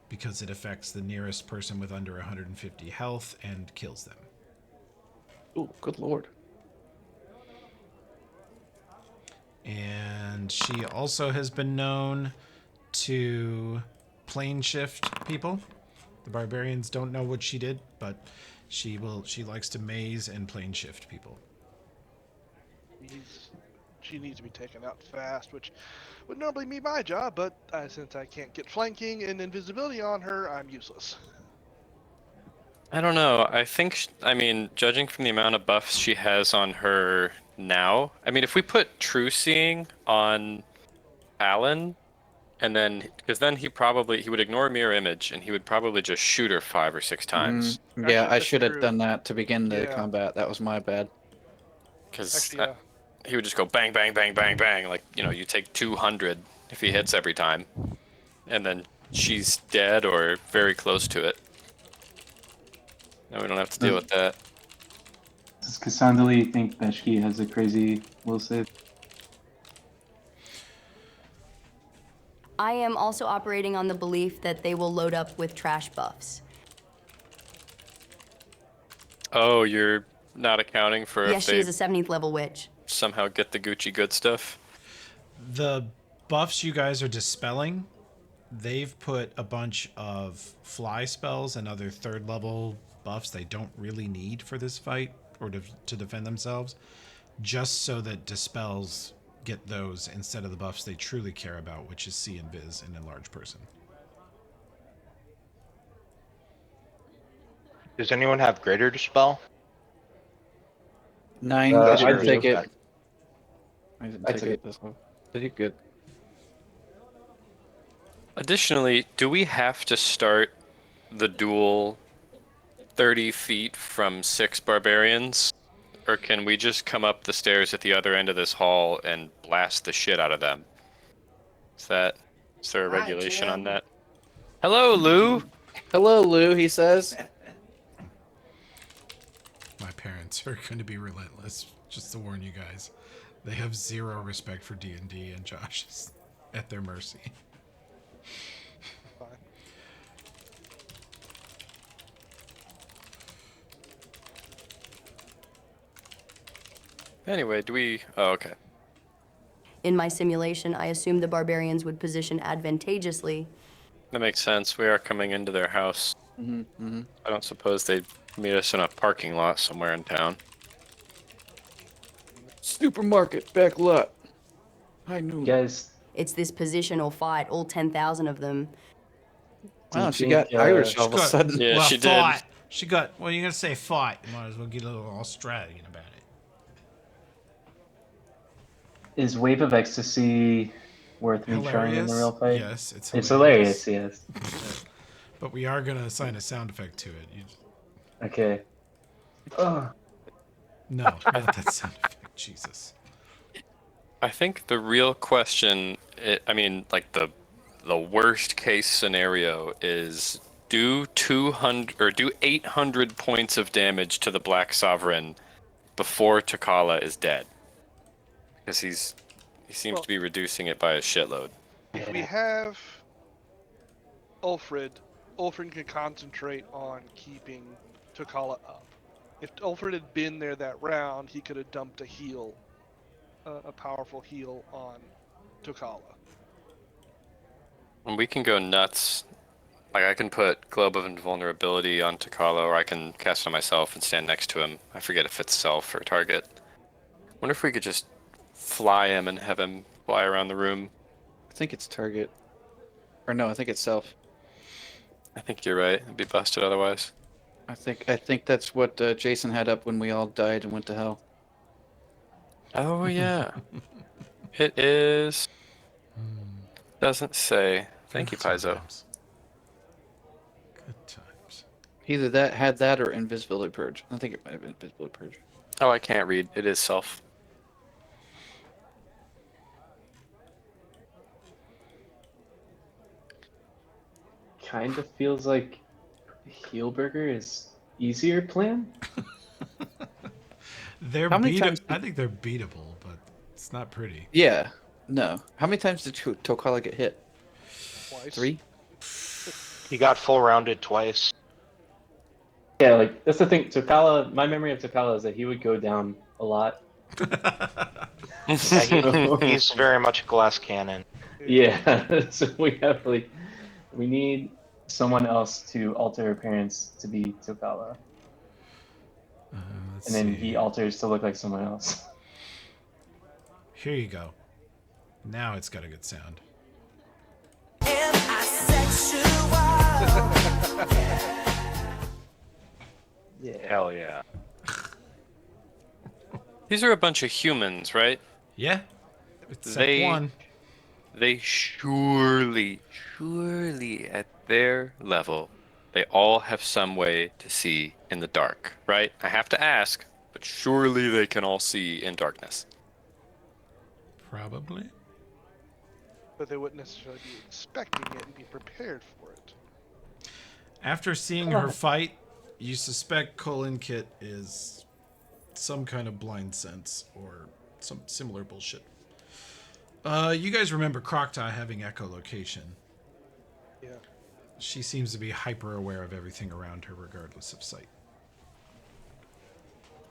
because it affects the nearest person with under 150 health and kills them. Oh, good lord. And she also has been known to plane shift people. The barbarians don't know what she did, but she likes to maze and plane shift people. She needs to be taken out fast, which would normally be my job, but since I can't get flanking and invisibility on her, I'm useless. I don't know. I mean, judging from the amount of buffs she has on her now, I mean, if we put True Seeing on Alan, And then, because then he would ignore mirror image, and he would probably just shoot her 5 or 6 times. Yeah, I that's should have true. done that to begin the Yeah. combat. That was my bad. Because Actually, yeah. he would just go bang, bang, bang, bang, bang. Like, you take 200 if he hits every time. And then she's dead or very close to it. Now we don't have to deal with that. Does Cassandra think Beshki has a crazy will save? I am also operating on the belief that they will load up with trash buffs. Oh, you're not accounting for Yes, if she is they a 17th level witch. somehow get the Gucci good stuff? The buffs you guys are dispelling, they've put a bunch of fly spells and other 3rd level buffs they don't really need for this fight or to defend themselves, just so that dispels get those instead of the buffs they truly care about, which is see and viz and enlarge person. Does anyone have greater dispel? 9. I I'd do. take it. I didn't I take took it it. this one. Did you good? Additionally, do we have to start the duel 30 feet from 6 barbarians? Or can we just come up the stairs at the other end of this hall and blast the shit out of them? Is there a regulation on that? Hello, Lou! Hello, Lou, he says. My parents are going to be relentless, just to warn you guys. They have zero respect for D&D, and Josh is at their mercy. Anyway, oh, okay. In my simulation, I assumed the barbarians would position advantageously. That makes sense. We are coming into their house. Mm-hmm. I don't suppose they'd meet us in a parking lot somewhere in town. Supermarket, back lot. I knew. Guys, It's this positional fight, all 10,000 of them. Wow, she got Irish all of a sudden. Yeah, well, she fight. did. She got, well, you're going to say fight. You might as well get a little Australian about it. is Wave of Ecstasy worth me trying in the real fight? Yes, it's It's hilarious. hilarious, yes. But we are going to assign a sound effect to it. Okay. Oh. No, not that sound effect. Jesus. I think the real question, like the worst case scenario is do 800 points of damage to the Black Sovereign before Takala is dead, because he seems to be reducing it by a shitload. If we have Ulfrid can concentrate on keeping Takala up. If Ulfrid had been there that round, he could have dumped a heal, a powerful heal on Takala. And we can go nuts. Like, I can put Globe of Invulnerability on Takala, or I can cast it on myself and stand next to him. I forget if it's self or target. Wonder if we could just fly him and have him fly around the room. I think it's target. Or no, I think it's self. I think you're right. It'd be busted otherwise. I think that's what Jason had up when we all died and went to hell. Oh, yeah. It is. Doesn't say. Thank you, Paizo. Good times. Either that had that or Invisibility Purge. I think it might have been Invisibility Purge. Oh, I can't read. It is self. Kind of feels like Heelburger is easier plan. They're How many times I think they're beatable, but it's not pretty. Yeah. No. How many times did Tokala get hit? Twice. 3? He got full rounded twice. Yeah, like that's the thing. Takala, my memory of Takala is that he would go down a lot. Yeah, he's very much a glass cannon. Yeah, so we need someone else to alter her appearance to be Takala, and then he alters to look like someone else. Here you go. Now it's got a good sound. Yeah. Hell yeah. These are a bunch of humans, right? Yeah. It's step one. They surely at their level, they all have some way to see in the dark, right? I have to ask, but surely they can all see in darkness. Probably. But they wouldn't necessarily be expecting it and be prepared for it. After seeing her fight, you suspect Colin Kit is some kind of blind sense or some similar bullshit. You guys remember Crocta having echolocation. Yeah. She seems to be hyper aware of everything around her, regardless of sight.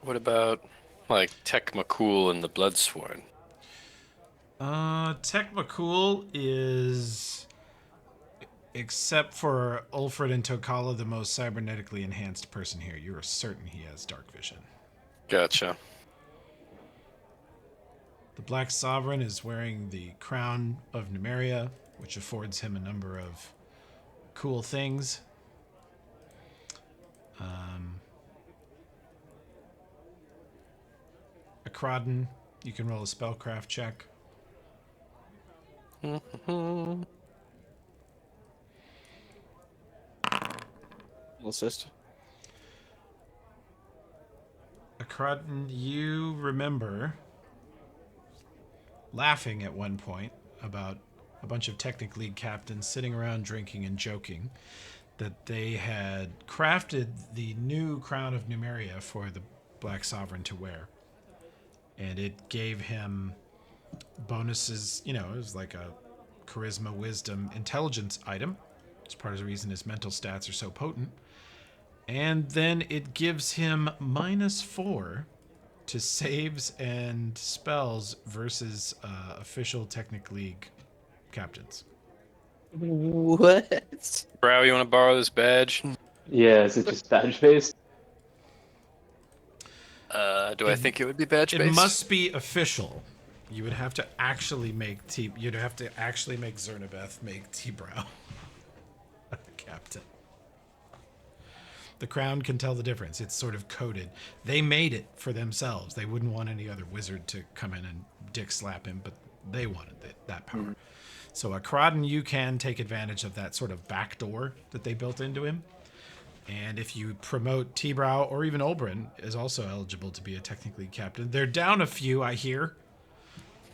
What about, like, Tech McCool and the Bloodsworn? Tech McCool is, except for Ulfred and Tokala, the most cybernetically enhanced person here. You are certain he has dark vision. Gotcha. The Black Sovereign is wearing the crown of Numeria, which affords him a number of cool things. Akradin, you can roll a spellcraft check. Assist. Akradin, you remember laughing at one point about a bunch of Technic League captains sitting around drinking and joking that they had crafted the new crown of Numeria for the Black Sovereign to wear. And it gave him bonuses, it was like a charisma, wisdom, intelligence item. It's part of the reason his mental stats are so potent. And then it gives him -4 to saves and spells versus official Technic League captains. What? Brow, you want to borrow this badge? Yeah, is it just badge based? Do I think it would be badge based? It must be official. You would have to actually make You'd have to actually make Zernabeth make T-Brow a captain. The crown can tell the difference. It's sort of coded. They made it for themselves. They wouldn't want any other wizard to come in and dick slap him, but they wanted that power. Mm-hmm. So Akradin, you can take advantage of that sort of backdoor that they built into him. And if you promote T-Brow or even Olbrin is also eligible to be a Technic League captain. They're down a few, I hear.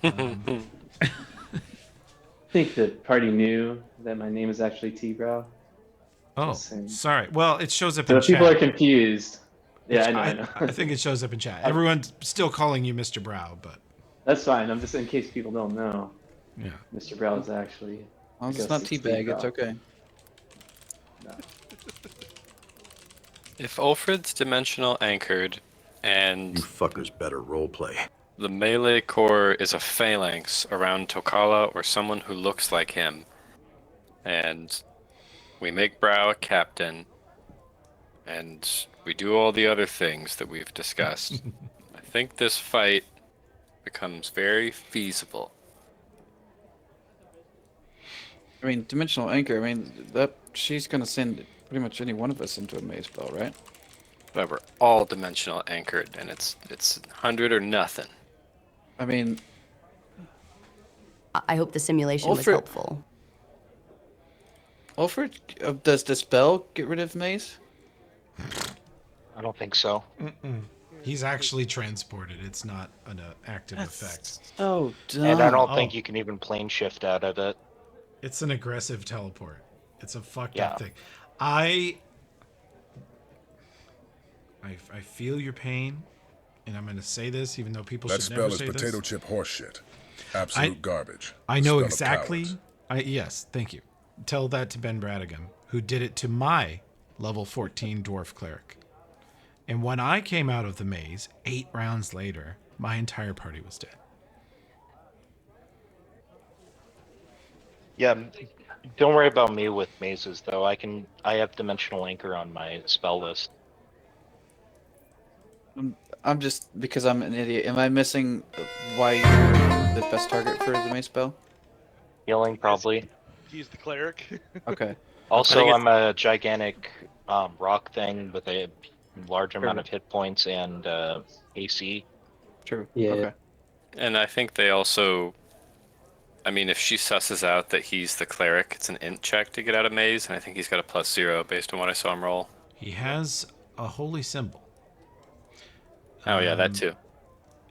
I think the party knew that my name is actually T-Brow. Oh, sorry. Well, it shows up in chat. People are confused. Yeah, I know. I think it shows up in chat. Everyone's still calling you Mr. Brow, but that's fine. I'm just in case people don't know. Yeah, Mr. Brow is actually. It's not teabag. It's okay. No. If Ulfred's dimensional anchored, and you fuckers better roleplay. The melee core is a phalanx around Tokala or someone who looks like him, and we make Brow a captain, and we do all the other things that we've discussed. I think this fight becomes very feasible. I mean, dimensional anchor. I mean, that she's gonna send pretty much any one of us into a maze spell, right? But we're all dimensional anchored, and it's 100 or nothing. I mean, I hope the simulation was helpful. Ulfred, does the spell get rid of maze? I don't think so. He's actually transported. It's not an active effect. So dumb. And I don't think you can even plane shift out of it. It's an aggressive teleport. It's a fucked up thing. I feel your pain, and I'm going to say this, even though people should never say this. That spell is potato chip horseshit. Absolute garbage. I know exactly. Yes, thank you. Tell that to Ben Bradigam, who did it to my level 14 dwarf cleric. And when I came out of the maze, 8 rounds later, my entire party was dead. Yeah, don't worry about me with mazes though. I have dimensional anchor on my spell list. I'm just because I'm an idiot. Am I missing why you're the best target for the maze spell? Healing, probably. He's the cleric. Okay. Also, I'm a gigantic rock thing with a large amount of hit points and AC. True. Yeah. Okay. And I think they also I mean, if she susses out that he's the cleric, it's an int check to get out of maze, and I think he's got a +0 based on what I saw him roll. He has a holy symbol. Oh yeah, that too.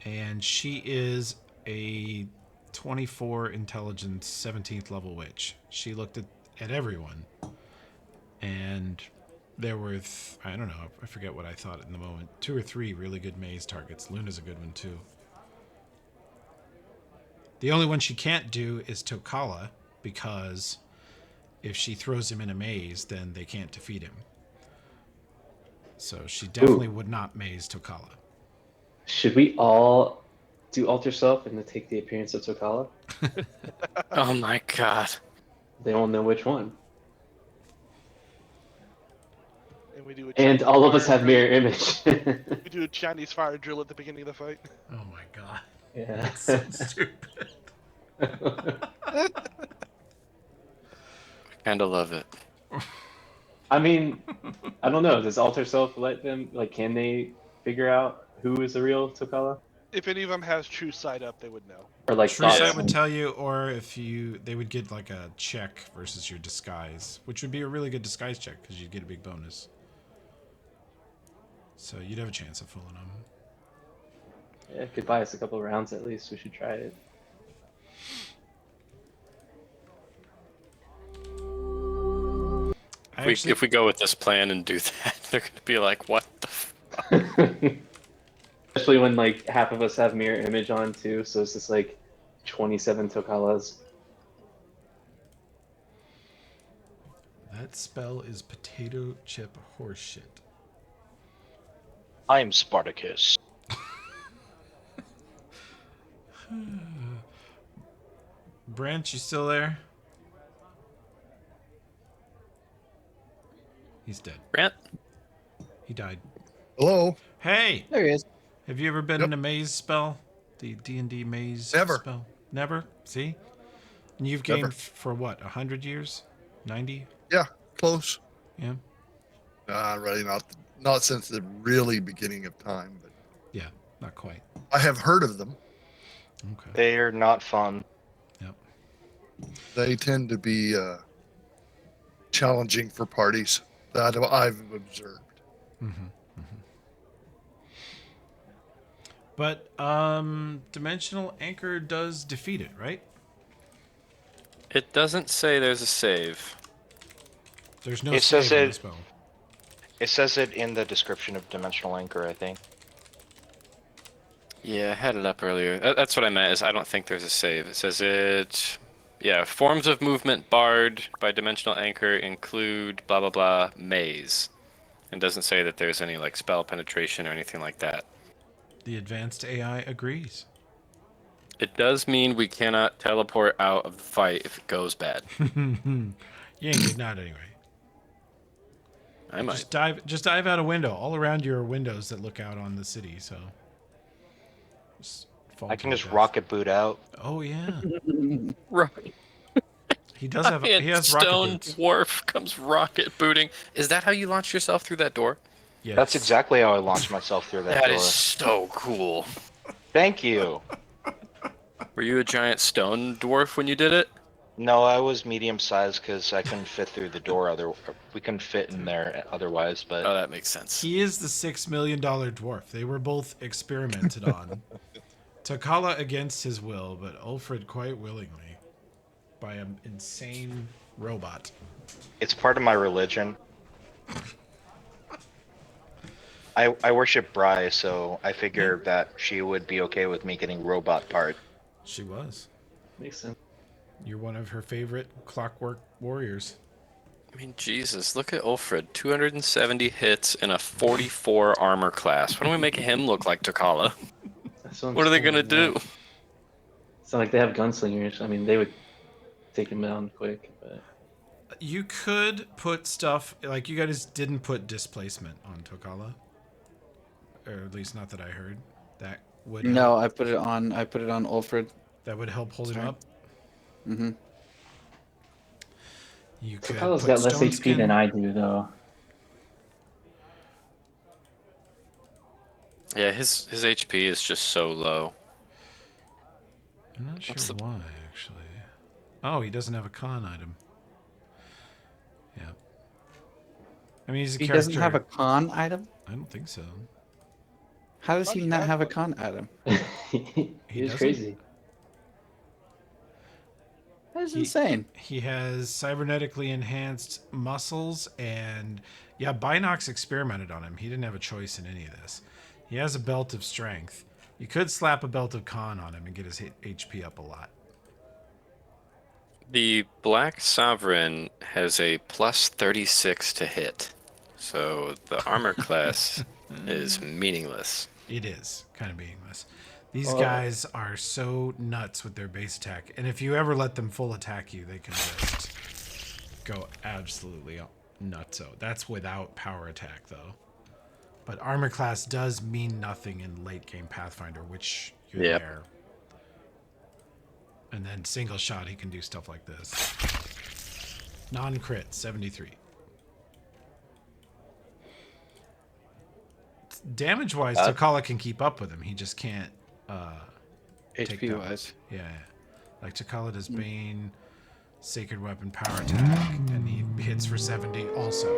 And she is a 24 intelligence, 17th level witch. She looked at everyone, and there were, I don't know, I forget what I thought in the moment. 2 or 3 really good maze targets. Luna's a good one too. The only one she can't do is Tokala, because if she throws him in a maze, then they can't defeat him. So she definitely would not maze Tokala. Should we all do alter self and then take the appearance of Tokala? Oh my god. They won't know which one. And we do a And Chinese all of us fire have drill. mirror image. We do a Chinese fire drill at the beginning of the fight. Oh my god. Yeah. That's so stupid. I kind of love it. I mean, I don't know. Does alter self let them, like, can they figure out who is the real Tokala? If any of them has true sight up, they would know. Or like True thought sight would sight? tell you, or if they would get like a check versus your disguise, which would be a really good disguise check because you'd get a big bonus. So you'd have a chance of fooling them. Yeah, it could buy us a couple rounds at least. We should try it. If we go with this plan and do that, they're gonna be like, "What the fuck?" Especially when like half of us have mirror image on too, so it's just like 27 Tokalas. That spell is potato chip horseshit. I'm Spartacus. Branch, you still there? He's dead. Brant? He died. Hello? Hey! There he is. Have you ever been in a maze spell? The D&D maze spell? Never? See? And you've gamed Never. for what, 100 years? 90? Yeah, close. Yeah? Really not since the really beginning of time, but Yeah, not quite. I have heard of them. Okay. They are not fun. Yep. They tend to be challenging for parties that I've observed. Mm-hmm. But Dimensional Anchor does defeat it, right? It doesn't say there's a save. There's no It save says in it. the spell. It says it in the description of Dimensional Anchor, I think. Yeah, I had it up earlier. That's what I meant, is I don't think there's a save. It says it... Yeah, forms of movement barred by Dimensional Anchor include blah blah blah maze. It doesn't say that there's any like spell penetration or anything like that. The advanced AI agrees. It does mean we cannot teleport out of the fight if it goes bad. You ain't getting out anyway. I might. Just dive out a window. All around you are windows that look out on the city, so just fall I to can your just death. rocket boot out. Oh yeah. Right. He does have he has rocket stone boots. dwarf comes rocket booting. Is that how you launch yourself through that door? Yes. That's exactly how I launched myself through that That door. is so cool. Thank you. Were you a giant stone dwarf when you did it? No, I was medium sized because I couldn't fit through the door. We couldn't fit in there otherwise. But Oh, that makes sense. He is the $6 million dwarf. They were both experimented on. Takala against his will, but Ulfred quite willingly. By an insane robot. it's part of my religion. I worship Bry, so I figure that she would be okay with me getting robot part. She was. Makes sense. You're one of her favorite clockwork warriors. I mean, Jesus, look at Ulfred. 270 hits in a 44 armor class. Why don't we make him look like Takala? What are they gonna do? It's not like they have gunslingers. I mean, they would take him down quick, but You could put stuff, like you guys didn't put displacement on Tokala. Or at least not that I heard. That would No, help. I put it on Ulfred. That would help hold him Sorry. up. Mm-hmm. You could Tokala's put got less stone HP skin. than I do, though. Yeah, his HP is just so low. I'm not sure What's the- why, actually. Oh, he doesn't have a con item. Yeah. I mean, he's a He character. doesn't have a con item? I don't think so. How does he not have a con item? He is doesn't? crazy. That's insane. He has cybernetically enhanced muscles, and yeah, Binox experimented on him. He didn't have a choice in any of this. He has a belt of strength. You could slap a belt of con on him and get his HP up a lot. The Black Sovereign has a plus 36 to hit, so the armor class is meaningless. It is kind of meaningless. These Oh. guys are so nuts with their base attack, and if you ever let them full attack you, they can just go absolutely nutso. That's without power attack, though. But armor class does mean nothing in late game Pathfinder, which you're there. And then single shot, he can do stuff like this. Non-crit, 73. Damage-wise, Takala can keep up with him. He just can't take HP that. wise. Yeah. Like Takala does Bane, Sacred Weapon, Power Attack, and he hits for 70 also.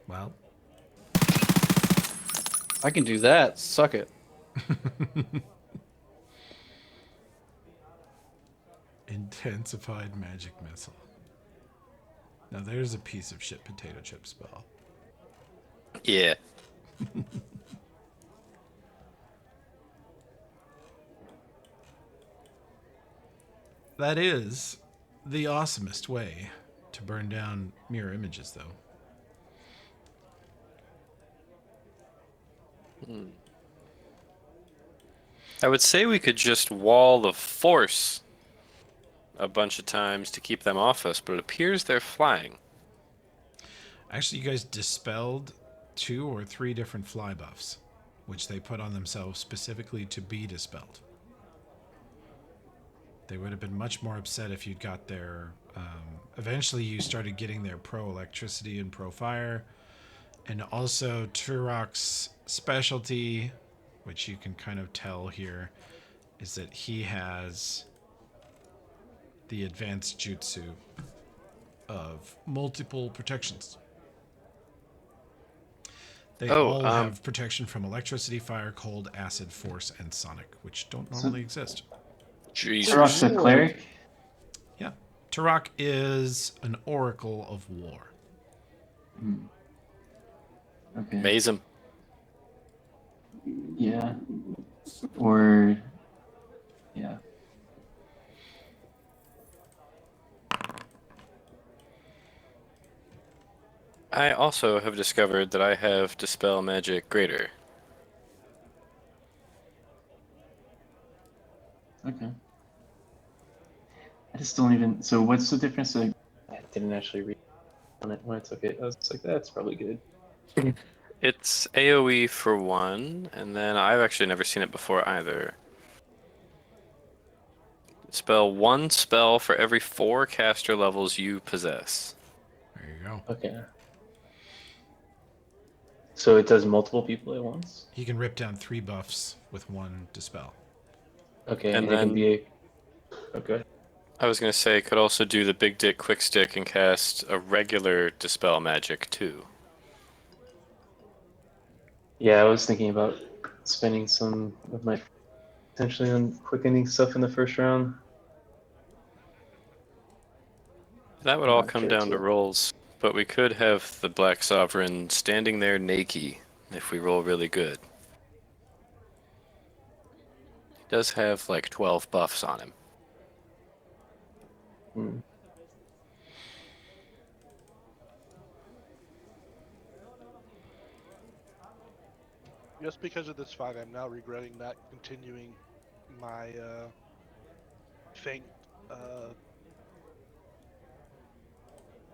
Well, I can do that. Suck it. Intensified magic missile. Now there's a piece of shit potato chip spell. Yeah. That is the awesomest way to burn down mirror images, though. I would say we could just wall the force a bunch of times to keep them off us, but it appears they're flying. Actually, you guys dispelled 2 or 3 different fly buffs, which they put on themselves specifically to be dispelled. They would have been much more upset if you'd got their... eventually, you started getting their pro-electricity and pro-fire, and also Turok's specialty, which you can kind of tell here, is that he has the advanced jutsu of multiple protections. They all have protection from electricity, fire, cold, acid, force, and sonic, which don't normally exist. Jesus. Turok's a cleric? Yeah. Turok is an oracle of war. Okay. Maze him. Yeah. Or... Yeah. I also have discovered that I have Dispel Magic Greater. Okay. I just don't even... So what's the difference? I didn't actually read on it when I took it. I was like, that's probably good. It's AoE for 1, and then I've actually never seen it before either. Spell 1 spell for every 4 caster levels you possess. There you go. Okay. So it does multiple people at once? He can rip down 3 buffs with 1 dispel. Okay, And and it can then- be a... Okay. I was going to say, could also do the Big Dick Quick Stick and cast a regular Dispel Magic too. Yeah, I was thinking about spending some of my potentially on quickening stuff in the first round. That would all Not come sure down to too. rolls, but we could have the Black Sovereign standing there naked if we roll really good. He does have like 12 buffs on him. Just because of this fight, I'm now regretting not continuing my faint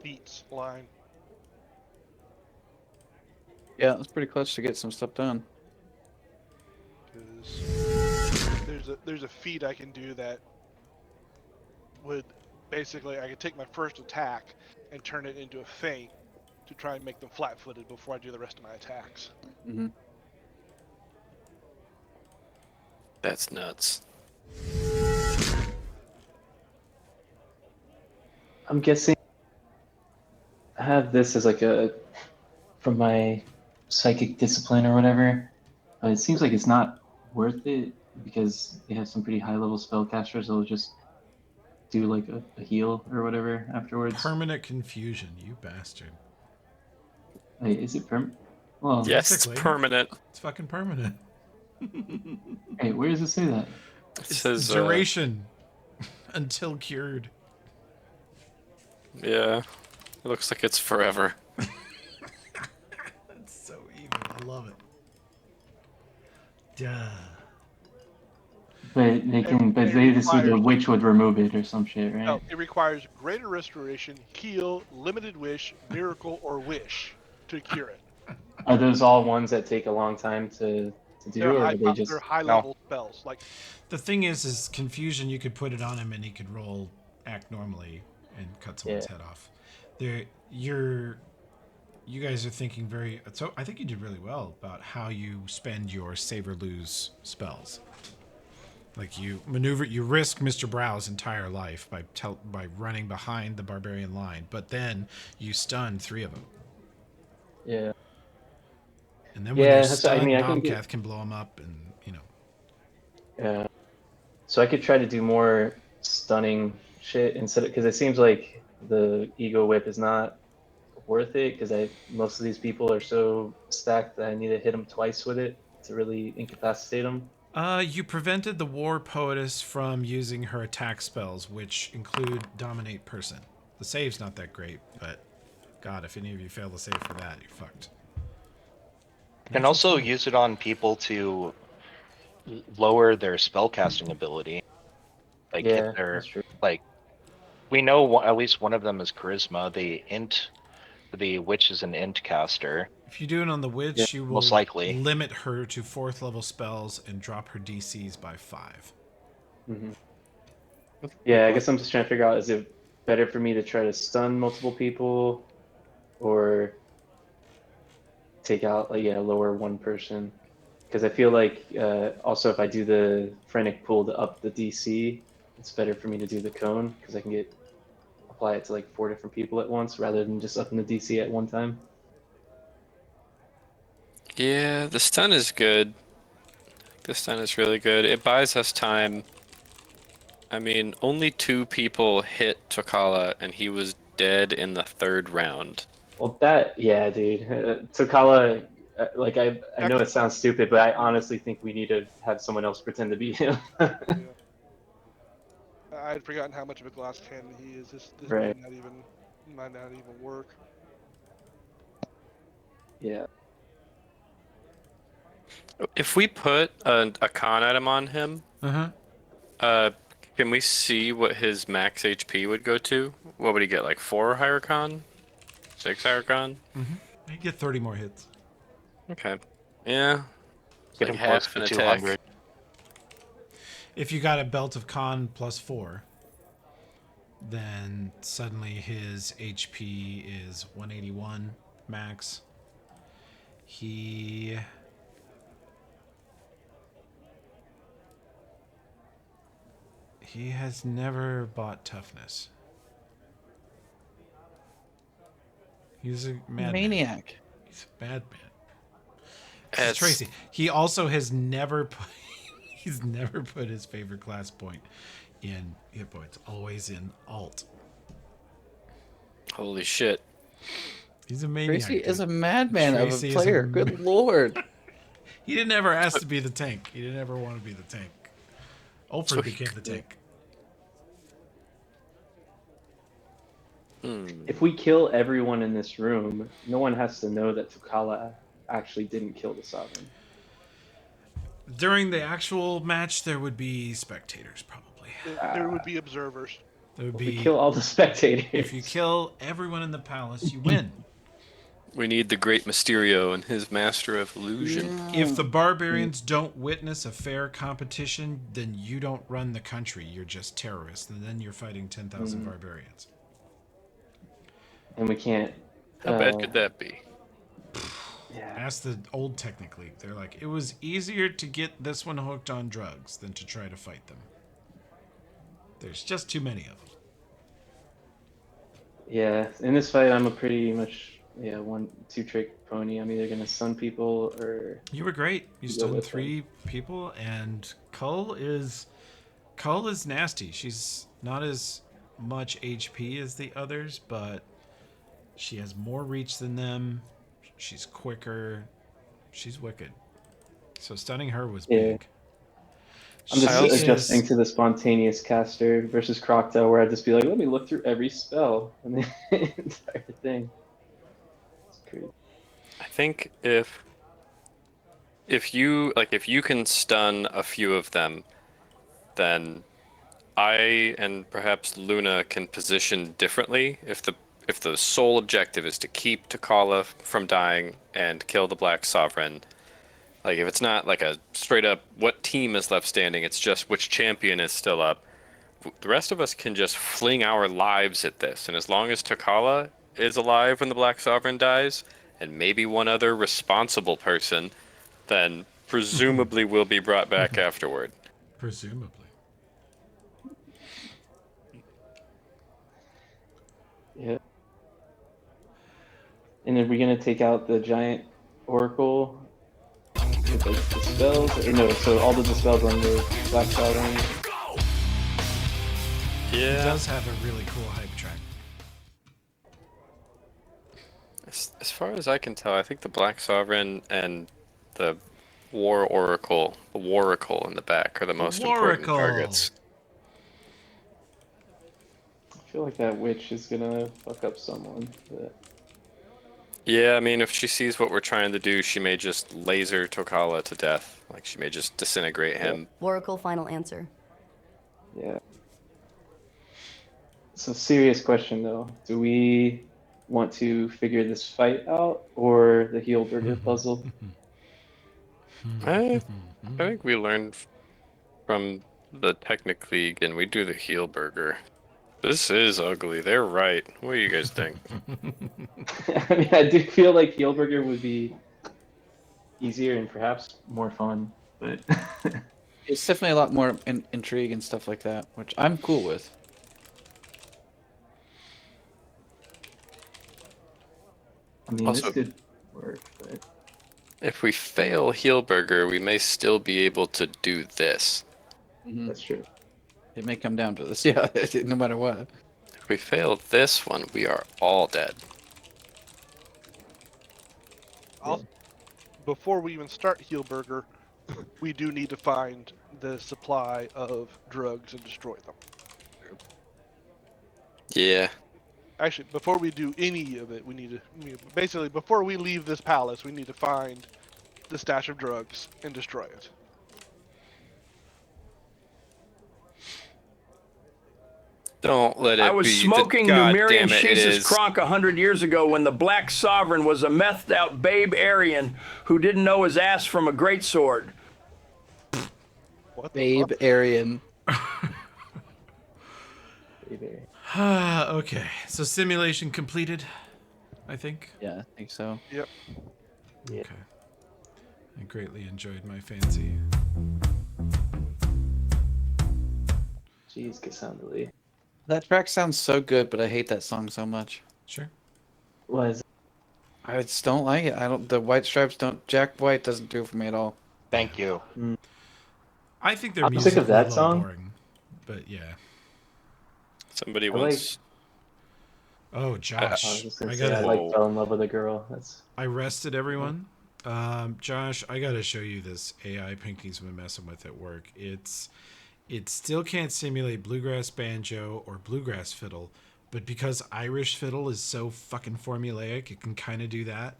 beats line. Yeah, it's pretty close to get some stuff done. Because there's a feat I can do that would basically I could take my first attack and turn it into a feint to try and make them flat-footed before I do the rest of my attacks. Mm-hmm. That's nuts. I'm guessing I have this as like a from my psychic discipline or whatever. But it seems like it's not worth it because they have some pretty high level spellcasters that'll just do like a heal or whatever afterwards. Permanent confusion, you bastard. Wait, is it permanent? Well, Yes, it's permanent. It's fucking permanent. Hey, where does it say that? It It's says duration until cured. Yeah, it looks like it's forever. That's so evil. I love it. Duh. But they can, but they just the witch would remove it or some shit, right? No, it requires greater restoration, heal, limited wish, miracle, or wish to cure it. Are those all ones that take a long time to do, They're or high, do they just they're high-level spells. Like The thing is confusion. You could put it on him, and he could act normally, and cut someone's head off. You guys are thinking very. So I think you did really well about how you spend your save or lose spells. Like you risk Mr. Brow's entire life by running behind the barbarian line, but then you stun 3 of them. Yeah. And then when they're stunned, Nomcath can blow them up, and Yeah. So I could try to do more stunning shit instead of, because it seems like the ego whip is not worth it because most of these people are so stacked that I need to hit them twice with it to really incapacitate them. You prevented the war poetess from using her attack spells, which include dominate person. The save's not that great, but God, if any of you fail to save for that, you're fucked. You can also use it on people to lower their spellcasting ability. Like Yeah, that's true. Like we know at least one of them is charisma. The witch is an int caster. If you do it on the witch, you will most likely limit her to 4th level spells and drop her DCs by 5. Mm-hmm. Yeah, I guess I'm just trying to figure out, is it better for me to try to stun multiple people or take out lower one person? Because I feel like also if I do the frantic pull to up the DC, it's better for me to do the cone because I can apply it to like 4 different people at once rather than just upping the DC at one time. Yeah, the stun is good. The stun is really good. It buys us time. I mean, only 2 people hit Tokala, and he was dead in the 3rd round. Well, yeah, dude. Tokala, I know it sounds stupid, but I honestly think we need to have someone else pretend to be him. Yeah. I had forgotten how much of a glass cannon he is. This Right. might not even work. Yeah. If we put a con item on him, can we see what his max HP would go to? What would he get, like 4 higher con? 6 higher con? Mm-hmm. You get 30 more hits. Okay. Yeah. Get like him close half to an 200. attack. If you got a belt of con plus 4, then suddenly his HP is 181 max. He has never bought toughness. He's a maniac. He's a bad man. This is Tracy. He also has never put he's never put his favorite class point in hit points. Always in alt. Holy shit. He's a maniac. Tracy is a madman Tracy of a player. Good lord. He didn't ever ask to be the tank. He didn't ever want to be the tank. Ulfred became the tank. If we kill everyone in this room, no one has to know that Tokala actually didn't kill the Sovereign. During the actual match, there would be spectators, probably. There would be observers. There would If be. we kill all the spectators. If you kill everyone in the palace, you win. We need the great Mysterio and his master of illusion. If the barbarians don't witness a fair competition, then you don't run the country. You're just terrorists, and then you're fighting 10,000 barbarians. And we can't. How bad could that be? Ask the old Technic League. They're like, it was easier to get this one hooked on drugs than to try to fight them. There's just too many of them. Yeah, in this fight, I'm a pretty much 2-trick pony. I'm either gonna stun people or. You were great. You stunned 3 people, and Cull is nasty. She's not as much HP as the others, but she has more reach than them. She's quicker. She's wicked. So stunning her was big. I'm just adjusting to the spontaneous caster versus Croctail, where I'd just be like, let me look through every spell and the entire thing. It's crazy. I think if you can stun a few of them, then I and perhaps Luna can position differently. If the sole objective is to keep T'Challa from dying and kill the Black Sovereign, like if it's not like a straight up what team is left standing, it's just which champion is still up. The rest of us can just fling our lives at this, and as long as T'Challa is alive when the Black Sovereign dies, and maybe one other responsible person, then presumably will be brought back afterward. Presumably. Yeah. And are we gonna take out the giant oracle with like the spells? Or no, so all the spells on the Black Sovereign. Yeah. It does have a really cool hype track. As far as I can tell, I think the Black Sovereign and the War Oracle in the back are the most important targets. I feel like that witch is gonna fuck up someone. But... Yeah, I mean, if she sees what we're trying to do, she may just laser T'Challa to death. Like, she may just disintegrate him. Oracle, final answer. Yeah. So serious question though. Do we want to figure this fight out or the Heelburger puzzle? I think we learned from the Technic League and we do the Heelburger. This is ugly. They're right. What do you guys think? I mean, I do feel like Heelburger would be easier and perhaps more fun, but It's definitely a lot more intrigue and stuff like that, which I'm cool with. I mean, Also, this could work, but... If we fail Heelburger, we may still be able to do this. That's true. It may come down to this, yeah, no matter what. If we fail this one, we are all dead. Before we even start Heelburger, we do need to find the supply of drugs and destroy them. Yeah. Actually, before we do any of it, we need to basically before we leave this palace, we need to find the stash of drugs and destroy it. Don't let it I was be. smoking God Numerian damn it, it Jesus is. Kronk 100 years ago when the Black Sovereign was a methed out babe Aryan who didn't know his ass from a greatsword. What Babe Aryan. Okay, so simulation completed, I think. Yeah, I think so. Yep. Yeah. Okay. I greatly enjoyed my fancy. Jeez, Cassandra. That track sounds so good, but I hate that song so much. Sure. What is it? I just don't like it. I don't. The White Stripes don't. Jack White doesn't do it for me at all. Thank you. I think their I'm music sick of that is a little song. boring, but yeah. Somebody I wants. Oh, Josh, I was just gonna I say, gotta. I like fell in love with a girl. That's. I rested everyone. Josh, I gotta show you this AI Pinky's been messing with at work. It still can't simulate bluegrass banjo or bluegrass fiddle, but because Irish fiddle is so fucking formulaic, it can kind of do that.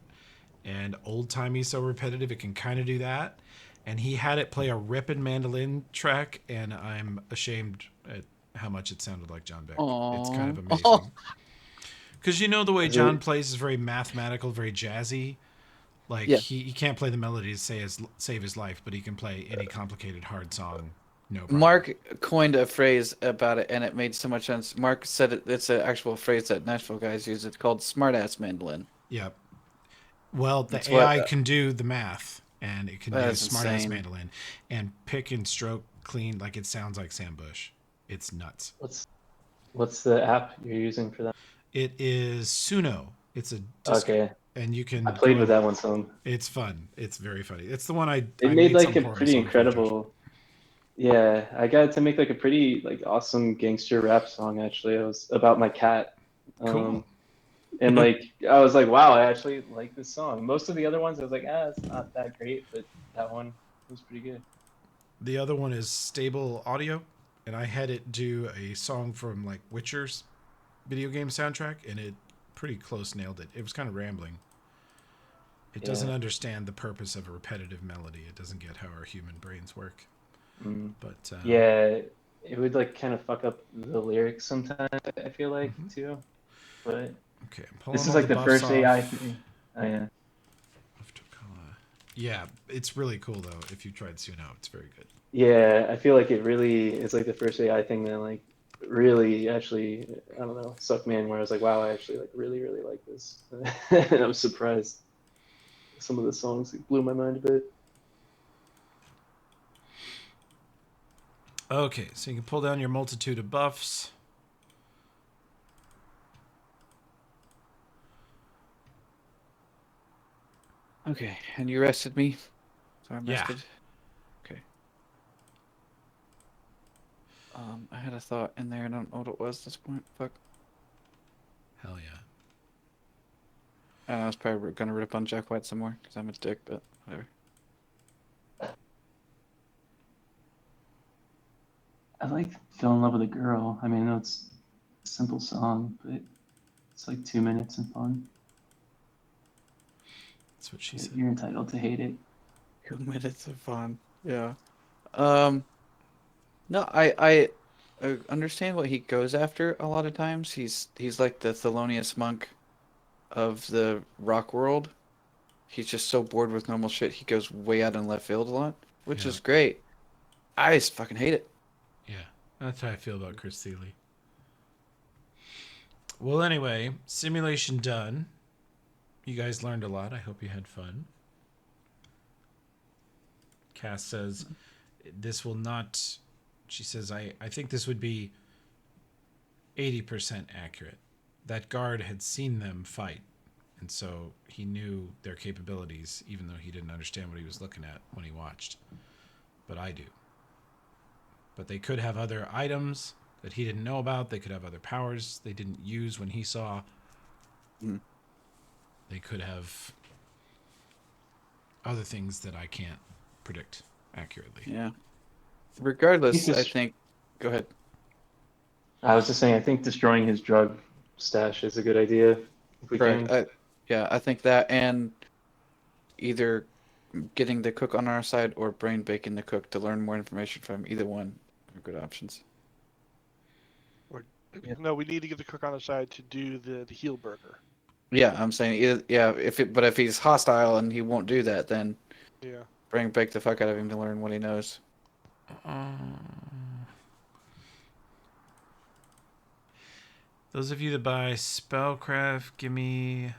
And old timey so repetitive, it can kind of do that. And he had it play a ripping mandolin track, and I'm ashamed at how much it sounded like John Beck. It's kind of amazing. Because you know the way Is John it- plays is very mathematical, very jazzy. Like Yeah. he can't play the melody to save his life, but he can play any complicated hard song, no problem. Mark coined a phrase about it, and it made so much sense. Mark said it's an actual phrase that Nashville guys use. It's called smartass mandolin. Yep. Well, the That's AI what- can do the math, and it can do That's smartass insane. mandolin, and pick and stroke clean like it sounds like Sam Bush. It's nuts. What's the app you're using for that? It is Suno. It's a disc, Okay. and you can. I played go with in- that one some. It's fun. It's very funny. It's the one I It I made like some a chorus pretty on for Josh. incredible. Yeah, I got to make like a pretty like awesome gangster rap song. Actually, it was about my cat. Cool. And like I was like, wow, I actually like this song. Most of the other ones, I was like, it's not that great, but that one was pretty good. The other one is Stable Audio, and I had it do a song from like Witcher's video game soundtrack, and it pretty close nailed it. It was kind of rambling. It doesn't Yeah. understand the purpose of a repetitive melody. It doesn't get how our human brains work. But Yeah, it would like kind of fuck up the lyrics sometimes, I feel like too. But okay, I'm pulling this is all like the buffs first AI off. thing. Oh yeah. Yeah, it's really cool though. If you tried Suno, it's very good. Yeah, I feel like it really is like the first AI thing that like really actually, I don't know, sucked me in, where I was like, wow, I actually like really, really like this. And I was surprised. Some of the songs blew my mind a bit. Okay, so you can pull down your multitude of buffs. Okay, and you rested me? So I'm Yeah. rested? Okay. I had a thought in there, and I don't know what it was at this point. Fuck. Hell yeah. And I was probably gonna rip on Jack White some more, because I'm a dick, but whatever. I like Fell in Love with a Girl. I mean, I know it's a simple song, but it's like 2 minutes and fun. That's what she said. You're entitled to hate it. 2 minutes of fun. Yeah. No, I understand what he goes after a lot of times. He's like the Thelonious Monk of the rock world. He's just so bored with normal shit, he goes way out in left field a lot, which Yeah. is great. I just fucking hate it. Yeah, that's how I feel about Chris Thiele. Well, anyway, simulation done. You guys learned a lot. I hope you had fun. Cass says, this will not... She says, I think this would be 80% accurate. That guard had seen them fight, and so he knew their capabilities, even though he didn't understand what he was looking at when he watched. But I do. But they could have other items that he didn't know about. They could have other powers they didn't use when he saw. They could have other things that I can't predict accurately. Yeah. Regardless, He's I just- think... Go ahead. I was just saying, I think destroying his drug stash is a good idea. If we Right. can. Yeah, I think that, and either getting the cook on our side or brain baking the cook to learn more information from either one are good options. No, we need to get the cook on the side to do the heel burger. Yeah, I'm saying either, yeah. But if he's hostile and he won't do that, then Yeah. brain bake the fuck out of him to learn what he knows. Those of you that buy Spellcraft, give me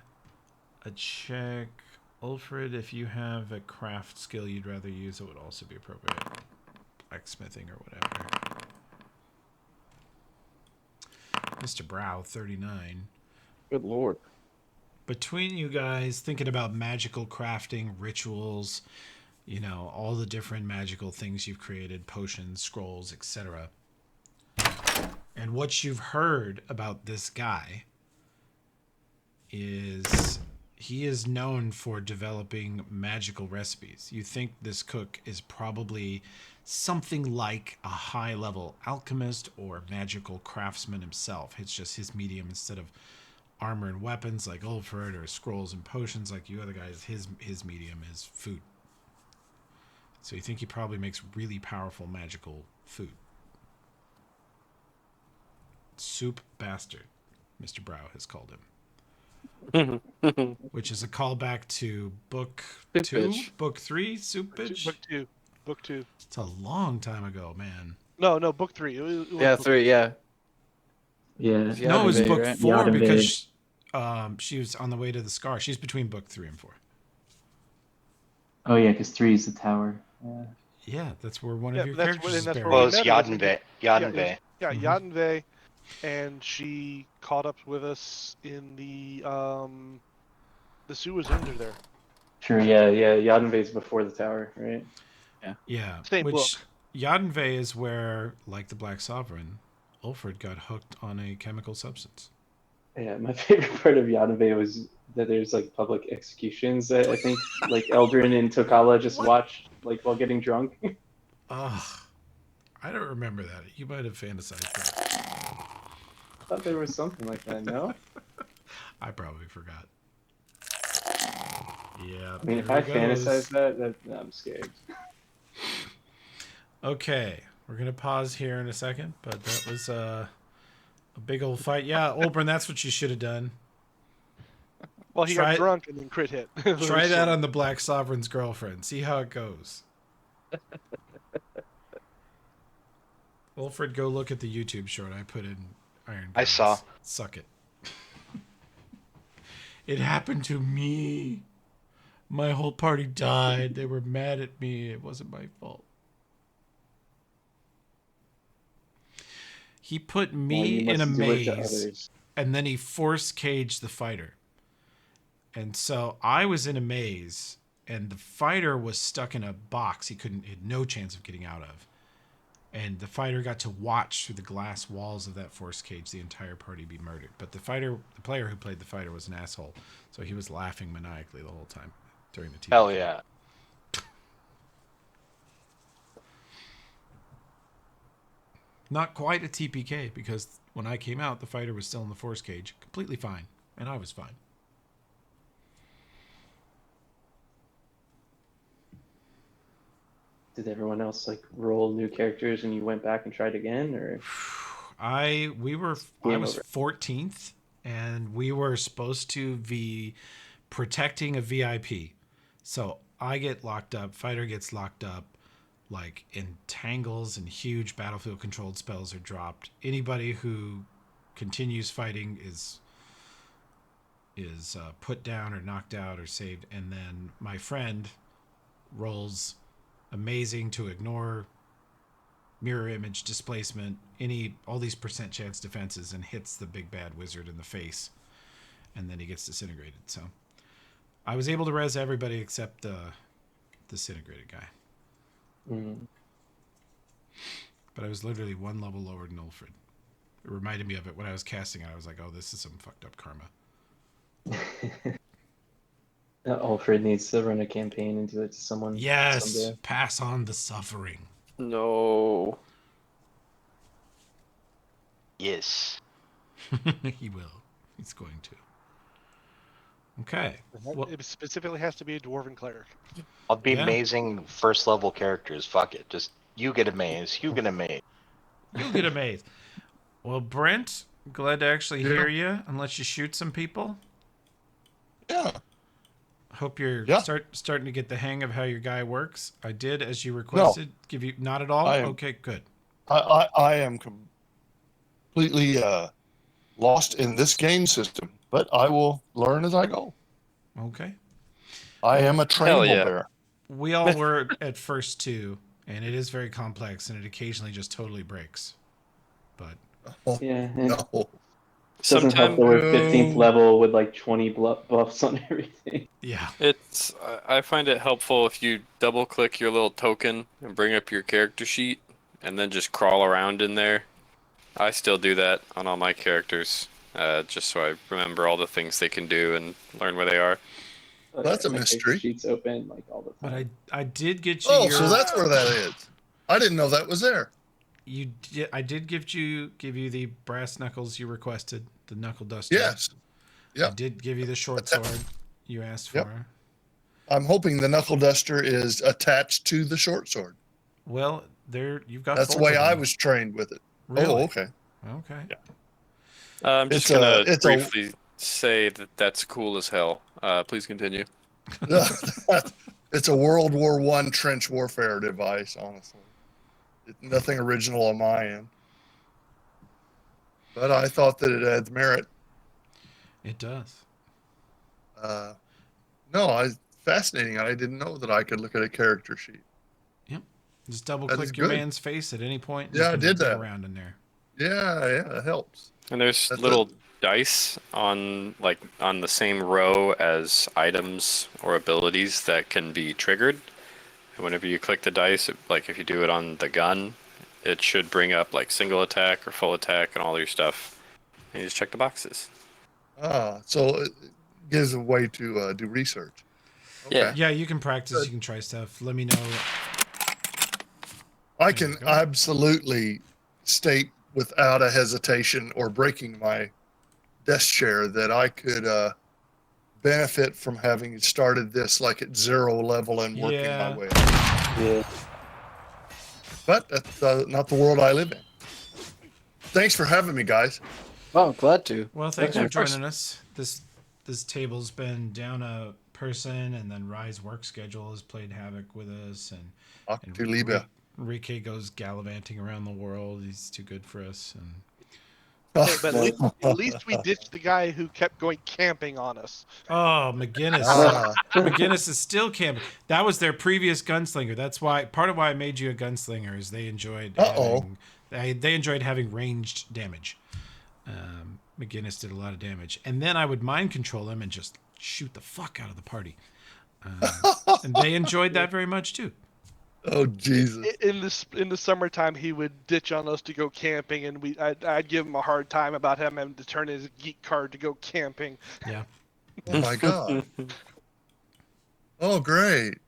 a check. Ulfred, if you have a craft skill you'd rather use, it would also be appropriate. Blacksmithing or whatever. Mr. Brow, 39. Good lord. Between you guys thinking about magical crafting, rituals, you know, all the different magical things you've created, potions, scrolls, etc. And what you've heard about this guy is he is known for developing magical recipes. You think this cook is probably something like a high-level alchemist or magical craftsman himself. It's just his medium, instead of armor and weapons like Ulfred or scrolls and potions like you other guys, his medium is food. So you think he probably makes really powerful magical food. Soup bastard, Mr. Brow has called him. which is a callback to book Soup 2, Bitch. book 3, Soup Bitch. Book two. It's a long time ago, man. No, book 3. It was Yeah, book 3. Yeah. Yeah. No, it was Yad book right? 4 Yad because she was on the way to the scar. She's between book 3 and 4. Oh yeah, because 3 is the tower. Yeah. Yeah, that's where one Yeah, of your that's characters when, is that's buried. where Well, we it's met her. Yadenve. Yeah, Yadenve. Yadenve, and she caught up with us in the sewers under there. True. Yeah. Yadenve's before the tower, right? Yeah, Same which book. Yadenve is where, like the Black Sovereign, Ulfred got hooked on a chemical substance. Yeah. My favorite part of Yadenve was that there's like public executions that I think like Eldrin and Tokala just watched like while getting drunk. Ugh, I don't remember that. You might have fantasized that. I thought there was something like that. No. I probably forgot. Yeah. I mean, if I fantasize that, I'm scared. Okay, we're gonna pause here in a second, but that was a big old fight. Yeah, Olbrin, that's what you should have done. Well, he got drunk and then crit hit. Try that on the Black Sovereign's girlfriend. See how it goes. Wilfred, go look at the YouTube short I put in Iron Gods. I saw. Suck it. It happened to me. My whole party died. They were mad at me. It wasn't my fault. He put me in a maze, and then he force caged the fighter. And so I was in a maze, and the fighter was stuck in a box he had no chance of getting out of. And the fighter got to watch through the glass walls of that force cage the entire party be murdered. But the player who played the fighter was an asshole, so he was laughing maniacally the whole time during the TV. Hell yeah. Not quite a TPK, because when I came out, the fighter was still in the force cage, completely fine, and I was fine. Did everyone else like roll new characters and you went back and tried again, or? I was 14th, and we were supposed to be protecting a VIP. So I get locked up, fighter gets locked up, like entangles and huge battlefield controlled spells are dropped. Anybody who continues fighting is put down or knocked out or saved, and then my friend rolls amazing to ignore mirror image, displacement, all these percent chance defenses, and hits the big bad wizard in the face, and then he gets disintegrated. So I was able to res everybody except the disintegrated guy. But I was literally one level lower than Ulfred. It reminded me of it when I was casting it. I was like, oh, this is some fucked up karma. Ulfred needs to run a campaign and do it to someone. Yes, someday. pass on the suffering. No. Yes. He will. He's going to. Okay. It specifically has to be a dwarven cleric. I'll be amazing first level characters. Fuck it. Just you get a maze. You get a maze. You get a maze. Well, Brent, glad to actually hear you and let you shoot some people. Yeah. Hope you're starting to get the hang of how your guy works. I did, as you requested, give you not at all. Okay, good. I am completely lost in this game system, but I will learn as I go. Okay. I am a trainable bear. We all were at first too, and it is very complex, and it occasionally just totally breaks. But yeah. No. Doesn't help that we're 15th level with like 20 buffs on everything. Yeah. I find it helpful if you double click your little token and bring up your character sheet and then just crawl around in there. I still do that on all my characters, just so I remember all the things they can do and learn where they are. That's a mystery. Sheets open like all the time. But I did get you. Oh, so that's where that is. I didn't know that was there. I did give you the brass knuckles you requested, the knuckle duster. Yes. Yeah. I did give you the short sword you asked for. Yep. I'm hoping the knuckle duster is attached to the short sword. Well, you've got. That's the way I was trained with it. Really? Oh, okay. Okay. Yeah. I'm just gonna briefly say that that's cool as hell. Please continue. It's a World War I trench warfare device, honestly. Nothing original on my end. But I thought that it had merit. It does. No, fascinating. I didn't know that I could look at a character sheet. Yep. Just double That is click your good. man's face at any point. Yeah, I you can did dig that. around in there. Yeah, it helps. And there's That's little dice on the same row as items or abilities that can be triggered. And whenever you click the dice, like if you do it on the gun, it should bring up like single attack or full attack and all your stuff. And you just check the boxes. So it gives a way to do research. Okay. Yeah, you can practice. You can try stuff. Let me know. I can absolutely state without a hesitation or breaking my desk chair that I could benefit from having started this like at 0 level and working my way up. Yeah. But that's not the world I live in. Thanks for having me, guys. Oh, glad to. Well, thanks Okay. for joining us. This table's been down a person, and then Rye's work schedule has played havoc with us, and Enrique goes gallivanting around the world. He's too good for us, and Hey, but at least we ditched the guy who kept going camping on us. oh, McGinnis. McGinnis is still camping. That was their previous gunslinger. That's why part of why I made you a gunslinger is they enjoyed they enjoyed having ranged damage. McGinnis did a lot of damage, and then I would mind control him and just shoot the fuck out of the party. And they enjoyed that very much too. Oh Jesus! In the summertime, he would ditch on us to go camping, and I'd give him a hard time about him having to turn his geek card to go camping. Yeah. Oh my God. Oh great.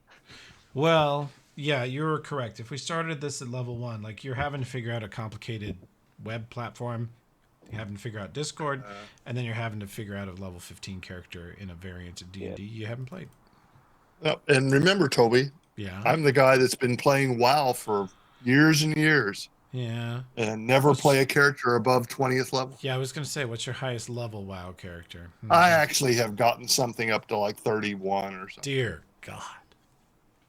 Well, yeah, you're correct. If we started this at level 1, like you're having to figure out a complicated web platform, you're having to figure out Discord, and then you're having to figure out a level 15 character in a variant of D&D you haven't played. And remember, Toby. Yeah. I'm the guy that's been playing WoW for years and years. Yeah. And never play a character above 20th level. Yeah, I was going to say, what's your highest level WoW character? I actually have gotten something up to like 31 or something. Dear God.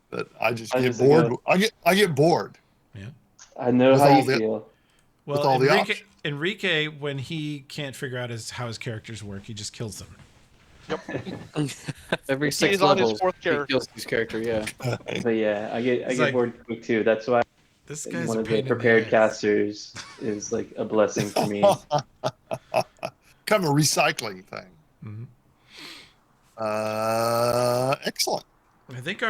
But I just get bored. I get bored. Yeah. I know how you feel. Well, all Enrique, when he can't figure out how his characters work, he just kills them. Every 6 He's on his levels, 4th he character. kills his character. Yeah. But yeah, I get like, bored quick too. That's why this guy's one a of pain the in the prepared ass. casters is like a blessing for me. Kind of a recycling thing. Mm-hmm. Excellent. I think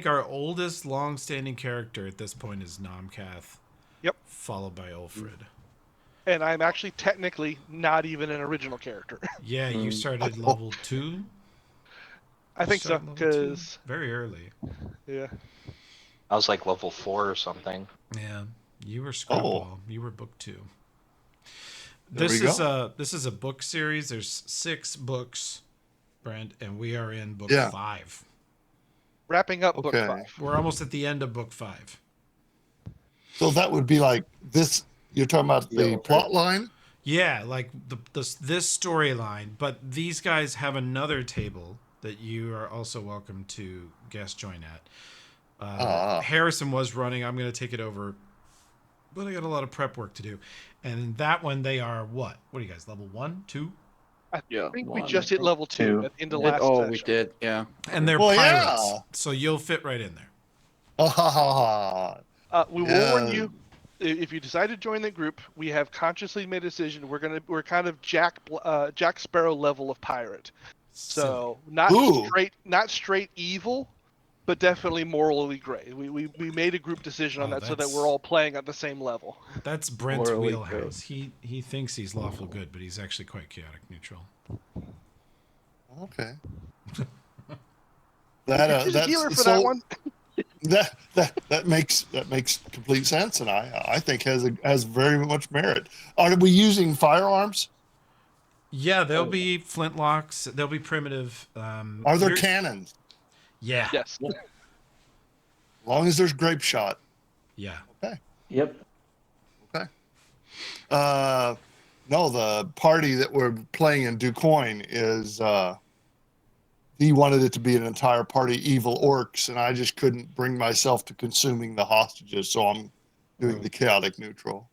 our oldest long-standing character at this point is Nomcath. Yep. Followed by Ulfred. And I'm actually technically not even an original character. Yeah, you started level 2? I think so, because very early. Yeah. I was like level 4 or something. Yeah, you were Screwball. You were book 2. There This we is go. a book series. There's 6 books, Brent, and we are in book 5. Wrapping up book Okay. 5. We're almost at the end of book 5. So that would be like this. You're talking about the plot line? Yeah, like this storyline, but these guys have another table that you are also welcome to guest join at. Harrison was running. I'm going to take it over, but I got a lot of prep work to do. And that one, they are what? What are you guys, level 1, 2? I think we just hit level 2 at the end of last session. We did, yeah. And they're pilots, so you'll fit right in there. We will warn you, if you decide to join the group, we have consciously made a decision. We're kind of Jack Sparrow level of pirate, so not straight evil, but definitely morally gray. We made a group decision on that so that we're all playing at the same level. That's Brent's Morally wheelhouse. He thinks he's lawful good, but he's actually quite chaotic neutral. Okay. He's a healer for that one. That makes complete sense, and I think has very much merit. Are we using firearms? Yeah, they'll be flintlocks. They'll be primitive. Are there cannons? Yeah. Yes. As long as there's grape shot. Yeah. Okay. Yep. Okay. No, the party that we're playing in DuQuoin is he wanted it to be an entire party evil orcs, and I just couldn't bring myself to consuming the hostages, so I'm doing the chaotic neutral.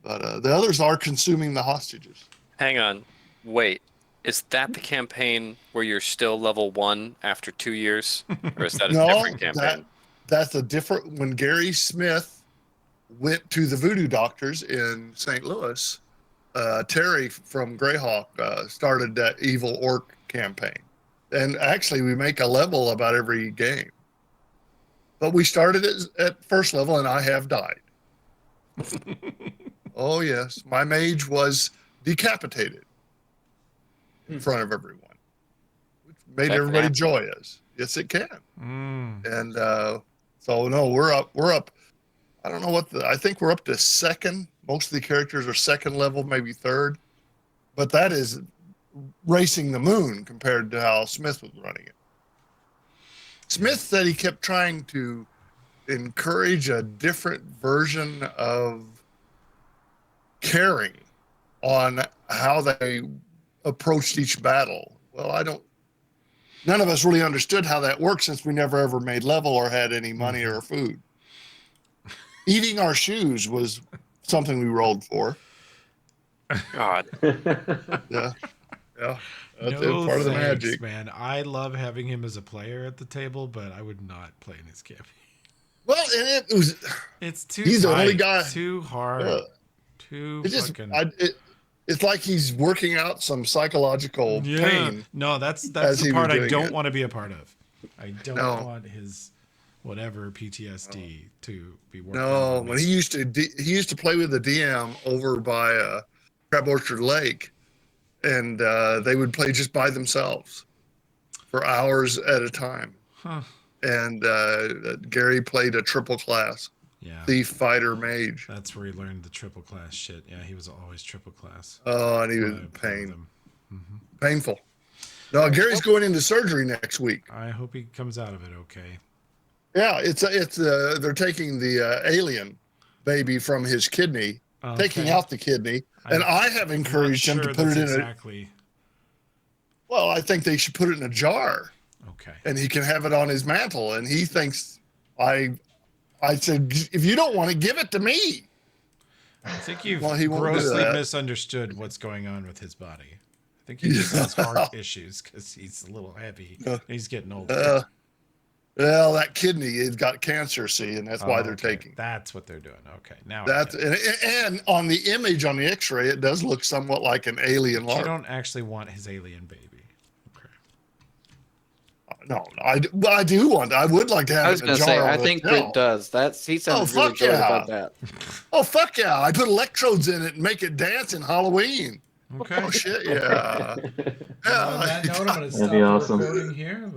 But the others are consuming the hostages. Hang on. Wait. Is that the campaign where you're still level 1 after 2 years? Or is that a different campaign? That's a different. When Gary Smith went to the voodoo doctors in St. Louis, Terry from Greyhawk started that evil orc campaign. And actually, we make a level about every game. But we started at first level, and I have died. Oh, yes. My mage was decapitated in front of everyone, which made everybody joyous. Yes, it can. And so, no, we're up. I don't know what I think we're up to second. Most of the characters are second level, maybe third. But that is racing the moon compared to how Smith was running it. Smith said he kept trying to encourage a different version of caring on how they approached each battle. Well, none of us really understood how that worked since we never ever made level or had any money or food. Eating our shoes was something we rolled for. God. Yeah. That's No part of the thanks, magic. man. I love having him as a player at the table, but I would not play in his campaign. Well, and it was. It's too. He's the only guy. Too hard. Too fucking. It's like he's working out some psychological pain. No, that's the part I don't want to be a part of. I don't want his whatever PTSD to be working. No, when he used to play with the DM over by Crab Orchard Lake, and they would play just by themselves for hours at a time. Huh. And Gary played a triple class. Yeah. Thief, fighter, mage. That's where he learned the triple class shit. Yeah, he was always triple class. Oh, and he was in pain. Painful. No, Gary's going into surgery next week. I hope he comes out of it okay. Yeah, it's they're taking the alien baby from his kidney, taking out the kidney, and I have encouraged him to put it in exactly. Well, I think they should put it in a jar. Okay. And he can have it on his mantle, and he thinks I said, if you don't want to, give it to me. I think you've grossly misunderstood what's going on with his body. I think he just has heart issues because he's a little heavy. He's getting older. Well, that kidney has got cancer, see, and that's why they're taking. That's what they're doing. Okay, now and on the image on the X-ray, it does look somewhat like an alien larva. You don't actually want his alien baby. No, I do want. I would like to have. I was going to say, I think Britt does. He sounds really good about that. Oh fuck yeah! I put electrodes in it and make it dance in Halloween. Okay. Oh shit yeah. On that note, I'm going to stop That'd be awesome. recording here.